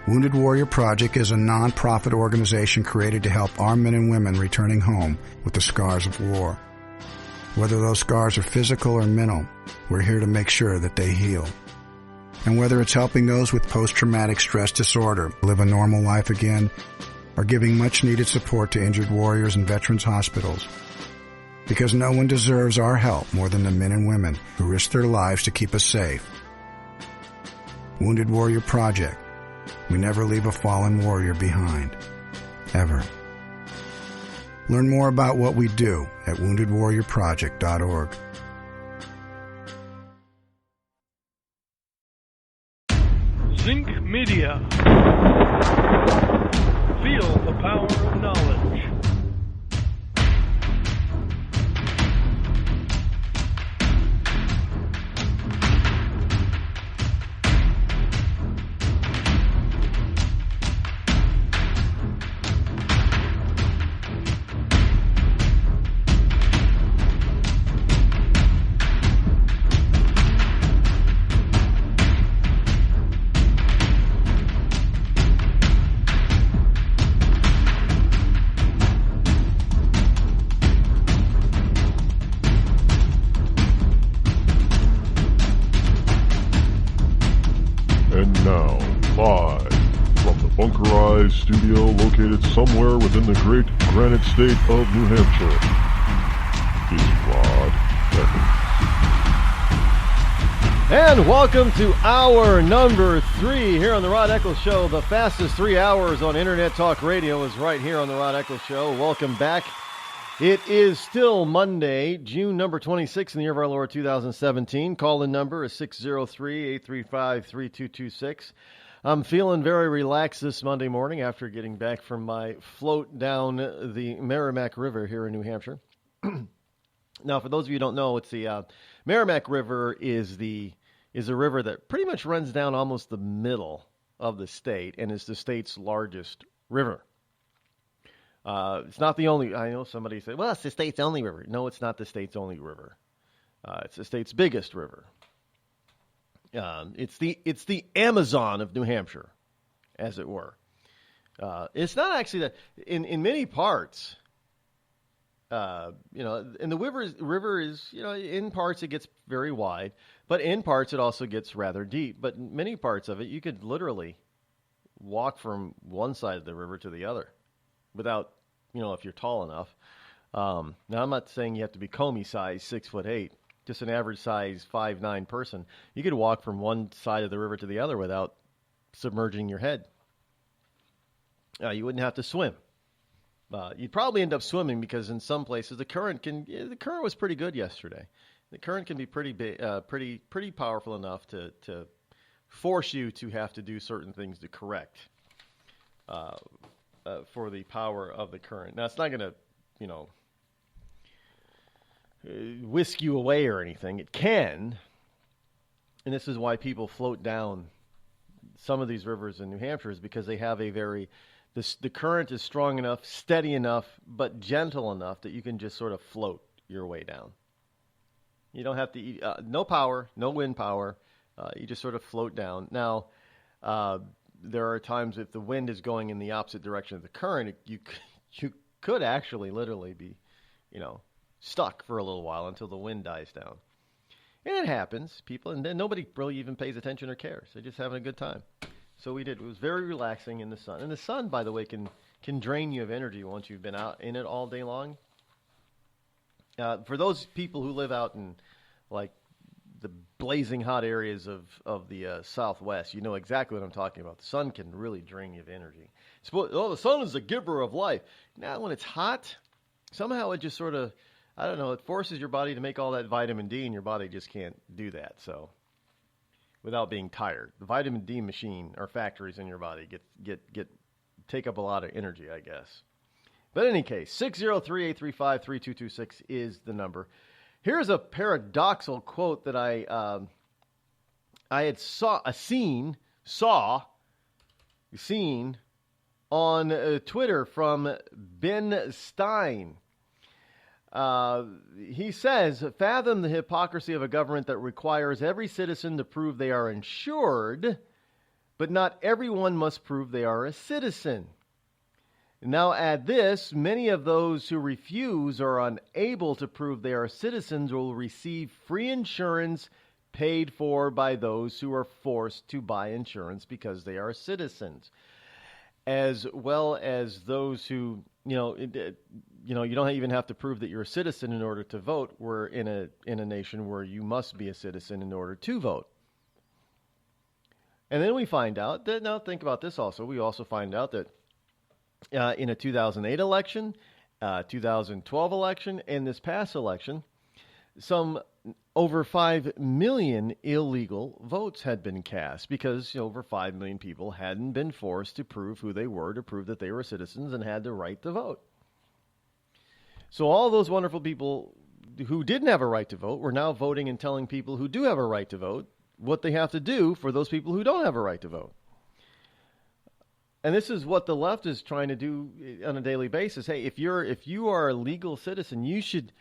Wounded Warrior Project is a non-profit organization created to help our men and women returning home with the scars of war. Whether those scars are physical or mental, we're here to make sure that they heal. And whether it's helping those with post-traumatic stress disorder live a normal life again, or giving much-needed support to injured warriors in veterans' hospitals. Because no one deserves our help more than the men and women who risk their lives to keep us safe. Wounded Warrior Project. We never leave a fallen warrior behind. Ever. Learn more about what we do at woundedwarriorproject.org. Zinc Media. Feel the power of knowledge. Studio located somewhere within the great granite state of New Hampshire is Rod Eccles. And welcome to hour number 3 here on the Rod Eccles Show. The fastest 3 hours on Internet Talk Radio is right here on the Rod Eccles Show. Welcome back. It is still Monday, June number 26 in the year of our Lord 2017. Call-in number is 603-835-3226. I'm feeling very relaxed this Monday morning after getting back from my float down the Merrimack River here in New Hampshire. Now, for those of you who don't know, it's the Merrimack River is a river that pretty much runs down almost the middle of the state and is the state's largest river. It's not the only. I know somebody said, "Well, it's the state's only river." No, it's not the state's only river. It's the state's biggest river. It's the Amazon of New Hampshire, as it were. It's not actually that in many parts. And the river is in parts it gets very wide, but in parts it also gets rather deep. But in many parts of it, you could literally walk from one side of the river to the other, without if you're tall enough. Now I'm not saying you have to be Comey size, 6'8". Just an average size 5'9" person, you could walk from one side of the river to the other without submerging your head. You wouldn't have to swim. You'd probably end up swimming because in some places the current was pretty good yesterday. The current can be pretty powerful enough to force you to have to do certain things to correct for the power of the current. Now it's not going to, whisk you away or anything. It can, and this is why people float down some of these rivers in New Hampshire, is because they have the current is strong enough, steady enough, but gentle enough that you can just sort of float your way down. You don't have to no power, no wind power. You just sort of float down. Now, there are times if the wind is going in the opposite direction of the current, you could actually literally be, stuck for a little while until the wind dies down. And it happens, people, and then nobody really even pays attention or cares. They're just having a good time. So we did. It was very relaxing in the sun. And the sun, by the way, can drain you of energy once you've been out in it all day long. For those people who live out in, like, the blazing hot areas of the Southwest, you know exactly what I'm talking about. The sun can really drain you of energy. The sun is a giver of life. Now, when it's hot, somehow it just sort of, I don't know, it forces your body to make all that vitamin D, and your body just can't do that. So, without being tired, the vitamin D machine or factories in your body take up a lot of energy, I guess. But in any case, 603-835-3226 is the number. Here's a paradoxical quote that I had seen seen on Twitter from Ben Stein. He says, fathom the hypocrisy of a government that requires every citizen to prove they are insured, but not everyone must prove they are a citizen. Now add this, many of those who refuse or are unable to prove they are citizens will receive free insurance paid for by those who are forced to buy insurance because they are citizens, as well as those who, you don't even have to prove that you're a citizen in order to vote. We're in a nation where you must be a citizen in order to vote. And then we find out that, now think about this also, we also find out that in a 2008 election, 2012 election, and this past election, some over 5 million illegal votes had been cast because over 5 million people hadn't been forced to prove who they were, to prove that they were citizens and had the right to vote. So all those wonderful people who didn't have a right to vote were now voting and telling people who do have a right to vote what they have to do for those people who don't have a right to vote. And this is what the left is trying to do on a daily basis. Hey, if you are a legal citizen, you should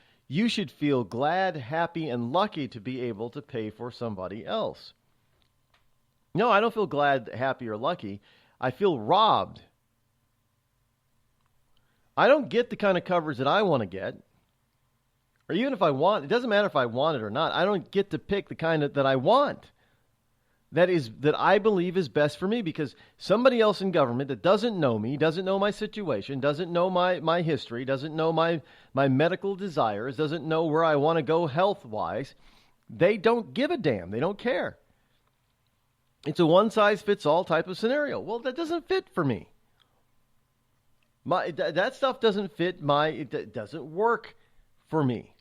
feel glad, happy, and lucky to be able to pay for somebody else. No, I don't feel glad, happy, or lucky. I feel robbed. I don't get the kind of coverage that I want to get. Or even if I want, it doesn't matter if I want it or not. I don't get to pick the kind that I want. That I believe is best for me, because somebody else in government that doesn't know me, doesn't know my situation, doesn't know my history, doesn't know my medical desires, doesn't know where I want to go health-wise, they don't give a damn. They don't care. It's a one-size-fits-all type of scenario. Well, that doesn't fit for me. That stuff doesn't fit it doesn't work for me.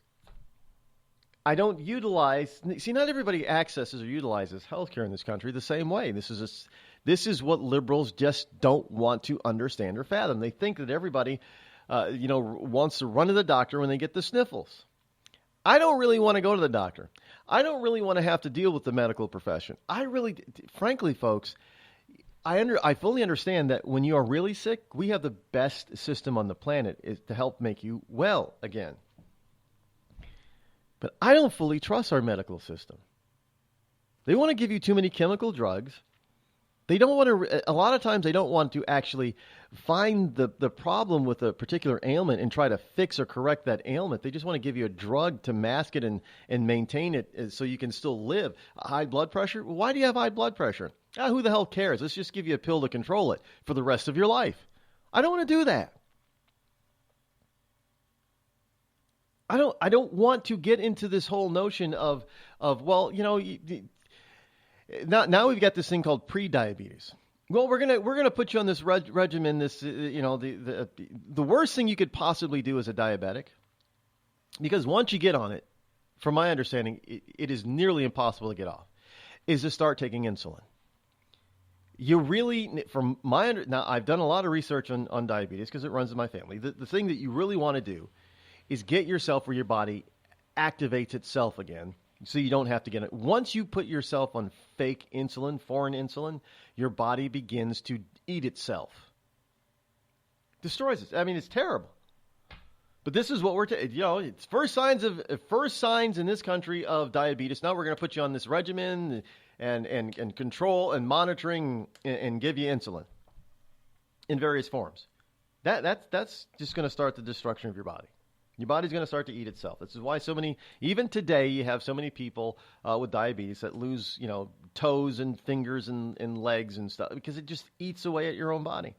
I don't utilize. See, not everybody accesses or utilizes healthcare in this country the same way. This is what liberals just don't want to understand or fathom. They think that everybody, wants to run to the doctor when they get the sniffles. I don't really want to go to the doctor. I don't really want to have to deal with the medical profession. Frankly, folks, I fully understand that when you are really sick, we have the best system on the planet to help make you well again. But I don't fully trust our medical system. They want to give you too many chemical drugs. They don't want to, a lot of times they don't want to actually find the problem with a particular ailment and try to fix or correct that ailment. They just want to give you a drug to mask it and maintain it so you can still live. High blood pressure? Why do you have high blood pressure? Who the hell cares? Let's just give you a pill to control it for the rest of your life. I don't want to do that. I don't want to get into this whole notion of now we've got this thing called pre-diabetes. Well, we're gonna put you on this regimen. This the worst thing you could possibly do as a diabetic, because once you get on it, from my understanding, it is nearly impossible to get off, is to start taking insulin. You really, now I've done a lot of research on diabetes because it runs in my family. The thing that you really want to do is get yourself where your body activates itself again so you don't have to get it. Once you put yourself on fake insulin, foreign insulin, your body begins to eat itself. Destroys it. I mean, it's terrible. But this is what it's first signs in this country of diabetes. Now we're going to put you on this regimen and control and monitoring and give you insulin in various forms. That's just going to start the destruction of your body. Your body's going to start to eat itself. This is why even today, you have so many people with diabetes that lose, toes and fingers and legs and stuff, because it just eats away at your own body.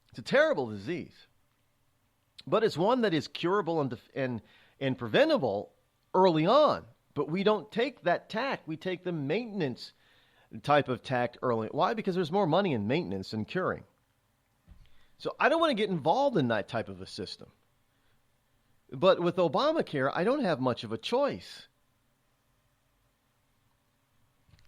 It's a terrible disease, but it's one that is curable and preventable early on. But we don't take that tack. We take the maintenance type of tack early. Why? Because there's more money in maintenance than curing. So I don't want to get involved in that type of a system. But with Obamacare, I don't have much of a choice.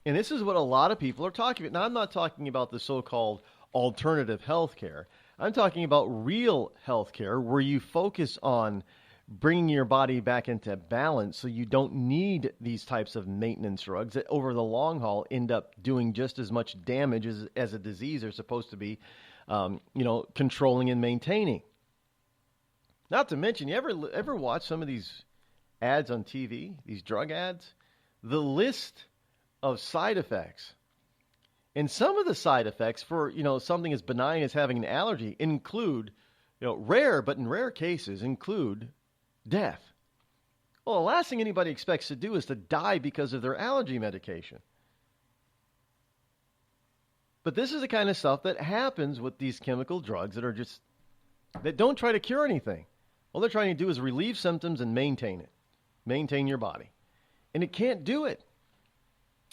And this is what a lot of people are talking about. Now, I'm not talking about the so-called alternative health care. I'm talking about real health care where you focus on bringing your body back into balance so you don't need these types of maintenance drugs that over the long haul end up doing just as much damage as a disease are supposed to be, controlling and maintaining. Not to mention, you ever watch some of these ads on TV, these drug ads? The list of side effects. And some of the side effects for, something as benign as having an allergy include, in rare cases, include death. Well, the last thing anybody expects to do is to die because of their allergy medication. But this is the kind of stuff that happens with these chemical drugs that don't try to cure anything. All they're trying to do is relieve symptoms and maintain your body. And it can't do it.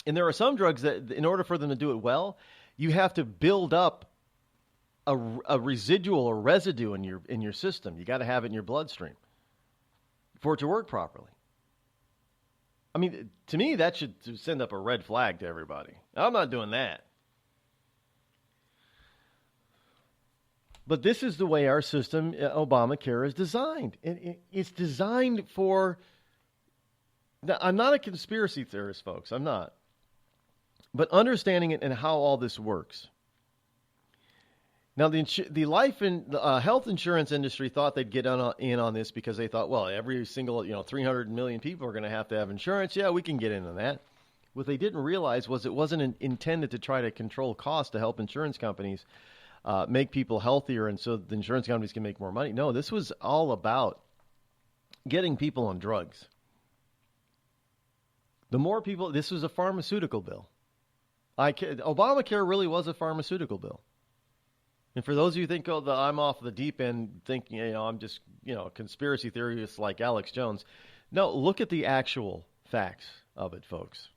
And there are some drugs that, in order for them to do it well, you have to build up a residual or residue in your system. You got to have it in your bloodstream for it to work properly. I mean, to me, that should send up a red flag to everybody. I'm not doing that. But this is the way our system, Obamacare, is designed. It's designed for... Now, I'm not a conspiracy theorist, folks. I'm not. But understanding it and how all this works. Now, the life and health insurance industry thought they'd get in on this because they thought, well, every single 300 million people are going to have insurance. Yeah, we can get in on that. What they didn't realize was it wasn't intended to try to control costs to help insurance companies make people healthier and so the insurance companies can make more money. No, this was all about getting people on drugs. The more people, this was a pharmaceutical bill. Obamacare really was a pharmaceutical bill. And for those of you who think, I'm off the deep end, thinking, I'm just, a conspiracy theorist like Alex Jones. No, look at the actual facts of it, folks.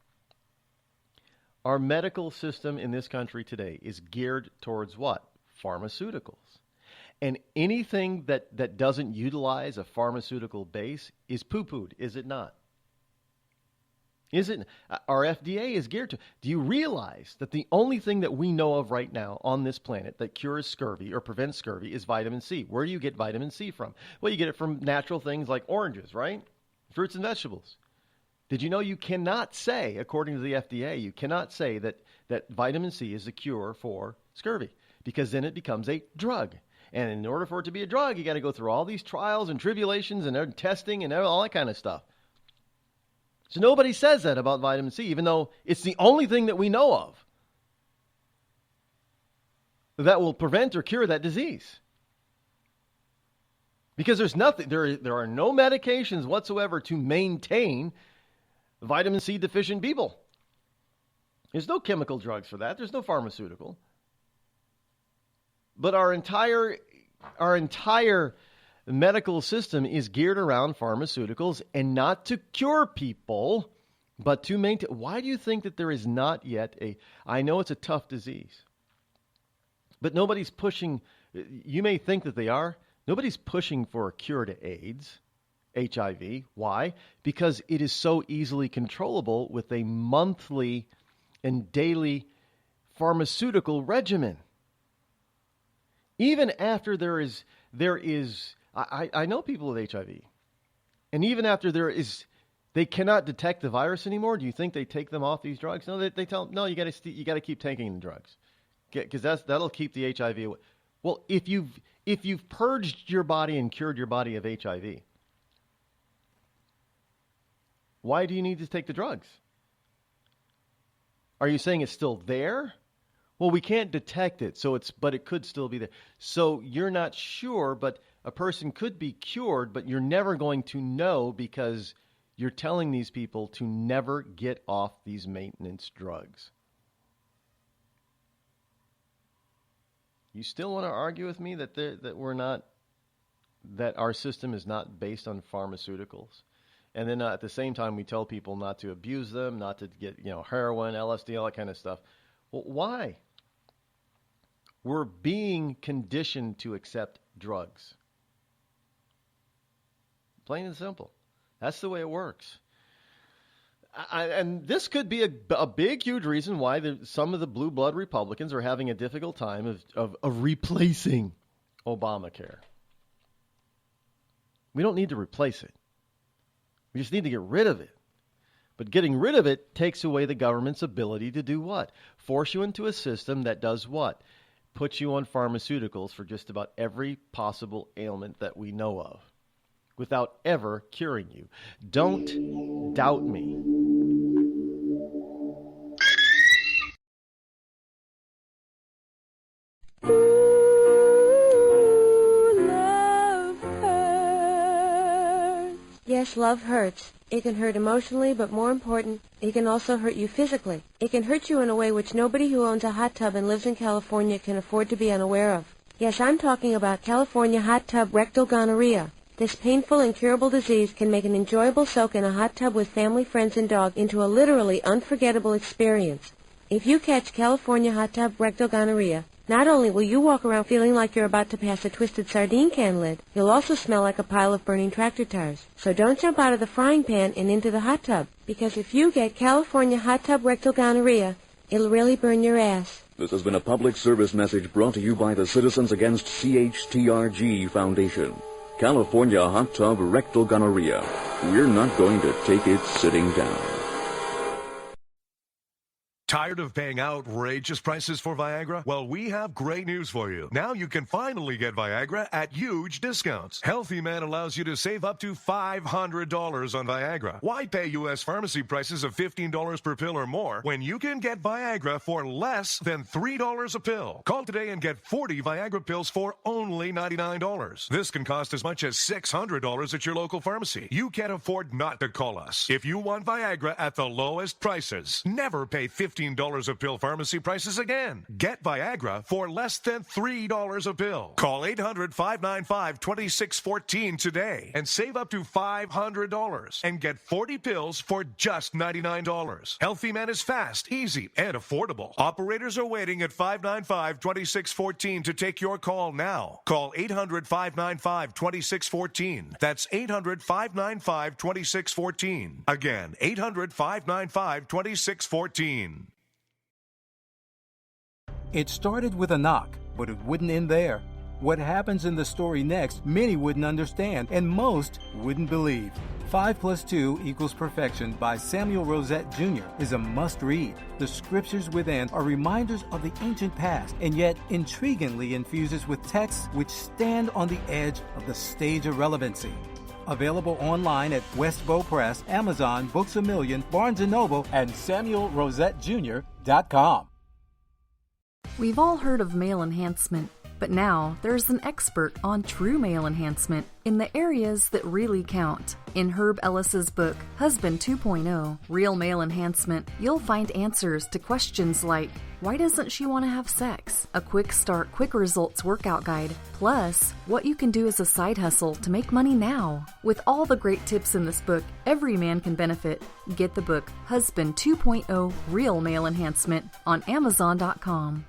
Our medical system in this country today is geared towards what? Pharmaceuticals. And anything that doesn't utilize a pharmaceutical base is poo-pooed, is it not? Is it? Our FDA is geared to. Do you realize that the only thing that we know of right now on this planet that cures scurvy or prevents scurvy is vitamin C? Where do you get vitamin C from? Well, you get it from natural things like oranges, right? Fruits and vegetables. Did you know you cannot say, according to the FDA, you cannot say that vitamin C is a cure for scurvy because then it becomes a drug. And in order for it to be a drug, you got to go through all these trials and tribulations and testing and all that kind of stuff. So nobody says that about vitamin C, even though it's the only thing that we know of that will prevent or cure that disease. Because there's nothing, there are no medications whatsoever to maintain vitamin C deficient people. There's no chemical drugs for that. There's no pharmaceutical. But our entire medical system is geared around pharmaceuticals and not to cure people, but to maintain. Why do you think that there is not yet I know it's a tough disease, but nobody's pushing, you may think that they are, nobody's pushing for a cure to AIDS, HIV. Why? Because it is so easily controllable with a monthly and daily pharmaceutical regimen. Even after there is I know people with HIV, and even after they cannot detect the virus anymore. Do you think they take them off these drugs? No, they tell them, no, you got to keep taking the drugs, because that'll keep the HIV away. Well, if you've purged your body and cured your body of HIV, why do you need to take the drugs? Are you saying it's still there? Well, we can't detect it, but it could still be there. So you're not sure, but a person could be cured, but you're never going to know because you're telling these people to never get off these maintenance drugs. You still want to argue with me that our system is not based on pharmaceuticals? And then at the same time, we tell people not to abuse them, not to get heroin, LSD, all that kind of stuff. Well, why? We're being conditioned to accept drugs. Plain and simple. That's the way it works. And this could be a big, huge reason why some of the blue blood Republicans are having a difficult time of replacing Obamacare. We don't need to replace it. We just need to get rid of it. But getting rid of it takes away the government's ability to do what? Force you into a system that does what? Puts you on pharmaceuticals for just about every possible ailment that we know of, without ever curing you. Don't doubt me. Yes, love hurts. It can hurt emotionally, but more important, it can also hurt you physically. It can hurt you in a way which nobody who owns a hot tub and lives in California can afford to be unaware of. Yes, I'm talking about California hot tub rectal gonorrhea. This painful, incurable disease can make an enjoyable soak in a hot tub with family, friends, and dog into a literally unforgettable experience. If you catch California hot tub rectal gonorrhea, not only will you walk around feeling like you're about to pass a twisted sardine can lid, you'll also smell like a pile of burning tractor tires. So don't jump out of the frying pan and into the hot tub, because if you get California hot tub rectal gonorrhea, it'll really burn your ass. This has been a public service message brought to you by the Citizens Against CHTRG Foundation. California hot tub rectal gonorrhea. We're not going to take it sitting down. Tired of paying outrageous prices for Viagra? Well, we have great news for you. Now you can finally get Viagra at huge discounts. Healthy Man allows you to save up to $500 on Viagra. Why pay U.S. pharmacy prices of $15 per pill or more when you can get Viagra for less than $3 a pill? Call today and get 40 Viagra pills for only $99. This can cost as much as $600 at your local pharmacy. You can't afford not to call us. If you want Viagra at the lowest prices, never pay $15 a pill pharmacy prices again. Get Viagra for less than $3 a pill. Call 800-595-2614 today and save up to $500 and get 40 pills for just $99. Healthy Man is fast, easy, and affordable. Operators are waiting at 595-2614 to take your call now. Call 800-595-2614. That's 800-595-2614. Again, 800-595-2614. It started with a knock, but it wouldn't end there. What happens in the story next, many wouldn't understand, and most wouldn't believe. 5 + 2 = Perfection by Samuel Rosette Jr. is a must-read. The scriptures within are reminders of the ancient past, and yet intriguingly infuses with texts which stand on the edge of the stage of relevancy. Available online at Westbow Press, Amazon, Books A Million, Barnes & Noble, and SamuelRosetteJr.com. We've all heard of male enhancement, but now there's an expert on true male enhancement in the areas that really count. In Herb Ellis's book, Husband 2.0, Real Male Enhancement, you'll find answers to questions like, why doesn't she want to have sex? A quick start, quick results workout guide, plus what you can do as a side hustle to make money now. With all the great tips in this book, every man can benefit. Get the book, Husband 2.0, Real Male Enhancement, on Amazon.com.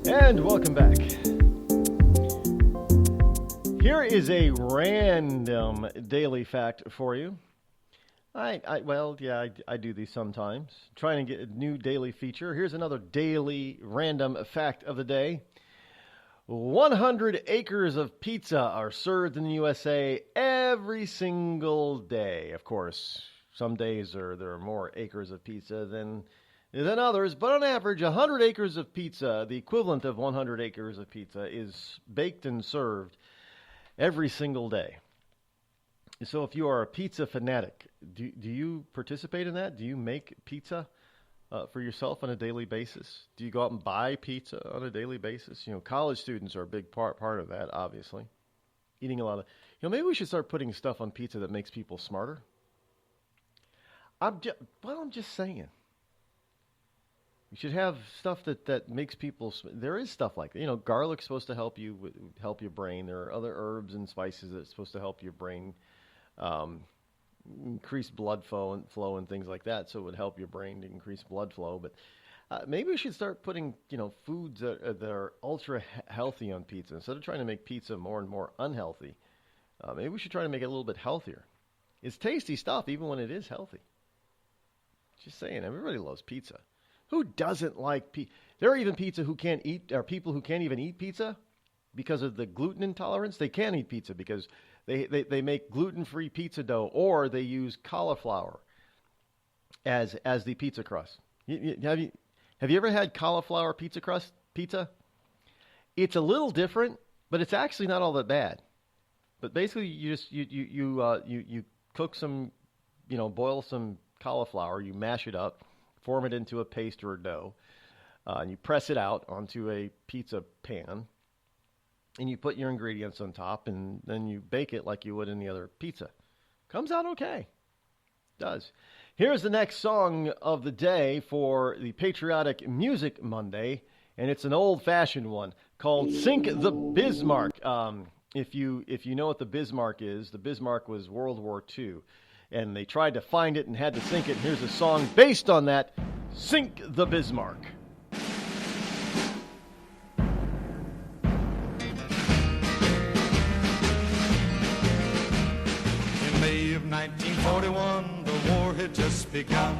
And welcome back. Here is a random daily fact for you. I do these sometimes. Trying to get a new daily feature. Here's another daily random fact of the day. 100 acres of pizza are served in the USA every single day. Of course, some days there are more acres of pizza than others, but on average, 100 acres of pizza, the equivalent of 100 acres of pizza, is baked and served every single day. So if you are a pizza fanatic, do you participate in that? Do you make pizza for yourself on a daily basis? Do you go out and buy pizza on a daily basis? College students are a big part of that, obviously. Eating a lot of, maybe we should start putting stuff on pizza that makes people smarter. I'm just saying. You should have stuff that makes people. There is stuff like that. Garlic's supposed to help your brain. There are other herbs and spices that's supposed to help your brain increase blood flow and things like that. So it would help your brain to increase blood flow. But maybe we should start putting foods that are ultra healthy on pizza instead of trying to make pizza more and more unhealthy. Maybe we should try to make it a little bit healthier. It's tasty stuff, even when it is healthy. Just saying, everybody loves pizza. Who doesn't like pizza? There are even people who can't even eat pizza because of the gluten intolerance. They can't eat pizza because they make gluten-free pizza dough, or they use cauliflower as the pizza crust. Have you ever had cauliflower pizza? It's a little different, but it's actually not all that bad. But basically, you cook some, boil some cauliflower, you mash it up, form it into a paste or a dough, and you press it out onto a pizza pan, and you put your ingredients on top, and then you bake it like you would any other pizza. Comes out okay. It does. Here's the next song of the day for the Patriotic Music Monday, and it's an old-fashioned one called Sink the Bismarck. If you know what the Bismarck is, the Bismarck was World War II. And they tried to find it and had to sink it. Here's a song based on that, Sink the Bismarck. In May of 1941, the war had just begun.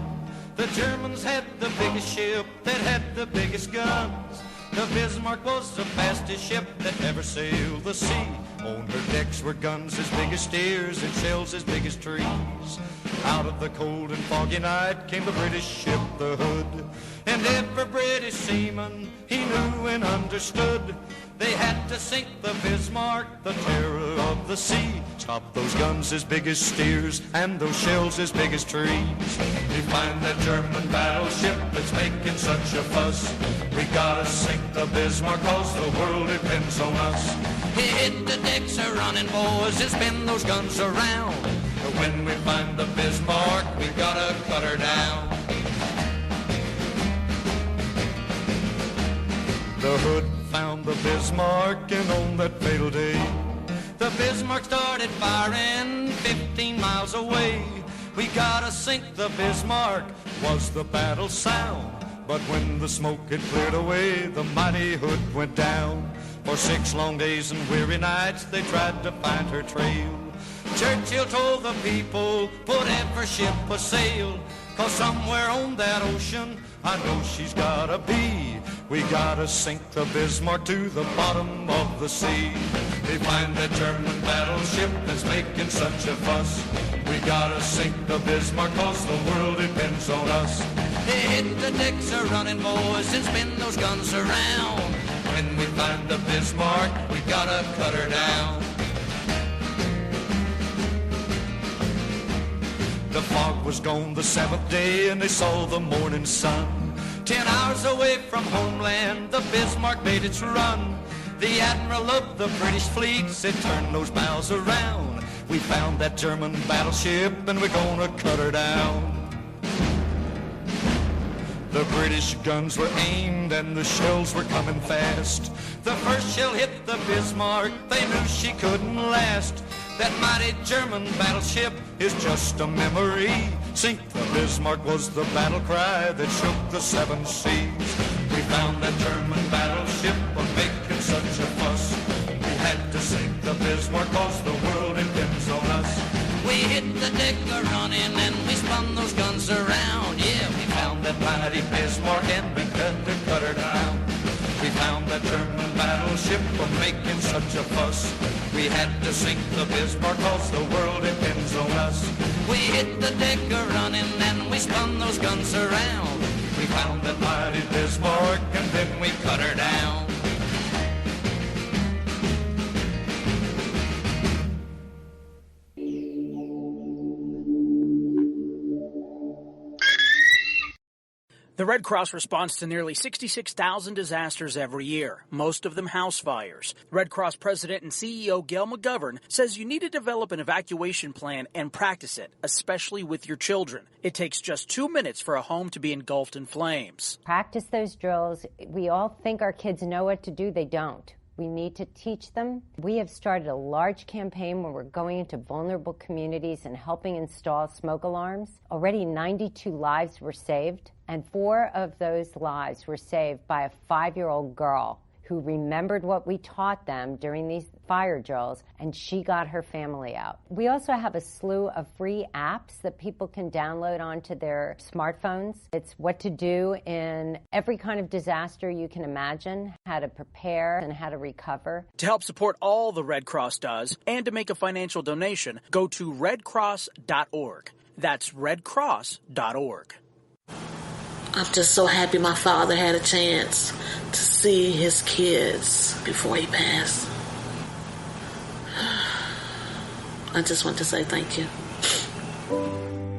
The Germans had the biggest ship that had the biggest guns. The Bismarck was the fastest ship that ever sailed the sea. On her decks were guns as big as steers and shells as big as trees. Out of the cold and foggy night came the British ship, the Hood. And every British seaman, he knew and understood. They had to sink the Bismarck, the terror of the sea. Stop those guns as big as steers and those shells as big as trees. We find that German battleship that's making such a fuss. We gotta sink the Bismarck, cause the world depends on us. He hit the decks a-running, boys, and spin those guns around. But when we find the Bismarck, we gotta cut her down. The Hood found the Bismarck, and on that fatal day, the Bismarck started firing 15 miles away. We gotta sink the Bismarck, was the battle sound. But when the smoke had cleared away, the mighty Hood went down. For 6 long days and weary nights, they tried to find her trail. Churchill told the people, put every ship a sail, cause somewhere on that ocean, I know she's gotta be. We gotta sink the Bismarck to the bottom of the sea. They find that German battleship that's making such a fuss. We gotta sink the Bismarck, cause the world depends on us. They hit the decks a-running, boys, and spin those guns around. When we find the Bismarck, we gotta cut her down. The fog was gone the 7th day, and they saw the morning sun. 10 hours away from homeland, the Bismarck made its run. The admiral of the British fleet said, turn those bows around. We found that German battleship, and we're gonna cut her down. The British guns were aimed and the shells were coming fast. The first shell hit the Bismarck, they knew she couldn't last. That mighty German battleship is just a memory. Sink the Bismarck was the battle cry that shook the 7 seas. We found that German battleship was making such a fuss. We had to sink the Bismarck cause the world depends on us. We hit the deck a-running and we spun those guns around. Yeah, we found that mighty Bismarck and we had to cut her down. We found that German battleship was making such a fuss. We had to sink the Bismarck cause the world depends on us. We hit the deck a-running and we spun those guns around. We found that mighty Bismarck and then we cut her down. The Red Cross responds to nearly 66,000 disasters every year, most of them house fires. Red Cross President and CEO Gail McGovern says you need to develop an evacuation plan and practice it, especially with your children. It takes just 2 minutes for a home to be engulfed in flames. Practice those drills. We all think our kids know what to do. They don't. We need to teach them. We have started a large campaign where we're going into vulnerable communities and helping install smoke alarms. Already 92 lives were saved, and 4 of those lives were saved by a 5-year-old girl who remembered what we taught them during these fire drills, and she got her family out. We also have a slew of free apps that people can download onto their smartphones. It's what to do in every kind of disaster you can imagine, how to prepare and how to recover. To help support all the Red Cross does and to make a financial donation, go to redcross.org. That's redcross.org. I'm just so happy my father had a chance to see his kids before he passed. I just want to say thank you.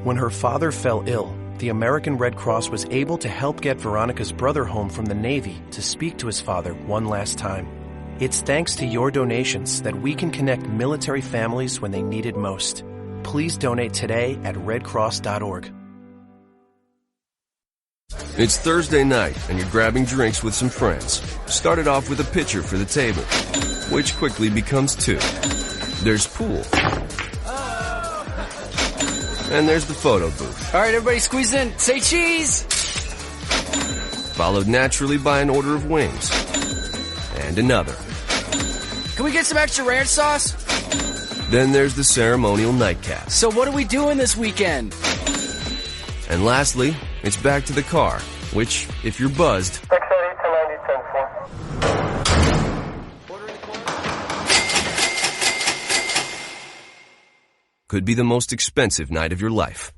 When her father fell ill, the American Red Cross was able to help get Veronica's brother home from the Navy to speak to his father one last time. It's thanks to your donations that we can connect military families when they need it most. Please donate today at redcross.org. It's Thursday night, and you're grabbing drinks with some friends. Started off with a pitcher for the table, which quickly becomes 2. There's pool. And there's the photo booth. All right, everybody squeeze in. Say cheese! Followed naturally by an order of wings. And another. Can we get some extra ranch sauce? Then there's the ceremonial nightcap. So what are we doing this weekend? And lastly, it's back to the car, which, if you're buzzed, could be the most expensive night of your life.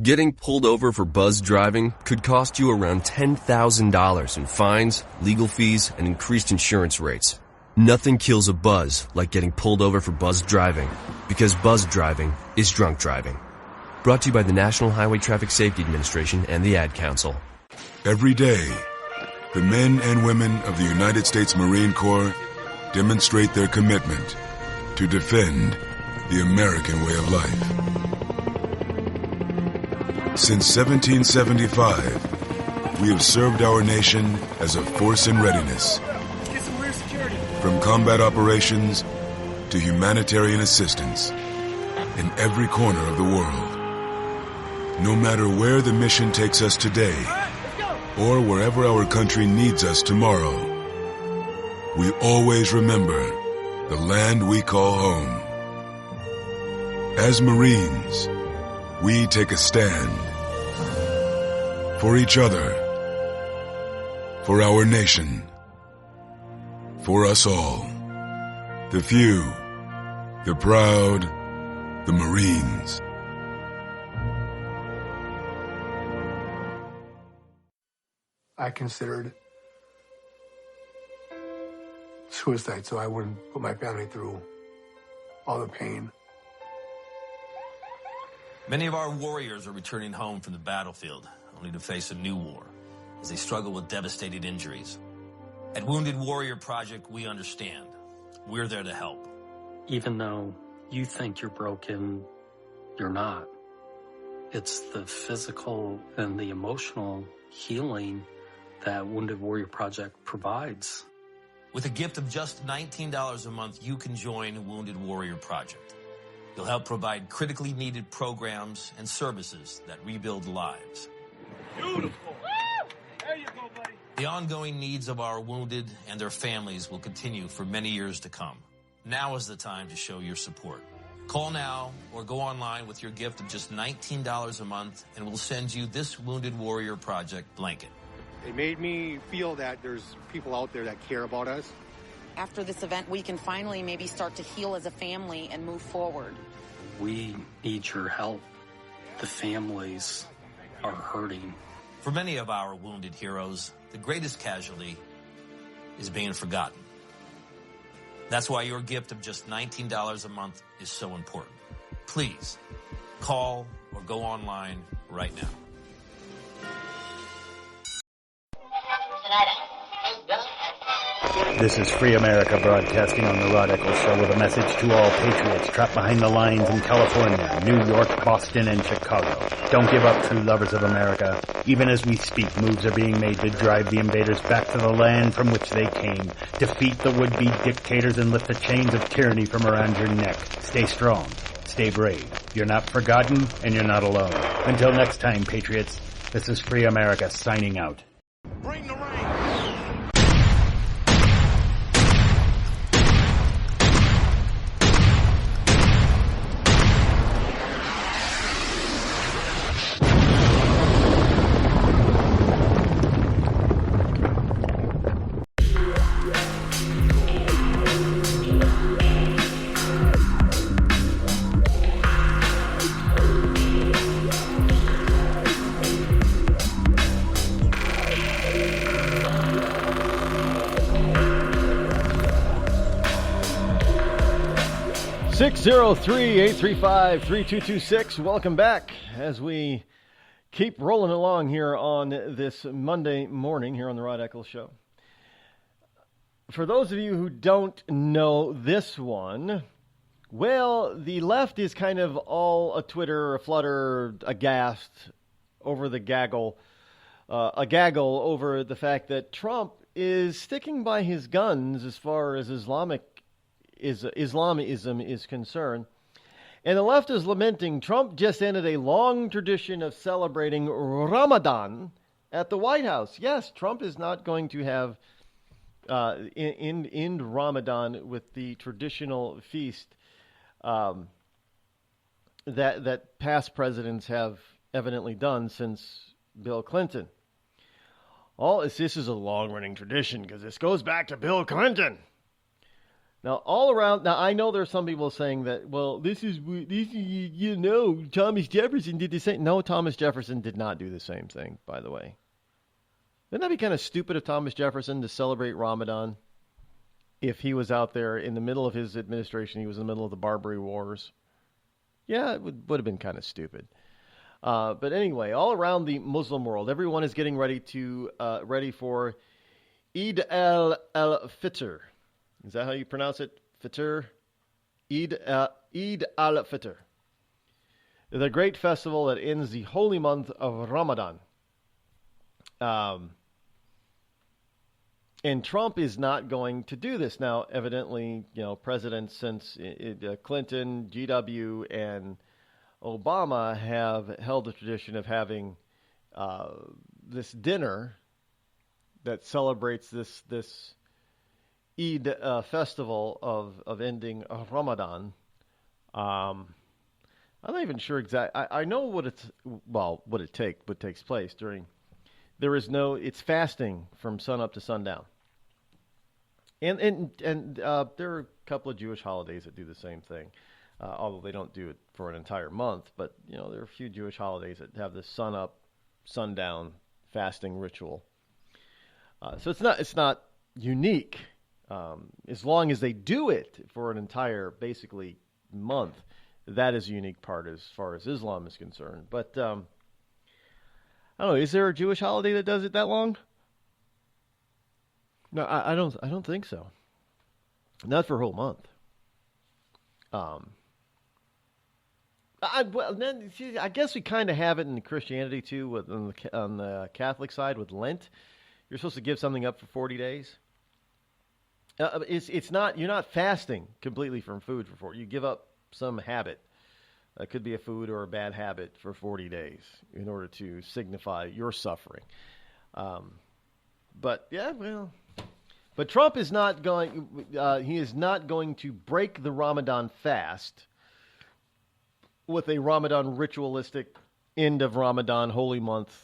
Getting pulled over for buzz driving could cost you around $10,000 in fines, legal fees, and increased insurance rates. Nothing kills a buzz like getting pulled over for buzz driving, because buzz driving is drunk driving. Brought to you by the National Highway Traffic Safety Administration and the Ad Council. Every day, the men and women of the United States Marine Corps demonstrate their commitment to defend the American way of life. Since 1775, we have served our nation as a force in readiness. Get some rear security. From combat operations to humanitarian assistance in every corner of the world. No matter where the mission takes us today, or wherever our country needs us tomorrow, we always remember the land we call home. As Marines, we take a stand for each other, for our nation, for us all. The few, the proud, the Marines. I considered suicide so I wouldn't put my family through all the pain. Many of our warriors are returning home from the battlefield, only to face a new war as they struggle with devastating injuries. At Wounded Warrior Project, we understand. We're there to help. Even though you think you're broken, you're not. It's the physical and the emotional healing that Wounded Warrior Project provides. With a gift of just $19 a month, you can join Wounded Warrior Project. You'll help provide critically needed programs and services that rebuild lives. Beautiful. There you go, buddy. The ongoing needs of our wounded and their families will continue for many years to come. Now is the time to show your support. Call now or go online with your gift of just $19 a month, and we'll send you this Wounded Warrior Project blanket. It made me feel that there's people out there that care about us. After this event, we can finally maybe start to heal as a family and move forward. We need your help. The families are hurting. For many of our wounded heroes, the greatest casualty is being forgotten. That's why your gift of just $19 a month is so important. Please, call or go online right now. This is Free America broadcasting on the Rod Eccles Show with a message to all patriots trapped behind the lines in California, New York, Boston, and Chicago. Don't give up, true lovers of America. Even as we speak, moves are being made to drive the invaders back to the land from which they came. Defeat the would-be dictators and lift the chains of tyranny from around your neck. Stay strong. Stay brave. You're not forgotten, and you're not alone. Until next time, patriots, this is Free America signing out. Bring the rain. 603-835-3226. Welcome back as we keep rolling along here on this Monday morning here on the Rod Eccles Show. For those of you who don't know this one, well, the left is kind of all a twitter, a flutter, aghast over the gaggle over the fact that Trump is sticking by his guns as far as Islamism is concerned. And the left is lamenting Trump just ended a long tradition of celebrating Ramadan at the White House. Yes, Trump is not going to have end Ramadan with the traditional feast that past presidents have evidently done since Bill Clinton. This is a long-running tradition because this goes back to Bill Clinton. Now, I know there's some people saying that, well, this is Thomas Jefferson did the same. No, Thomas Jefferson did not do the same thing, by the way. Wouldn't that be kind of stupid of Thomas Jefferson to celebrate Ramadan if he was out there in the middle of his administration, he was in the middle of the Barbary Wars? Yeah, it would have been kind of stupid. But anyway, all around the Muslim world, everyone is getting ready for Eid al-Fitr. Is that how you pronounce it? Fitr? Eid al-Fitr. The great festival that ends the holy month of Ramadan. And Trump is not going to do this. Now, evidently, presidents since Clinton, GW, and Obama have held the tradition of having this dinner that celebrates this Eid festival of ending Ramadan. I'm not even sure exactly. I know what takes place during. It's fasting from sun up to sundown. And there are a couple of Jewish holidays that do the same thing, although they don't do it for an entire month. But there are a few Jewish holidays that have this sun up, sundown fasting ritual. So it's not unique. As long as they do it for an entire, basically, month, that is a unique part as far as Islam is concerned. But I don't know. Is there a Jewish holiday that does it that long? No, I don't think so. Not for a whole month. I guess we kind of have it in Christianity too, on the Catholic side with Lent. You're supposed to give something up for 40 days. It's not. You're not fasting completely from food for 40. You give up some habit. It could be a food or a bad habit for 40 days in order to signify your suffering. But Trump is not going. He is not going to break the Ramadan fast with a Ramadan ritualistic end of Ramadan holy month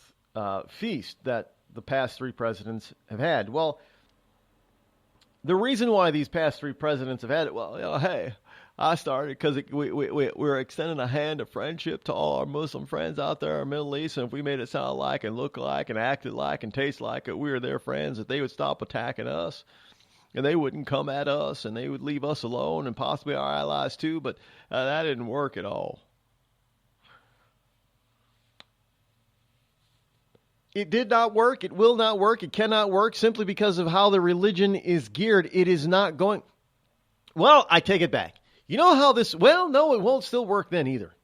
feast that the past three presidents have had. Well, the reason why these past three presidents have had it, hey, I started because we're extending a hand of friendship to all our Muslim friends out there in the Middle East, and if we made it sound like and look like and acted like and taste like it, we were their friends, that they would stop attacking us, and they wouldn't come at us, and they would leave us alone, and possibly our allies too, but that didn't work at all. It did not work. It will not work. It cannot work simply because of how the religion is geared. It is not going. Well, I take it back. You know how this, well, no, it won't still work then either.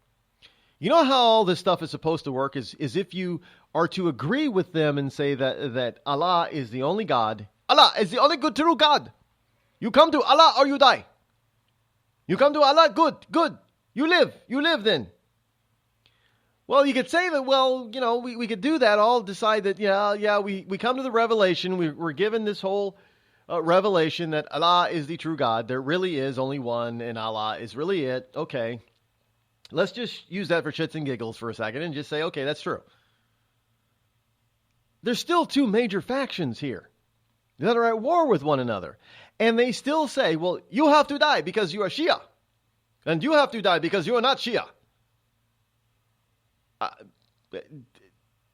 You know how all this stuff is supposed to work is if you are to agree with them and say that Allah is the only God. Allah is the only good true God. You come to Allah or you die. You come to Allah, good. You live then. Well, you could say that, well, you know, we could do that, all decide that, we come to the revelation, we're given this whole revelation that Allah is the true God. There really is only one, and Allah is really it. Okay. Let's just use that for shits and giggles for a second and just say, okay, that's true. There's still two major factions here that are at war with one another. And they still say, well, you have to die because you are Shia. And you have to die because you are not Shia.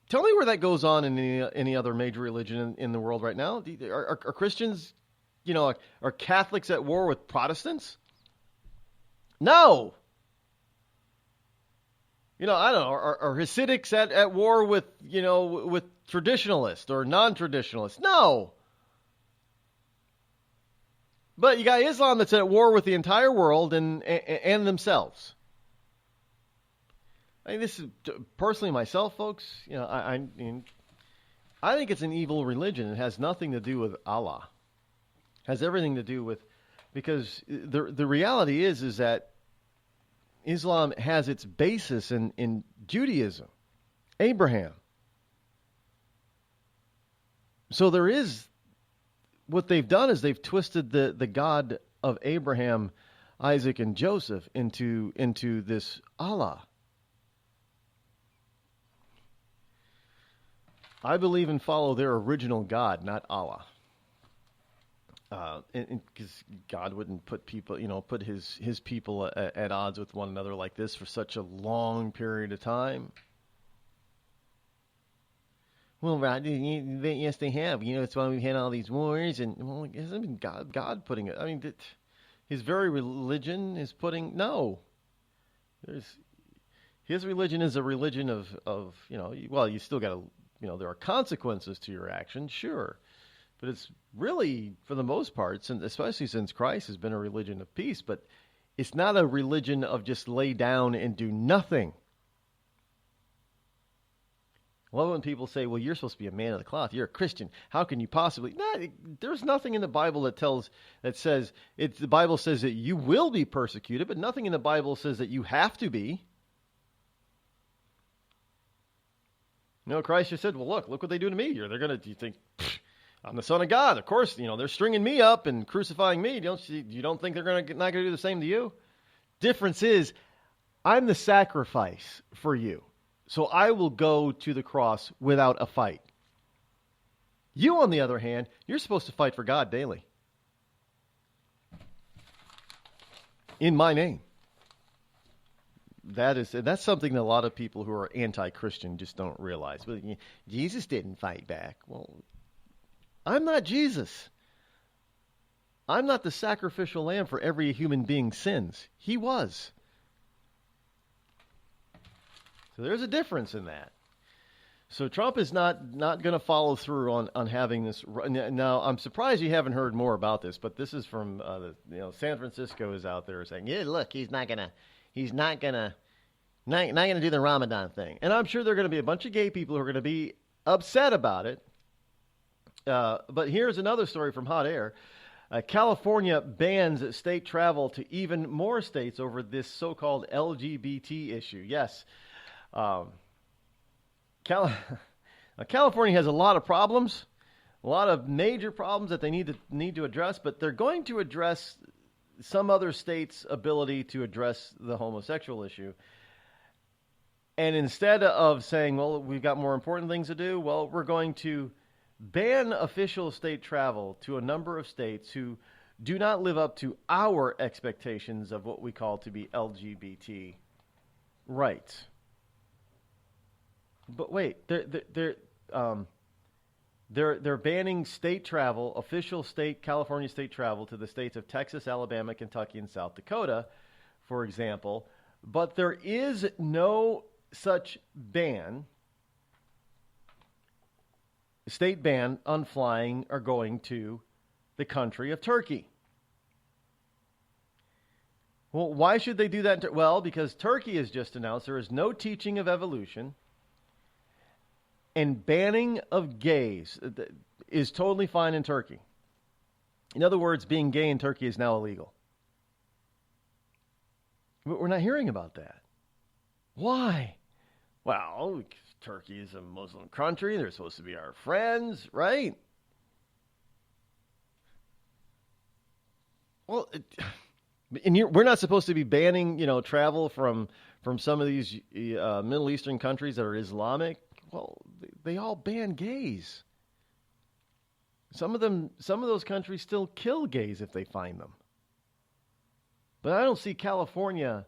Tell me where that goes on in any other major religion in the world right now. Are Christians, are Catholics at war with Protestants? No. I don't know. Are Hasidics at war with traditionalists or non-traditionalists? No. But you got Islam that's at war with the entire world and themselves. I mean, this is personally myself, folks. I think it's an evil religion. It has nothing to do with Allah. It has everything to do with, because the reality is that Islam has its basis in Judaism, Abraham. So there is, what they've done is they've twisted the God of Abraham, Isaac, and Joseph into this Allah. I believe and follow their original God, not Allah. Because God wouldn't put people, put his people at odds with one another like this for such a long period of time. Well, Rod, yes, they have. That's why we've had all these wars, and well, it hasn't been God putting it. I mean, his very religion is putting his religion is a religion of well, you still got to. There are consequences to your actions, sure. But it's really, for the most part, especially since Christ has been a religion of peace, but it's not a religion of just lay down and do nothing. Well, when people say, well, you're supposed to be a man of the cloth, you're a Christian, how can you possibly? There's nothing in the Bible the Bible says that you will be persecuted, but nothing in the Bible says that you have to be. Christ just said, well, look what they do to me. You think, I'm the Son of God. Of course, they're stringing me up and crucifying me. You don't think they're not going to do the same to you? Difference is, I'm the sacrifice for you. So I will go to the cross without a fight. You, on the other hand, you're supposed to fight for God daily. In my name. That's something that a lot of people who are anti-Christian just don't realize. But Jesus didn't fight back. Well, I'm not Jesus. I'm not the sacrificial lamb for every human being's sins. He was. So there's a difference in that. So Trump is not going to follow through on having this. Now, I'm surprised you haven't heard more about this, but this is from San Francisco is out there saying, yeah, look, he's not going to do the Ramadan thing. And I'm sure there are going to be a bunch of gay people who are going to be upset about it. But here's another story from Hot Air. California bans state travel to even more states over this so-called LGBT issue. Yes. California has a lot of problems, a lot of major problems that they need to address, but they're going to address some other states' ability to address the homosexual issue. And instead of saying, well, we've got more important things to do, well, we're going to ban official state travel to a number of states who do not live up to our expectations of what we call to be LGBT rights. But wait, they're banning state travel, official state California state travel to the states of Texas, Alabama, Kentucky, and South Dakota, for example. But there is no such ban state ban on flying or going to the country of Turkey. Well, why should they do that? Well, because Turkey has just announced there is no teaching of evolution, and banning of gays is totally fine in Turkey. In other words, being gay in Turkey is now illegal. But we're not hearing about that. Why? Well, Turkey is a Muslim country. They're supposed to be our friends, right? Well, we're not supposed to be banning, travel from some of these Middle Eastern countries that are Islamic. Well, they all ban gays. Some of those countries still kill gays if they find them. But I don't see California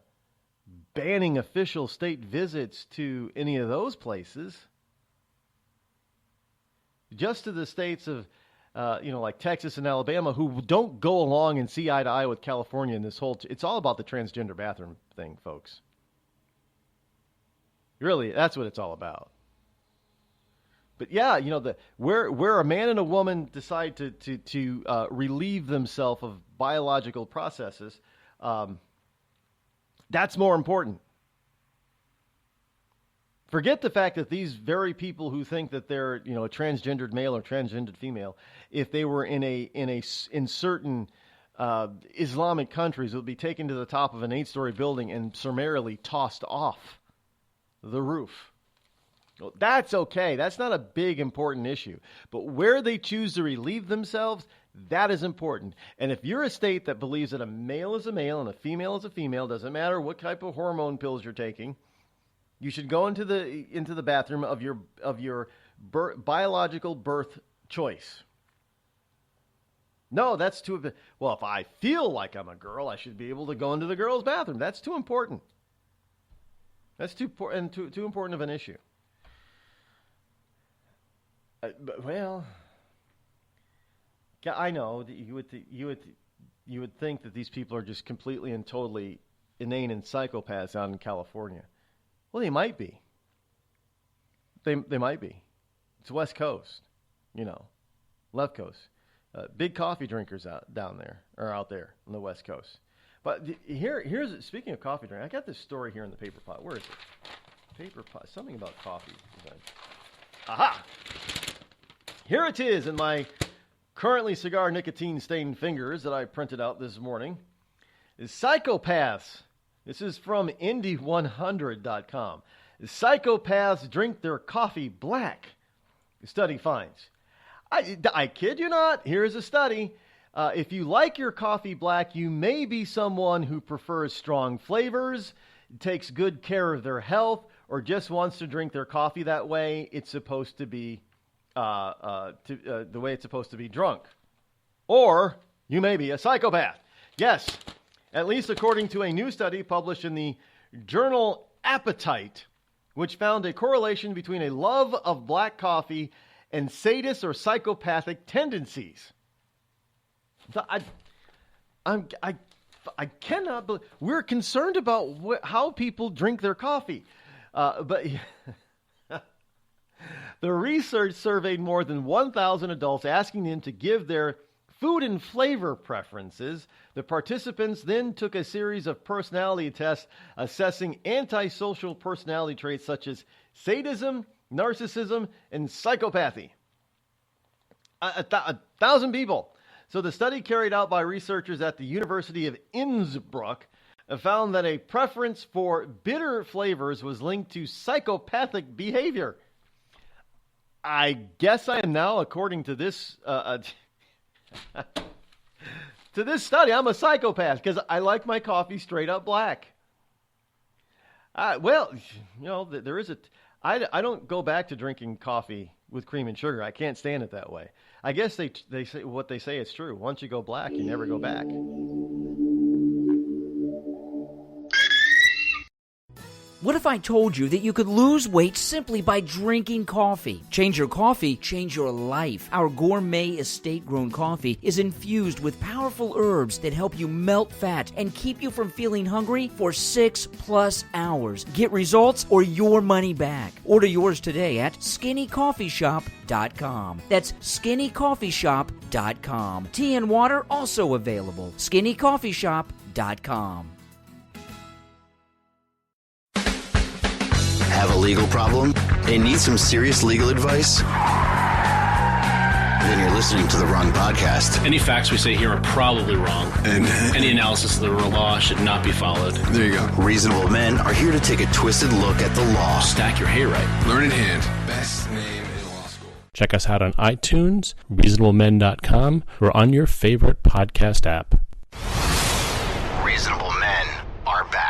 banning official state visits to any of those places. Just to the states of, like Texas and Alabama, who don't go along and see eye to eye with California in this whole... It's all about the transgender bathroom thing, folks. Really, that's what it's all about. But yeah, where a man and a woman decide to relieve themselves of biological processes, that's more important. Forget the fact that these very people who think that they're, a transgendered male or transgendered female, if they were in certain Islamic countries, would be taken to the top of an 8-story building and summarily tossed off the roof. Well, that's okay. That's not a big important issue. But where they choose to relieve themselves, that is important. And if you're a state that believes that a male is a male and a female is a female, doesn't matter what type of hormone pills you're taking, you should go into the bathroom of your biological birth choice. No, that's too... Well, if I feel like I'm a girl, I should be able to go into the girl's bathroom. That's too important. That's too important of an issue. Well, I know that you would think that these people are just completely and totally inane and psychopaths out in California. Well, they might be. They might be. It's West Coast, left coast. Big coffee drinkers out there on the West Coast. But here's speaking of coffee drink, I got this story here in the paper pot. Where is it? Paper pot. Something about coffee. Aha! Here it is in my currently cigar nicotine-stained fingers that I printed out this morning. Is psychopaths. This is from Indy100.com. Psychopaths drink their coffee black. The study finds. I kid you not. Here's a study. If you like your coffee black, you may be someone who prefers strong flavors, takes good care of their health, or just wants to drink their coffee that way. It's supposed to be the way it's supposed to be drunk. Or you may be a psychopath. Yes, at least according to a new study published in the journal Appetite, which found a correlation between a love of black coffee and sadist or psychopathic tendencies. I cannot believe... We're concerned about how people drink their coffee. But the research surveyed more than 1,000 adults, asking them to give their food and flavor preferences. The participants then took a series of personality tests assessing antisocial personality traits such as sadism, narcissism, and psychopathy. 1,000 people. So the study carried out by researchers at the University of Innsbruck found that a preference for bitter flavors was linked to psychopathic behavior. I guess I am now, according to this to this study, I'm a psychopath because I like my coffee straight up black. Well, there is I don't go back to drinking coffee with cream and sugar. I can't stand it that way. I guess they say what they say is true. Once you go black, you never go back. What if I told you that you could lose weight simply by drinking coffee? Change your coffee, change your life. Our gourmet estate-grown coffee is infused with powerful herbs that help you melt fat and keep you from feeling hungry for 6+ hours. Get results or your money back. Order yours today at skinnycoffeeshop.com. That's skinnycoffeeshop.com. Tea and water also available. skinnycoffeeshop.com. Have a legal problem and need some serious legal advice? Then you're listening to the wrong podcast. Any facts we say here are probably wrong, and any analysis of the law should not be followed. There you go. Reasonable men are here to take a twisted look at the law. Stack your hayride. Learn in hand. Best name in law school. Check us out on iTunes, reasonablemen.com, or on your favorite podcast app. Reasonable men are back.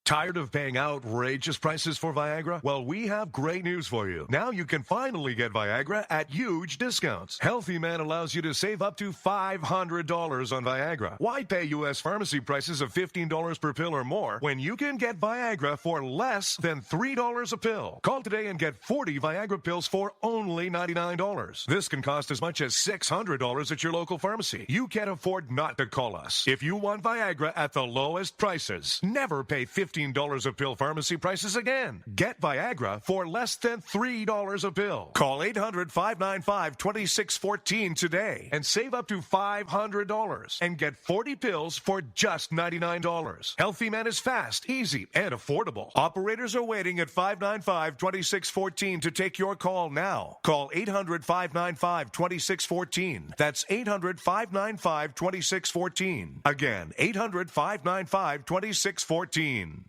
Tired of paying outrageous prices for Viagra? Well, we have great news for you. Now you can finally get Viagra at huge discounts. Healthy Man allows you to save up to $500 on Viagra. Why pay U.S. pharmacy prices of $15 per pill or more when you can get Viagra for less than $3 a pill? Call today and get 40 Viagra pills for only $99. This can cost as much as $600 at your local pharmacy. You can't afford not to call us. If you want Viagra at the lowest prices, never pay $15 a pill pharmacy prices again. Get Viagra for less than $3 a pill. Call 800-595-2614 today and save up to $500 and get 40 pills for just $99. Healthy Man is fast, easy, and affordable. Operators are waiting at 595-2614 to take your call now. Call 800-595-2614. That's 800-595-2614. Again, 800-595-2614.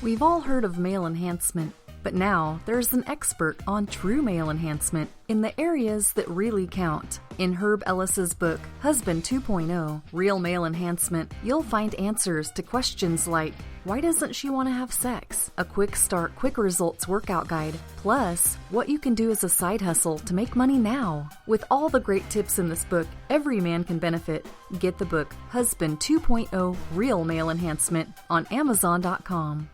We've all heard of male enhancement, but now there's an expert on true male enhancement in the areas that really count. In Herb Ellis's book, Husband 2.0, Real Male Enhancement, you'll find answers to questions like, why doesn't she want to have sex? A quick start, quick results workout guide, plus what you can do as a side hustle to make money now. With all the great tips in this book, every man can benefit. Get the book, Husband 2.0, Real Male Enhancement, on Amazon.com.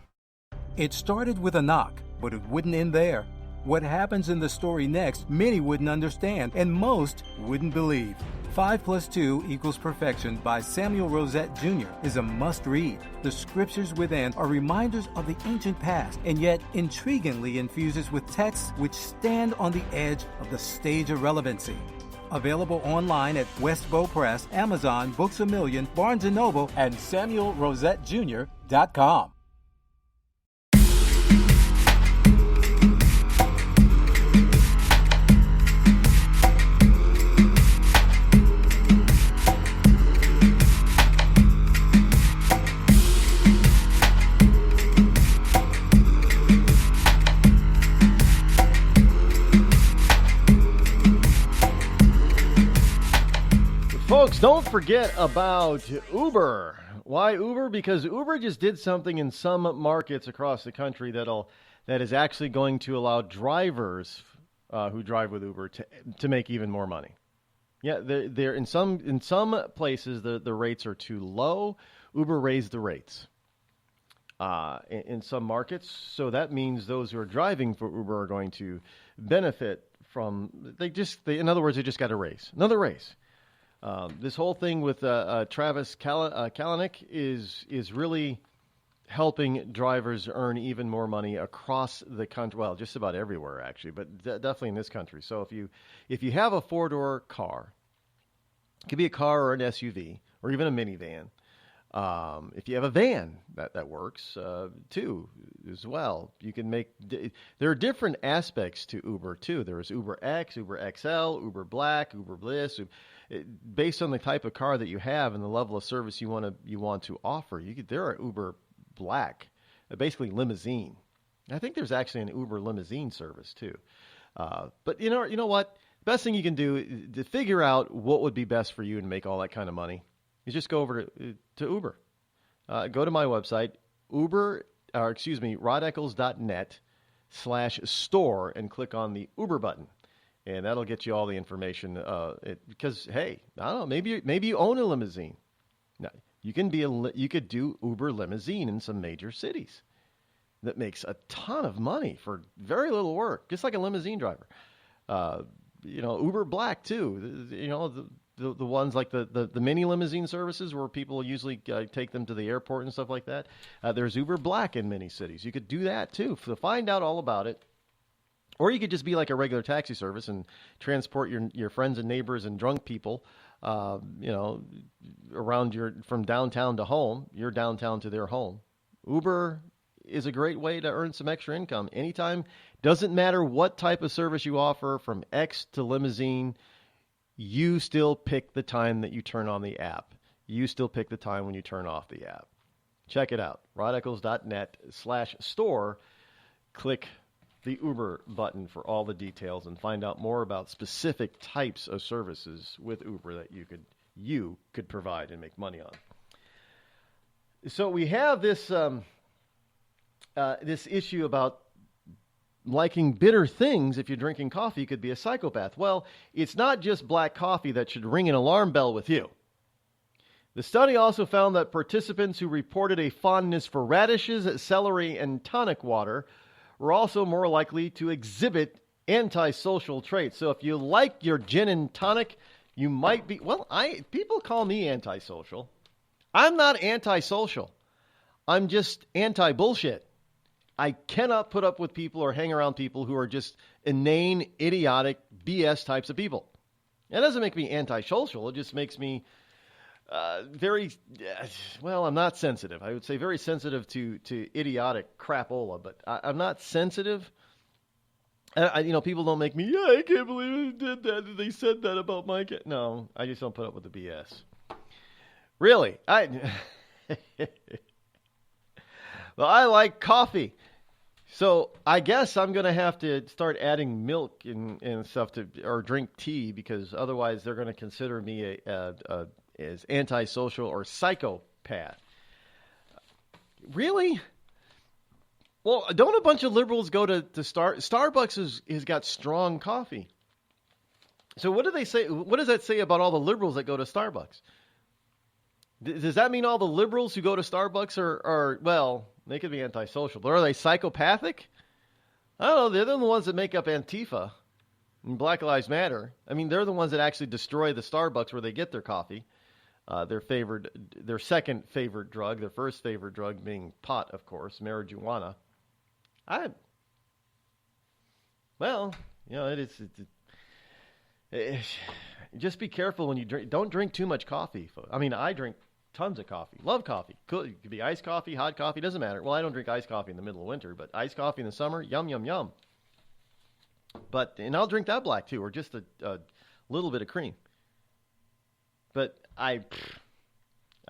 It started with a knock, but it wouldn't end there. What happens in the story next, many wouldn't understand, and most wouldn't believe. 5 + 2 = Perfection by Samuel Rosette Jr. is a must-read. The scriptures within are reminders of the ancient past, and yet intriguingly infuses with texts which stand on the edge of the stage of relevancy. Available online at Westbow Press, Amazon, Books A Million, Barnes & Noble, and SamuelRosetteJr.com. Folks, don't forget about Uber. Why Uber? Because Uber just did something in some markets across the country that is actually going to allow drivers who drive with Uber to make even more money. Yeah, they're in some places the rates are too low. Uber raised the rates in some markets, so that means those who are driving for Uber are going to benefit from. In other words, they just got a raise, another raise. This whole thing with Travis Kalanick is really helping drivers earn even more money across the country. Well, just about everywhere, actually, but definitely in this country. So if you have a 4-door car, it could be a car or an SUV or even a minivan. If you have a van, that works too as well. You can make. There are different aspects to Uber too. There is Uber X, Uber XL, Uber Black, Uber Bliss. Based on the type of car that you have and the level of service you want to offer, there are Uber Black, basically limousine. I think there's actually an Uber limousine service too. But you know what? The best thing you can do to figure out what would be best for you and make all that kind of money is just go over to Uber. Go to my website, rodeccles.net/store and click on the Uber button. And that'll get you all the information. Because, hey, I don't know, maybe you own a limousine. Now, You could do Uber limousine in some major cities. That makes a ton of money for very little work, just like a limousine driver. Uber Black too. The ones like the mini limousine services where people usually take them to the airport and stuff like that. There's Uber Black in many cities. You could do that too. To find out all about it, or you could just be like a regular taxi service and transport your friends and neighbors and drunk people, around from downtown to home, your downtown to their home. Uber is a great way to earn some extra income anytime. Doesn't matter what type of service you offer, from X to limousine, you still pick the time that you turn on the app. You still pick the time when you turn off the app. Check it out. rodeccles.net/store. Click the Uber button for all the details and find out more about specific types of services with Uber that you could provide and make money on. So we have this this issue about liking bitter things. If you're drinking coffee, you could be a psychopath. Well, it's not just black coffee that should ring an alarm bell with you. The study also found that participants who reported a fondness for radishes, celery, and tonic water were also more likely to exhibit antisocial traits. So if you like your gin and tonic, you might be... Well, people call me antisocial. I'm not antisocial. I'm just anti-bullshit. I cannot put up with people or hang around people who are just inane, idiotic, BS types of people. That doesn't make me antisocial. It just makes me very, well, I'm not sensitive. I would say very sensitive to idiotic crapola, but I'm not sensitive. People don't make me, I can't believe they did that. They said that about my cat. No, I just don't put up with the BS. Really, well, I like coffee. So I guess I'm going to have to start adding milk and stuff or drink tea, because otherwise they're going to consider me as antisocial or psychopath. Really? Well, don't a bunch of liberals go to Starbucks has got strong coffee. So what do they say? What does that say about all the liberals that go to Starbucks? Does that mean all the liberals who go to Starbucks are well, they could be antisocial, but are they psychopathic? I don't know. They're the ones that make up Antifa and Black Lives Matter. I mean, they're the ones that actually destroy the Starbucks where they get their coffee. Their second favorite drug, their first favorite drug being pot, of course, marijuana. Just be careful when you drink. Don't drink too much coffee. I mean, I drink tons of coffee. Love coffee. It could be iced coffee, hot coffee, doesn't matter. Well, I don't drink iced coffee in the middle of winter, but iced coffee in the summer, yum, yum, yum. And I'll drink that black too, or just a little bit of cream. But I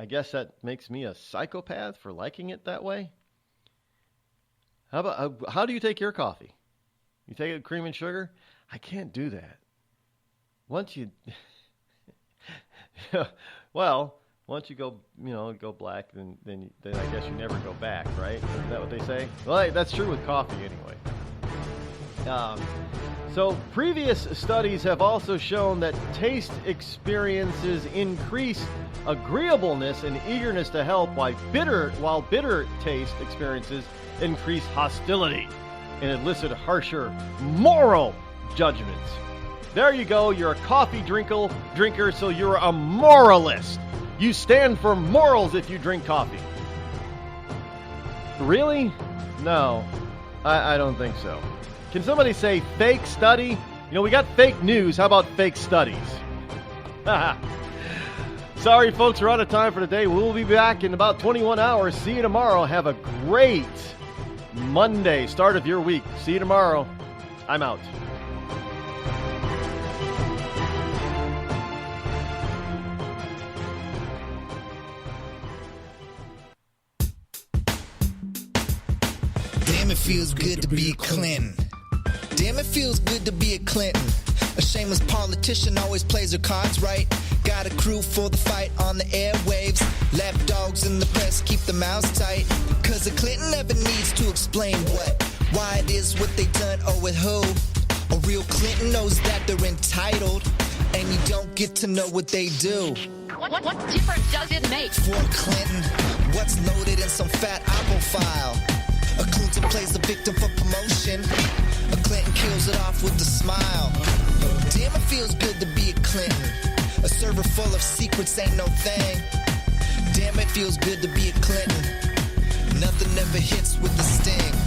guess that makes me a psychopath for liking it that way. How do you take your coffee? You take it with cream and sugar? I can't do that. Once you go black, then I guess you never go back, right? Isn't that what they say? Well, that's true with coffee anyway. So previous studies have also shown that taste experiences increase agreeableness and eagerness to help, while bitter taste experiences increase hostility and elicit harsher moral judgments. There you go. You're a coffee drinker, so you're a moralist. You stand for morals if you drink coffee. Really? No, I don't think so. Can somebody say fake study? We got fake news. How about fake studies? Sorry, folks, we're out of time for today. We'll be back in about 21 hours. See you tomorrow. Have a great Monday, start of your week. See you tomorrow. I'm out. Damn, it feels good to be a Clinton. Damn, it feels good to be a Clinton. A shameless politician always plays her cards right. Got a crew for the fight on the airwaves. Left dogs in the press keep their mouths tight. Cause a Clinton never needs to explain why it is what they done or with who. A real Clinton knows that they're entitled, and you don't get to know what they do. What difference does it make? For Clinton, what's loaded in some fat Apple file? A Clinton plays the victim for promotion. A Clinton kills it off with a smile. Damn, it feels good to be a Clinton. A server full of secrets ain't no thing. Damn, it feels good to be a Clinton. Nothing ever hits with the sting.